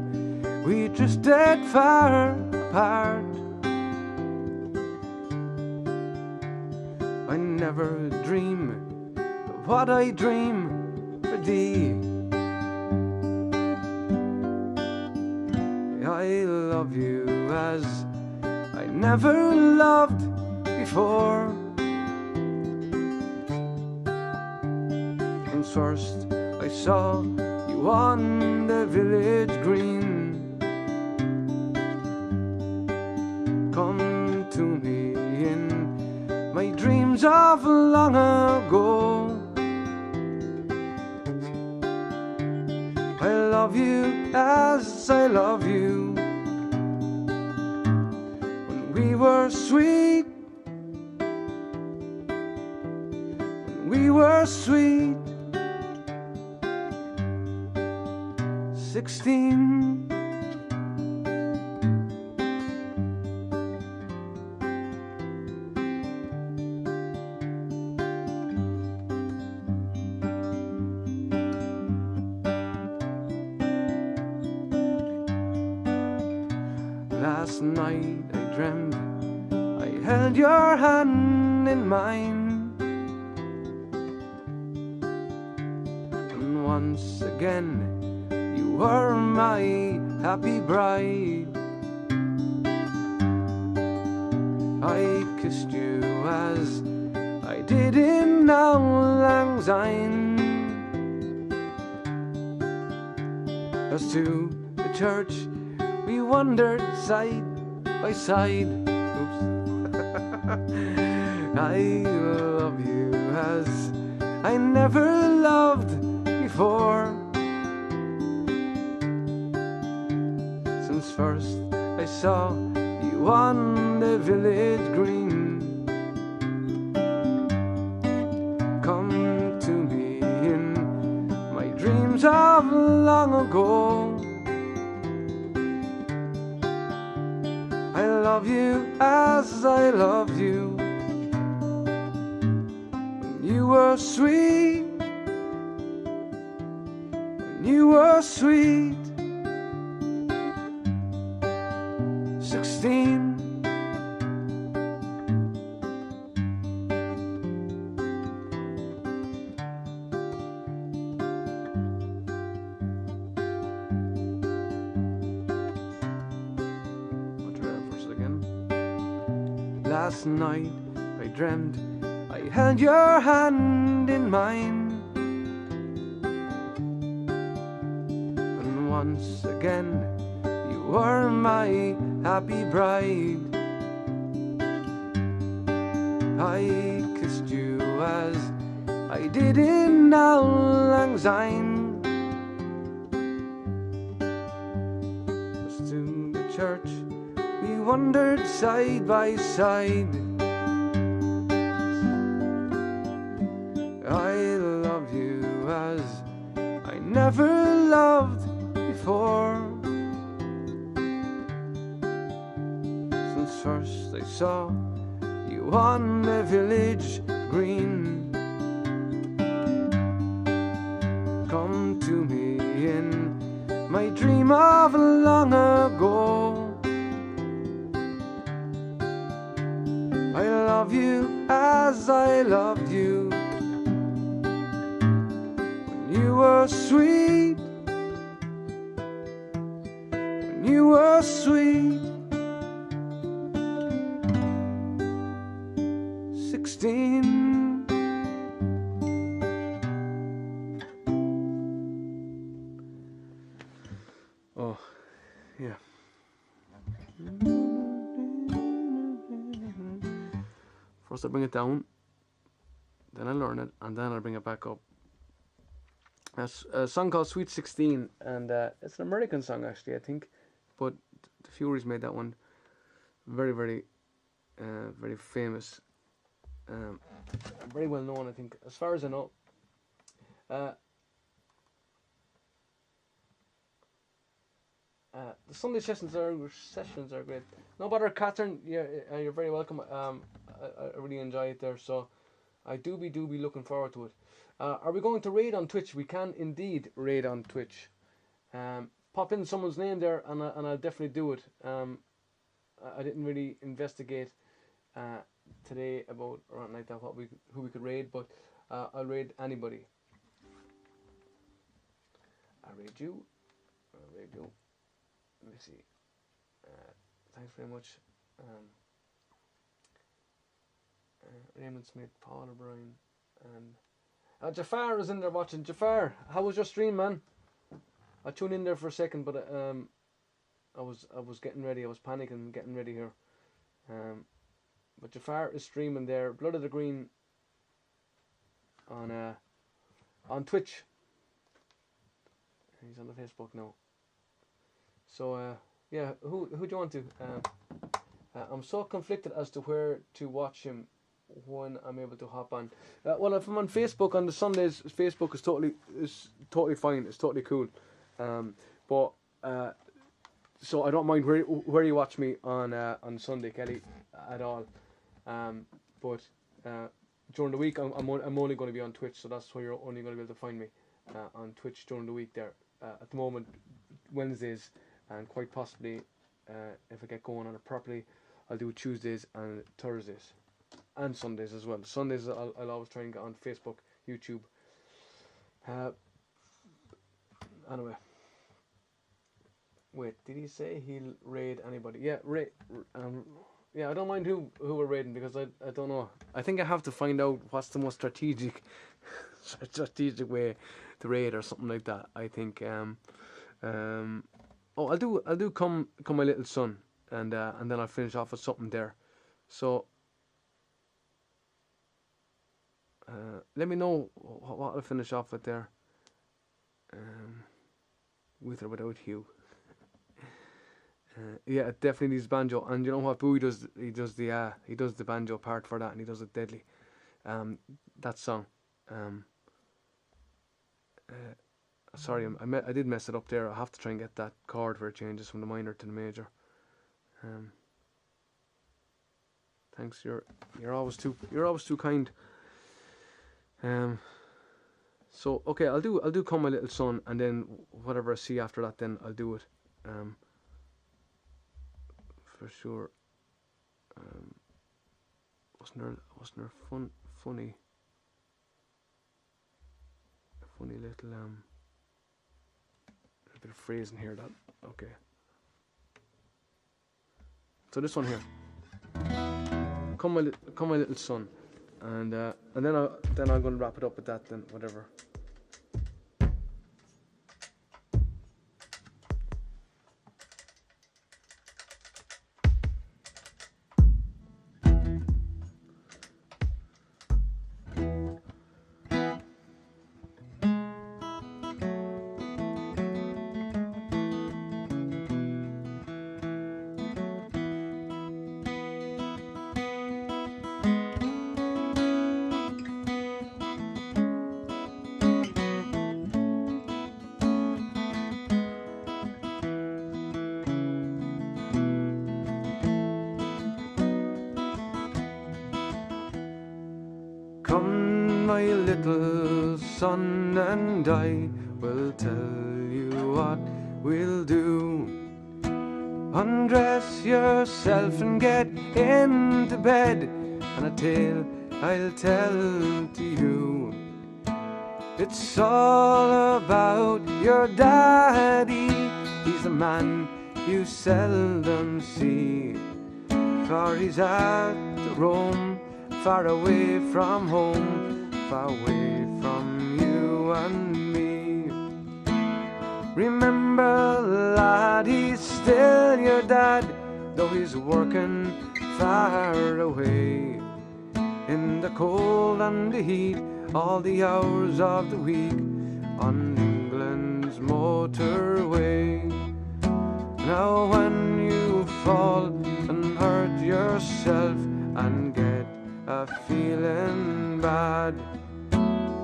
we drifted far apart, I never dreamed what I dream for thee. I love you as I never loved before. And first I saw you on the village green. Come to me in my dreams of long ago. I love you as I love you. When we were sweet, when we were sweet, 16. Last night I dreamt I held your hand in mine, and once again you were my happy bride. I kissed you as I did in Auld Lang Syne. As to the church we wandered side by side. Oops. I love you as I never loved before. Since first I saw you on the village green. Come to me in my dreams of long ago. I love you as I loved you when you were sweet, when you were sweet. 16. Last night I dreamt I held your hand in mine, and once again you were my happy bride. I kissed you as I did in Auld Lang Syne. Just to the church we wandered side by side. I love you as I never loved before. Since first I saw you on the village green, come to me in my dream of long ago. I love you as I loved you when you were sweet, when you were sweet. 16. Oh, yeah. First I bring it down, then I learn it, and then I bring it back up. It's a song called Sweet 16, and it's an American song actually, I think, but the Furies made that one very, very, very famous, very well known, I think, as far as I know. The Sunday sessions are great. No bother, Catherine. Yeah, you're very welcome. I really enjoy it there. So, I do be looking forward to it. Are we going to raid on Twitch? We can indeed raid on Twitch. Pop in someone's name there, and I'll definitely do it. I didn't really investigate today about around like that who we could raid, but I'll raid anybody. I'll raid you. Let me see. Thanks very much. Raymond Smith, Paul O'Brien, and Jafar is in there watching. Jafar, how was your stream, man? I tuned in there for a second, but I was getting ready. I was panicking, getting ready here. But Jafar is streaming there. Blood of the Green on Twitch. He's on the Facebook now. So yeah, who do you want to? I'm so conflicted as to where to watch him when I'm able to hop on. Well, if I'm on Facebook on the Sundays, Facebook is totally fine. It's totally cool. But so I don't mind where you watch me on Sunday, Kelly, at all. But during the week, I'm only going to be on Twitch, so that's where you're only going to be able to find me on Twitch during the week. There, at the moment, Wednesdays, and quite possibly, if I get going on it properly, I'll do Tuesdays and Thursdays, and Sundays as well. Sundays I'll always try and get on Facebook, YouTube. Anyway. Wait, did he say he'll raid anybody? Yeah, yeah, I don't mind who we're raiding, because I don't know. I think I have to find out what's the most strategic way to raid or something like that. I think I'll do come my little son, and then I'll finish off with something there. So let me know what I'll finish off with there. With or without Hugh. Yeah, it definitely needs banjo, and you know what Bowie does? He does the banjo part for that, and he does it deadly. That song. Sorry, I did mess it up there. I have to try and get that chord where it changes from the minor to the major. Thanks. You're always too kind. So okay, I'll do Come My Little Son, and then whatever I see after that, then I'll do it. For sure. Wasn't there funny little a bit of phrasing here that okay. So this one here, Come My Little Son, and then I'm going to wrap it up with that. Then whatever. Come, my little son, and I will tell you what we'll do. Undress yourself and get into bed, and a tale I'll tell to you. It's all about your daddy. He's a man you seldom see, for he's at Rome, far away from home, far away from you and me. Remember, lad, he's still your dad, though he's working far away, in the cold and the heat, all the hours of the week, on England's motorway. Now when you fall and hurt yourself and get a feeling bad,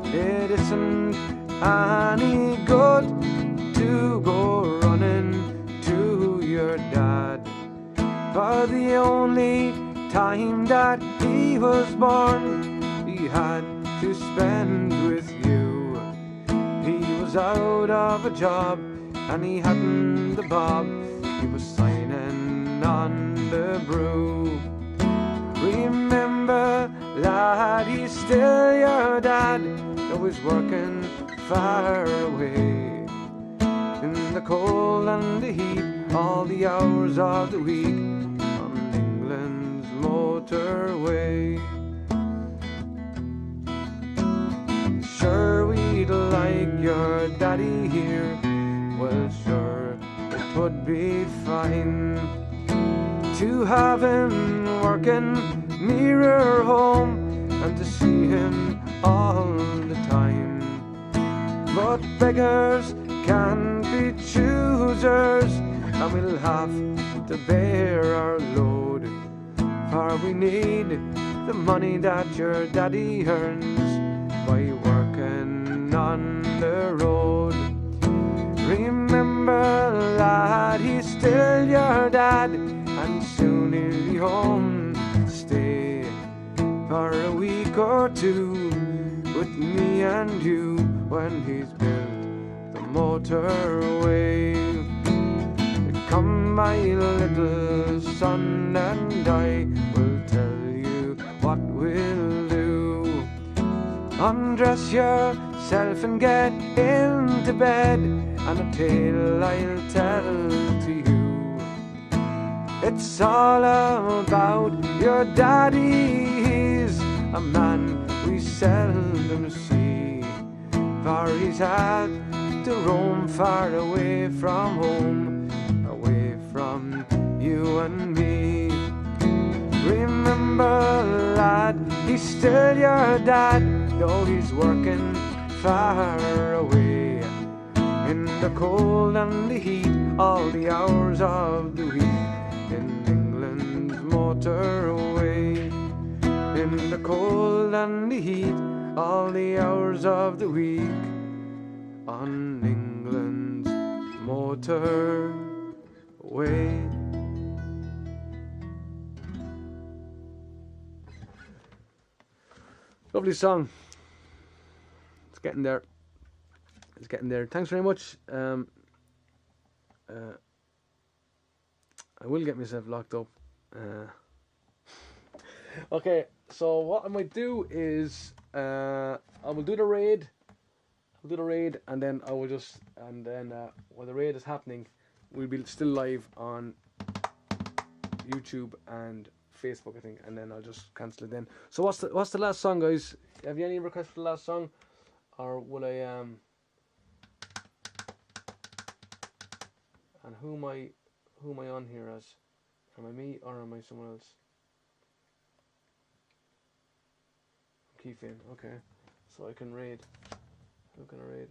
it isn't any good to go running to your dad, for the only time that he was born, he had to spend with you. He was out of a job and he hadn't the bob, he was signing on the brew. Remember, lad, he's still your dad, though he's working far away, in the cold and the heat, all the hours of the week, on England's motorway. Sure, we'd like your daddy here, well sure, it would be fine to have him working nearer home and to see him all the time. But beggars can't be choosers, and we'll have to bear our load, for we need the money that your daddy earns by working on the road. Remember, lad, he's still your dad, and soon he'll be home to stay for a week or two with me and you, when he's built the motorway. Come, my little son, and I will tell you what we'll do. Undress yourself and get into bed, and a tale I'll tell to you. It's all about your daddy. He's a man we seldom see, for he's had to roam far away from home, away from you and me. Remember, lad, he's still your dad, though he's working far away, in the cold and the heat, all the hours of the week, in England's motorway. In the cold and the heat, all the hours of the week, on England's motorway. Lovely song. It's getting there. It's getting there. Thanks very much. I will get myself locked up. Okay, so what I might do is I will do the raid. I'll do the raid, and then I will just while the raid is happening, we'll be still live on YouTube and Facebook, I think, and then I'll just cancel it then. So what's the last song, guys? Have you any requests for the last song, or will I and who am I on here as? Am I me or am I someone else? Keith in, okay. So I can raid. Who can I raid?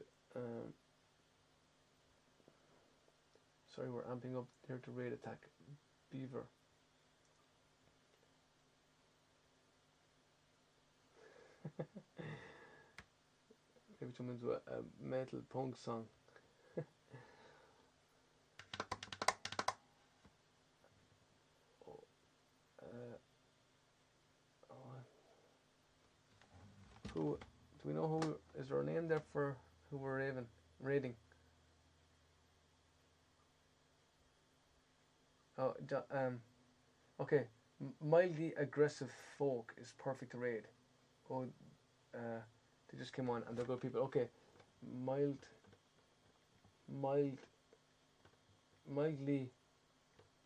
Sorry, we're amping up here to raid attack Beaver. Maybe someone's a metal punk song. Who do we know? Who is there a name there for who we're raiding? Oh, okay. Mildly aggressive folk is perfect to raid. Oh, they just came on and they're good people. Okay, mildly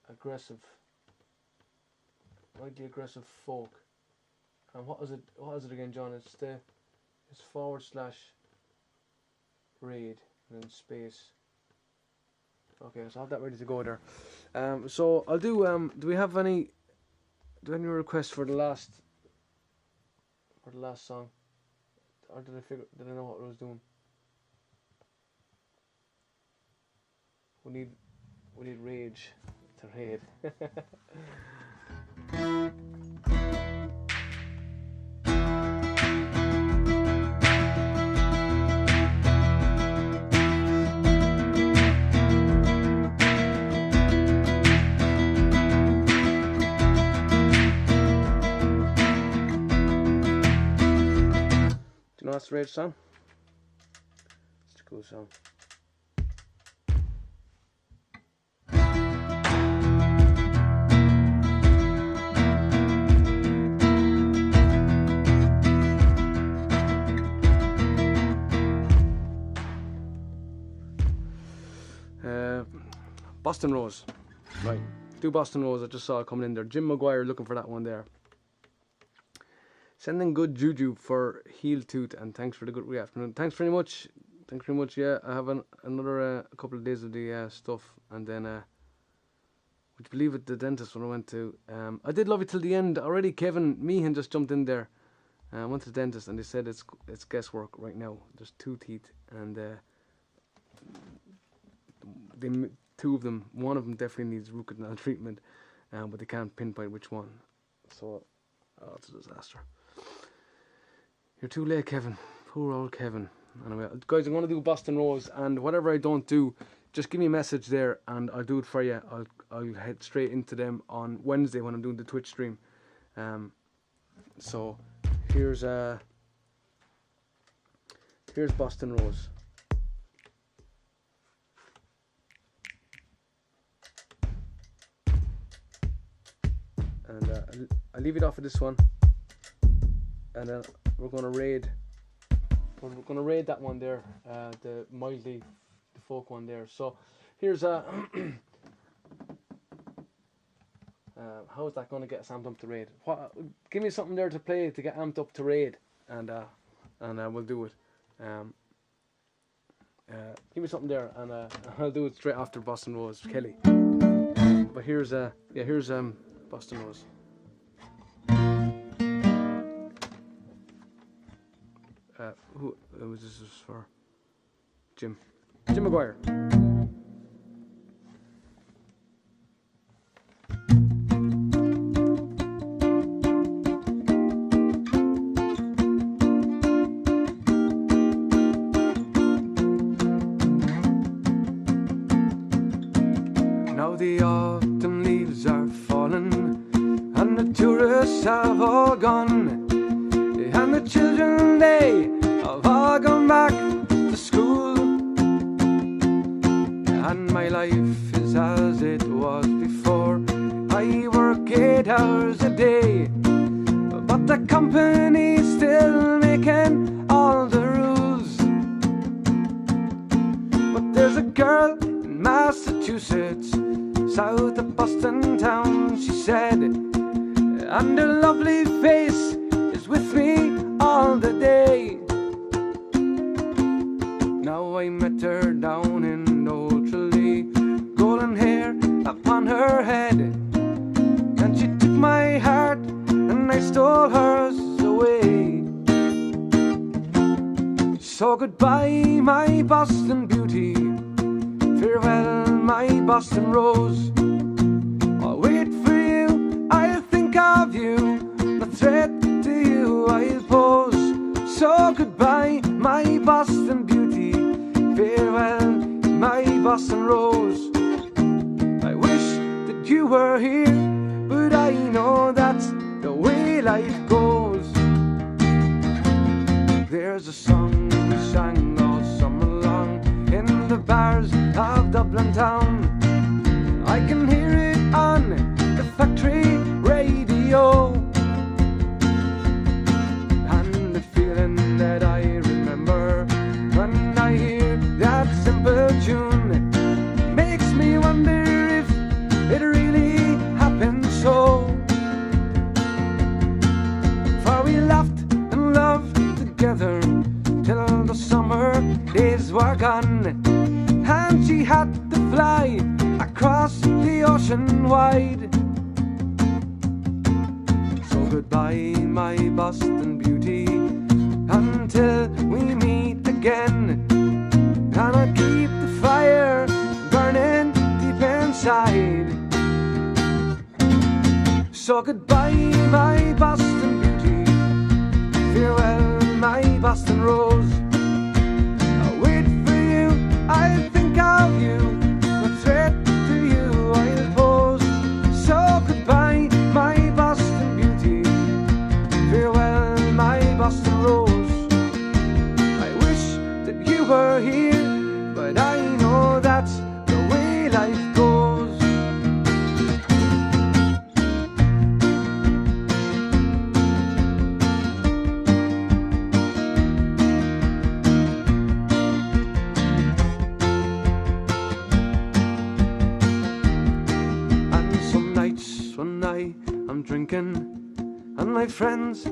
aggressive folk. And what is it again, John? It's /raid and then space. Okay, so I have that ready to go there. So I'll do. Do we have any requests for the last song? Or did I know what I was doing? We need rage to raid. That's the rage song. It's a cool song. Boston Rose. Right. Do Boston Rose. I just saw it coming in there. Jim Maguire looking for that one there. Sending good juju for Heel Tooth, and thanks for the good afternoon. Thanks very much. Yeah, I have another couple of days of the stuff, and then would you believe it? The dentist when I went to. I did love it till the end already. Kevin Meehan just jumped in there. I went to the dentist, and they said it's guesswork right now. There's 2 teeth, and two of them. One of them definitely needs root canal treatment, but they can't pinpoint which one. So, it's a disaster. You're too late, Kevin. Poor old Kevin. Anyway, guys, I'm going to do Boston Rose, and whatever I don't do, just give me a message there, and I'll do it for you. I'll head straight into them on Wednesday when I'm doing the Twitch stream. So here's Boston Rose. And I'll leave it off of this one, and then we're going to raid that one there, the mildly the folk one there. So here's how is that going to get us amped up to raid? Give me something there to play to get amped up to raid, and we'll do it. Give me something there, and I'll do it straight after Boston Rose, Kelly. But here's Boston Rose. Who was this for? Jim Maguire. the autumn leaves are falling, and the tourists have all gone, and the children, they have all gone back to school. And my life is as it was before. I work 8 hours a day, but the company's still making all the rules. But there's a girl in Massachusetts, south of Boston town, she said, and her lovely face is with me all the day. Now I met her down in Old Tralee, golden hair upon her head, and she took my heart and I stole hers away. So goodbye, my Boston beauty, farewell, my Boston rose. I'll wait for you, I'll think of you, the thread to you I'll pose. So goodbye, my Boston beauty, farewell, my Boston rose. I wish that you were here, but I know that's the way life goes. There's a song we sang all summer long in the bars of Dublin town. I can hear it on the factory radio, and the feeling that I remember when I hear that simple tune makes me wonder if it really happened so. For we laughed and loved together till the summer days were gone, and she had to fly across the ocean wide. So goodbye, my Boston beauty, until we meet again, and I'll keep the fire burning deep inside. So goodbye, my Boston beauty, farewell, my Boston rose. I'll wait for you, I'll think of you, the thread to you I'll pose. So goodbye, my Boston beauty, farewell, my Boston rose. I wish that you were here, but I know that's the way life goes. I'm drinking and my friends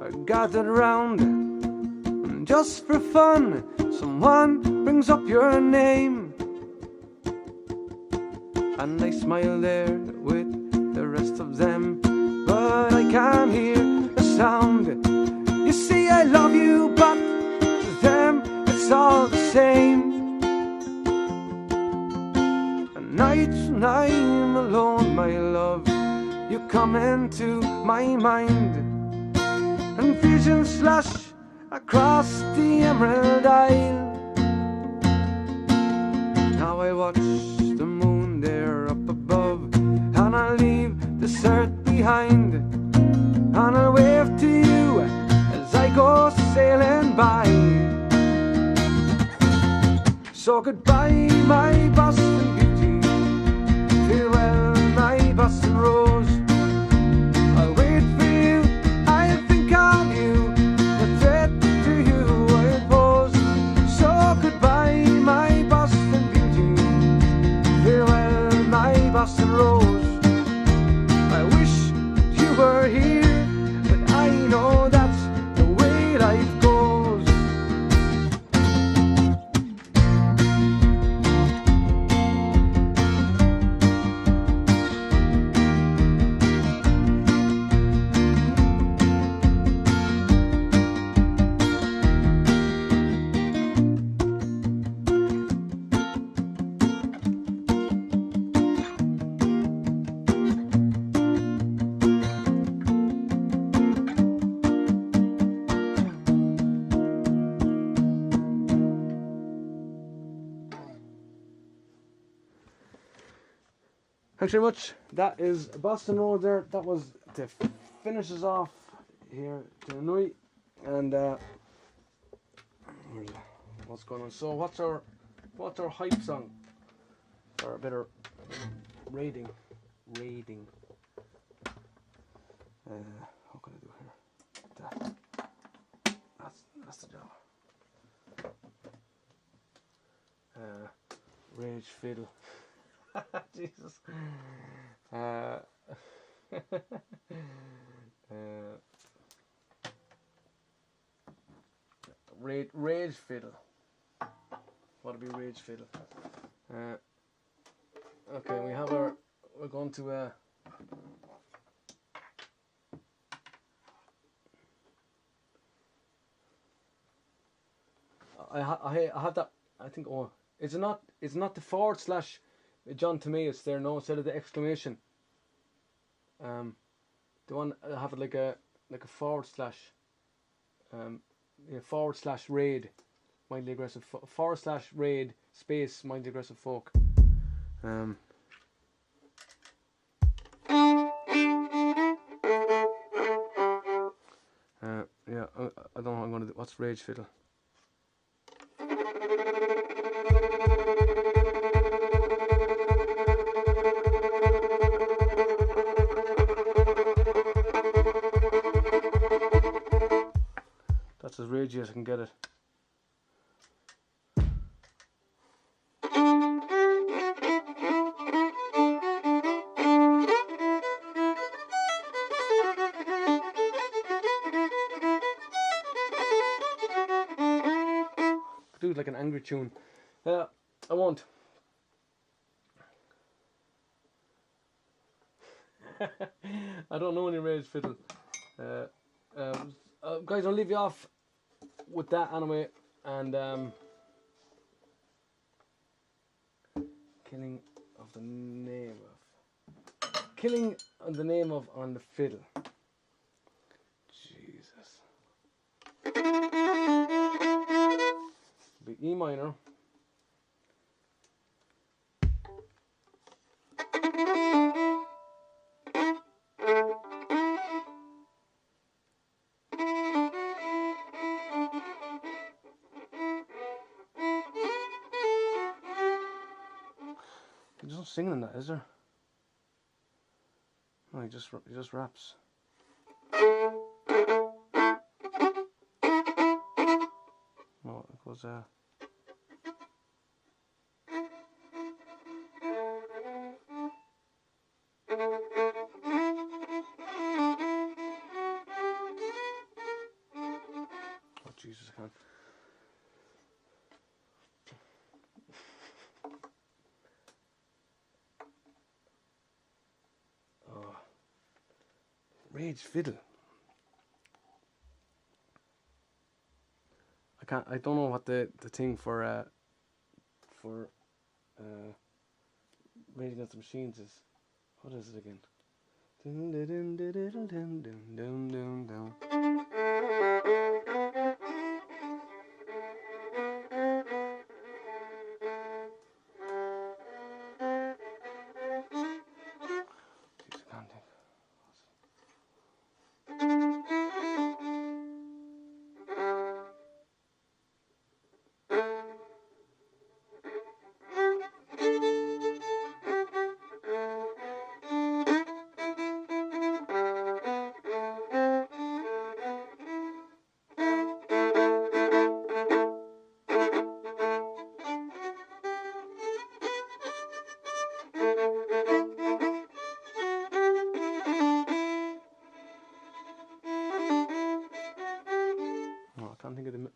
are gathered round, and just for fun someone brings up your name, and I smile there with the rest of them, but I can't hear a sound. You see, I love you, but to them it's all the same. And nights when I'm alone, my love, you come into my mind, and visions flash across the Emerald Isle. Now I watch the moon there up above, and I leave this earth behind, and I'll wave to you as I go sailing by. So goodbye, my Boston beauty, farewell, my Boston rose. Boston rose. I wish that you were here, but I know that's the way life goes. Thanks very much. That is Boston Road there. That was to finish us off here tonight. And what's going on? So what's our hype song? Or a better rating. What can I do here? That's the job. Rage Fiddle. Jesus. Rage Fiddle. What'll be Rage Fiddle? Okay, we're going to I have that. I think. Oh, it's not the forward slash John Timaeus there. No, instead of the exclamation. The one I have it like a forward slash. Forward slash raid, mildly aggressive. Forward slash raid space mildly aggressive folk. Yeah, I don't know what I'm gonna do. What's Rage Fiddle? That's as ragey as I can get it. Do it like an angry tune. I won't. I don't know any Rage Fiddle. Guys, I'll leave you off with that anyway. And Killing of the Name of on the Fiddle. Jesus. Be E minor. There's no singing in that, is there? No, he just raps. No, it goes oh Jesus, I can't. Oh. Rage Fiddle. I don't know what the thing for Rage Against the Machines is. What is it again?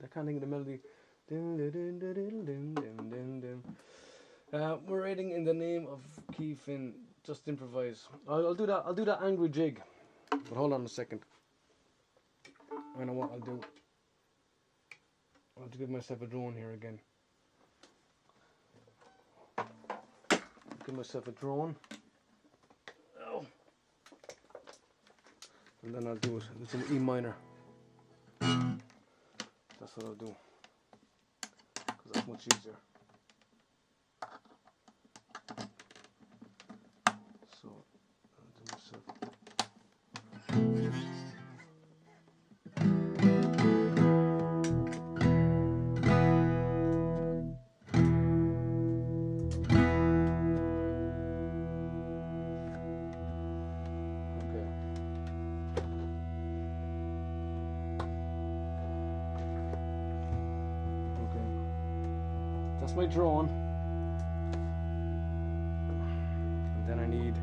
I can't think of the melody. We're rating in the name of Keefin. Just improvise. I'll do that. I'll do that angry jig. But hold on a second. I know what I'll do. I'll have to give myself a drone here again. Give myself a drone. Oh. And then I'll do it. It's an E minor. That's what I'll do. Because that's much easier. That's my drone. And then I need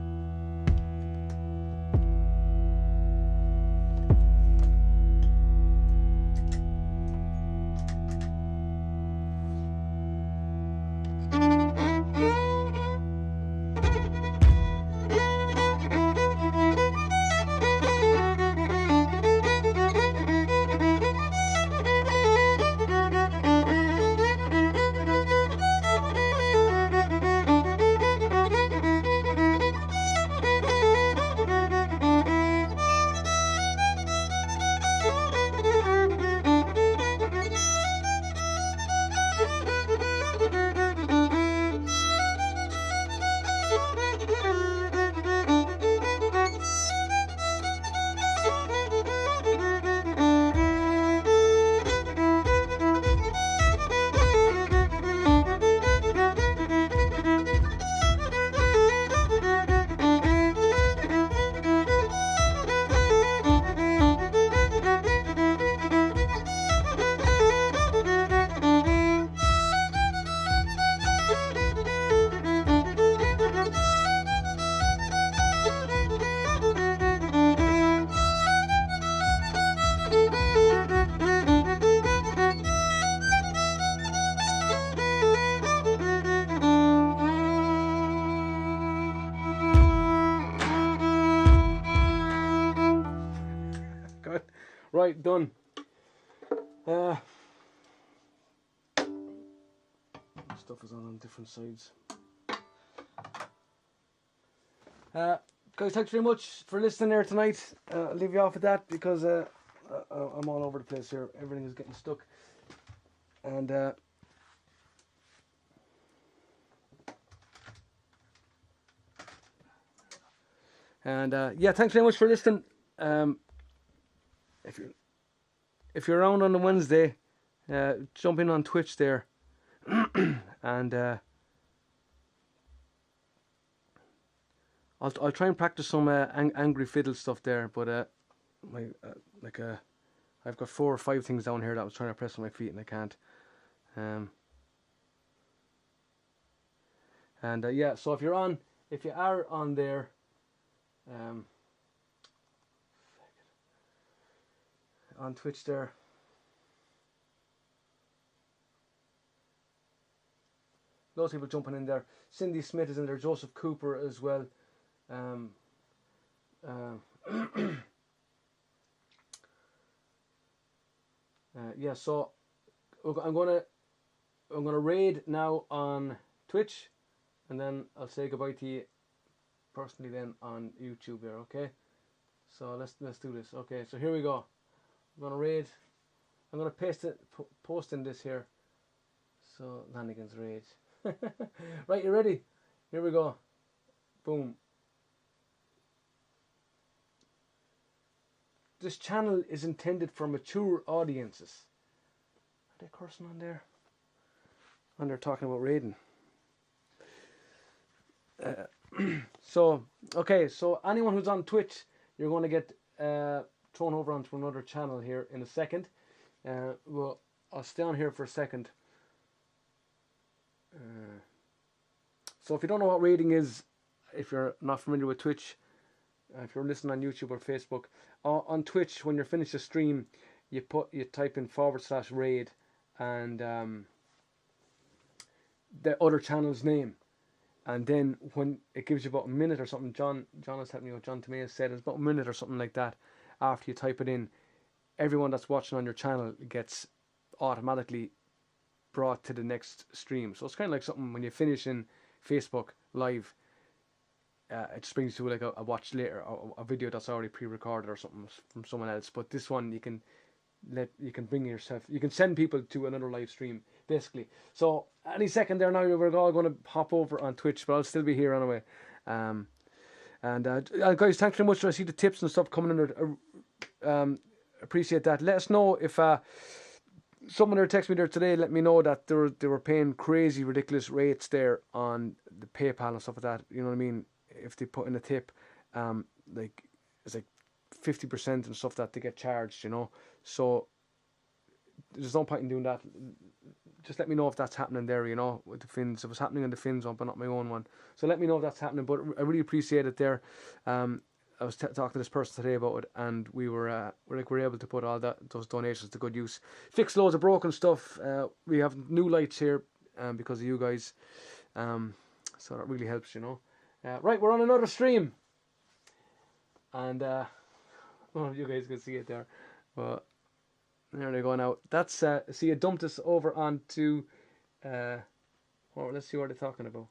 right, done. Stuff is on different sides. Guys, thanks very much for listening there tonight. I'll leave you off with that because I'm all over the place here. Everything is getting stuck. And yeah, thanks very much for listening. If you're around on the Wednesday, jump in on Twitch there, and I'll try and practice some angry fiddle stuff there. But I've got 4 or 5 things down here that I was trying to press on my feet and I can't. Yeah, so if you are on there, on Twitch there, loads of people jumping in there. Cindy Smith is in there, Joseph Cooper as well. Yeah, so I'm gonna raid now on Twitch, and then I'll say goodbye to you personally then on YouTube there. Okay, so let's do this. Okay, so here we go. I'm gonna raid. I'm gonna post in this here. So Lanigan's raid. Right, you ready? Here we go. Boom. This channel is intended for mature audiences. Are they cursing on there? And they're talking about raiding. So, okay, so anyone who's on Twitch, you're going to get thrown over onto another channel here in a second. Well, I'll stay on here for a second. So if you don't know what raiding is, if you're not familiar with Twitch, if you're listening on YouTube or Facebook, on Twitch, when you're finished a stream, you type in /raid and the other channel's name, and then when it gives you about a minute or something, John is telling me what John Tomei said, it's about a minute or something like that. After you type it in, everyone that's watching on your channel gets automatically brought to the next stream. So it's kind of like something when you finish in Facebook Live, it just brings you like a watch later, or a video that's already pre-recorded or something from someone else. But this one you can bring yourself, you can send people to another live stream basically. So any second there now we're all going to hop over on Twitch, but I'll still be here anyway. And guys, thanks very much. I see the tips and stuff coming in. Appreciate that. Let us know if someone there texted me there today. Let me know that they were paying crazy, ridiculous rates there on the PayPal and stuff like that. You know what I mean? If they put in a tip, like it's like 50% and stuff that they get charged. You know, so there's no point in doing that. Just let me know if that's happening there, you know, with the fins. If it's happening on the fins one, but not my own one. So let me know if that's happening. But I really appreciate it there. I was talking to this person today about it, and we were able to put all those donations to good use. Fix loads of broken stuff. We have new lights here because of you guys. So that really helps, you know. Right, we're on another stream. And well, you guys can see it there. But there they go now. That's see, it dumped us over onto let's see what they're talking about.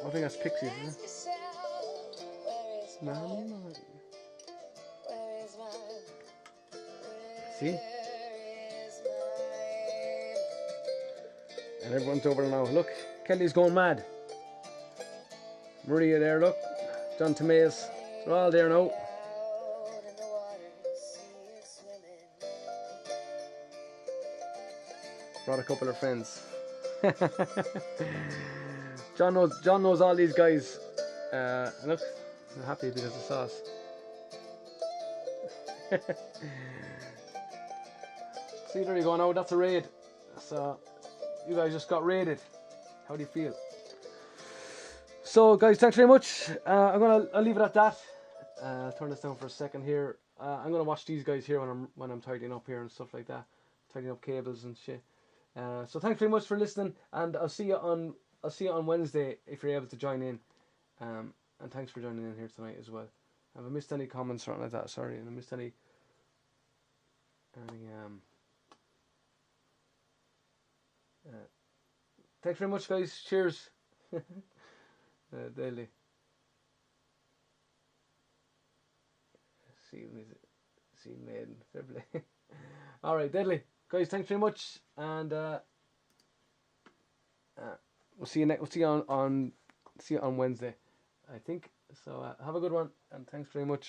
I think that's Pixies, isn't it? No. See? And everyone's over there now. Look, Kelly's going mad. Maria there, look. John Tomays. They're all there now. Brought a couple of friends. John knows all these guys. And look, I'm happy because of sauce. See, there you go now. That's a raid. So you guys just got raided. How do you feel? So guys, thanks very much. I'll leave it at that. I'll turn this down for a second here. I'm gonna watch these guys here when I'm tidying up here and stuff like that, tidying up cables and shit. So thanks very much for listening, and I'll see you on Wednesday if you're able to join in. And thanks for joining in here tonight as well. Have I missed any comments or anything like that? Sorry, have I missed any thanks very much, guys. Cheers. Daily. See Maiden. Fair play. All right, Deadly. Guys, thanks very much, and we'll see you on Wednesday, I think. So have a good one, and thanks very much.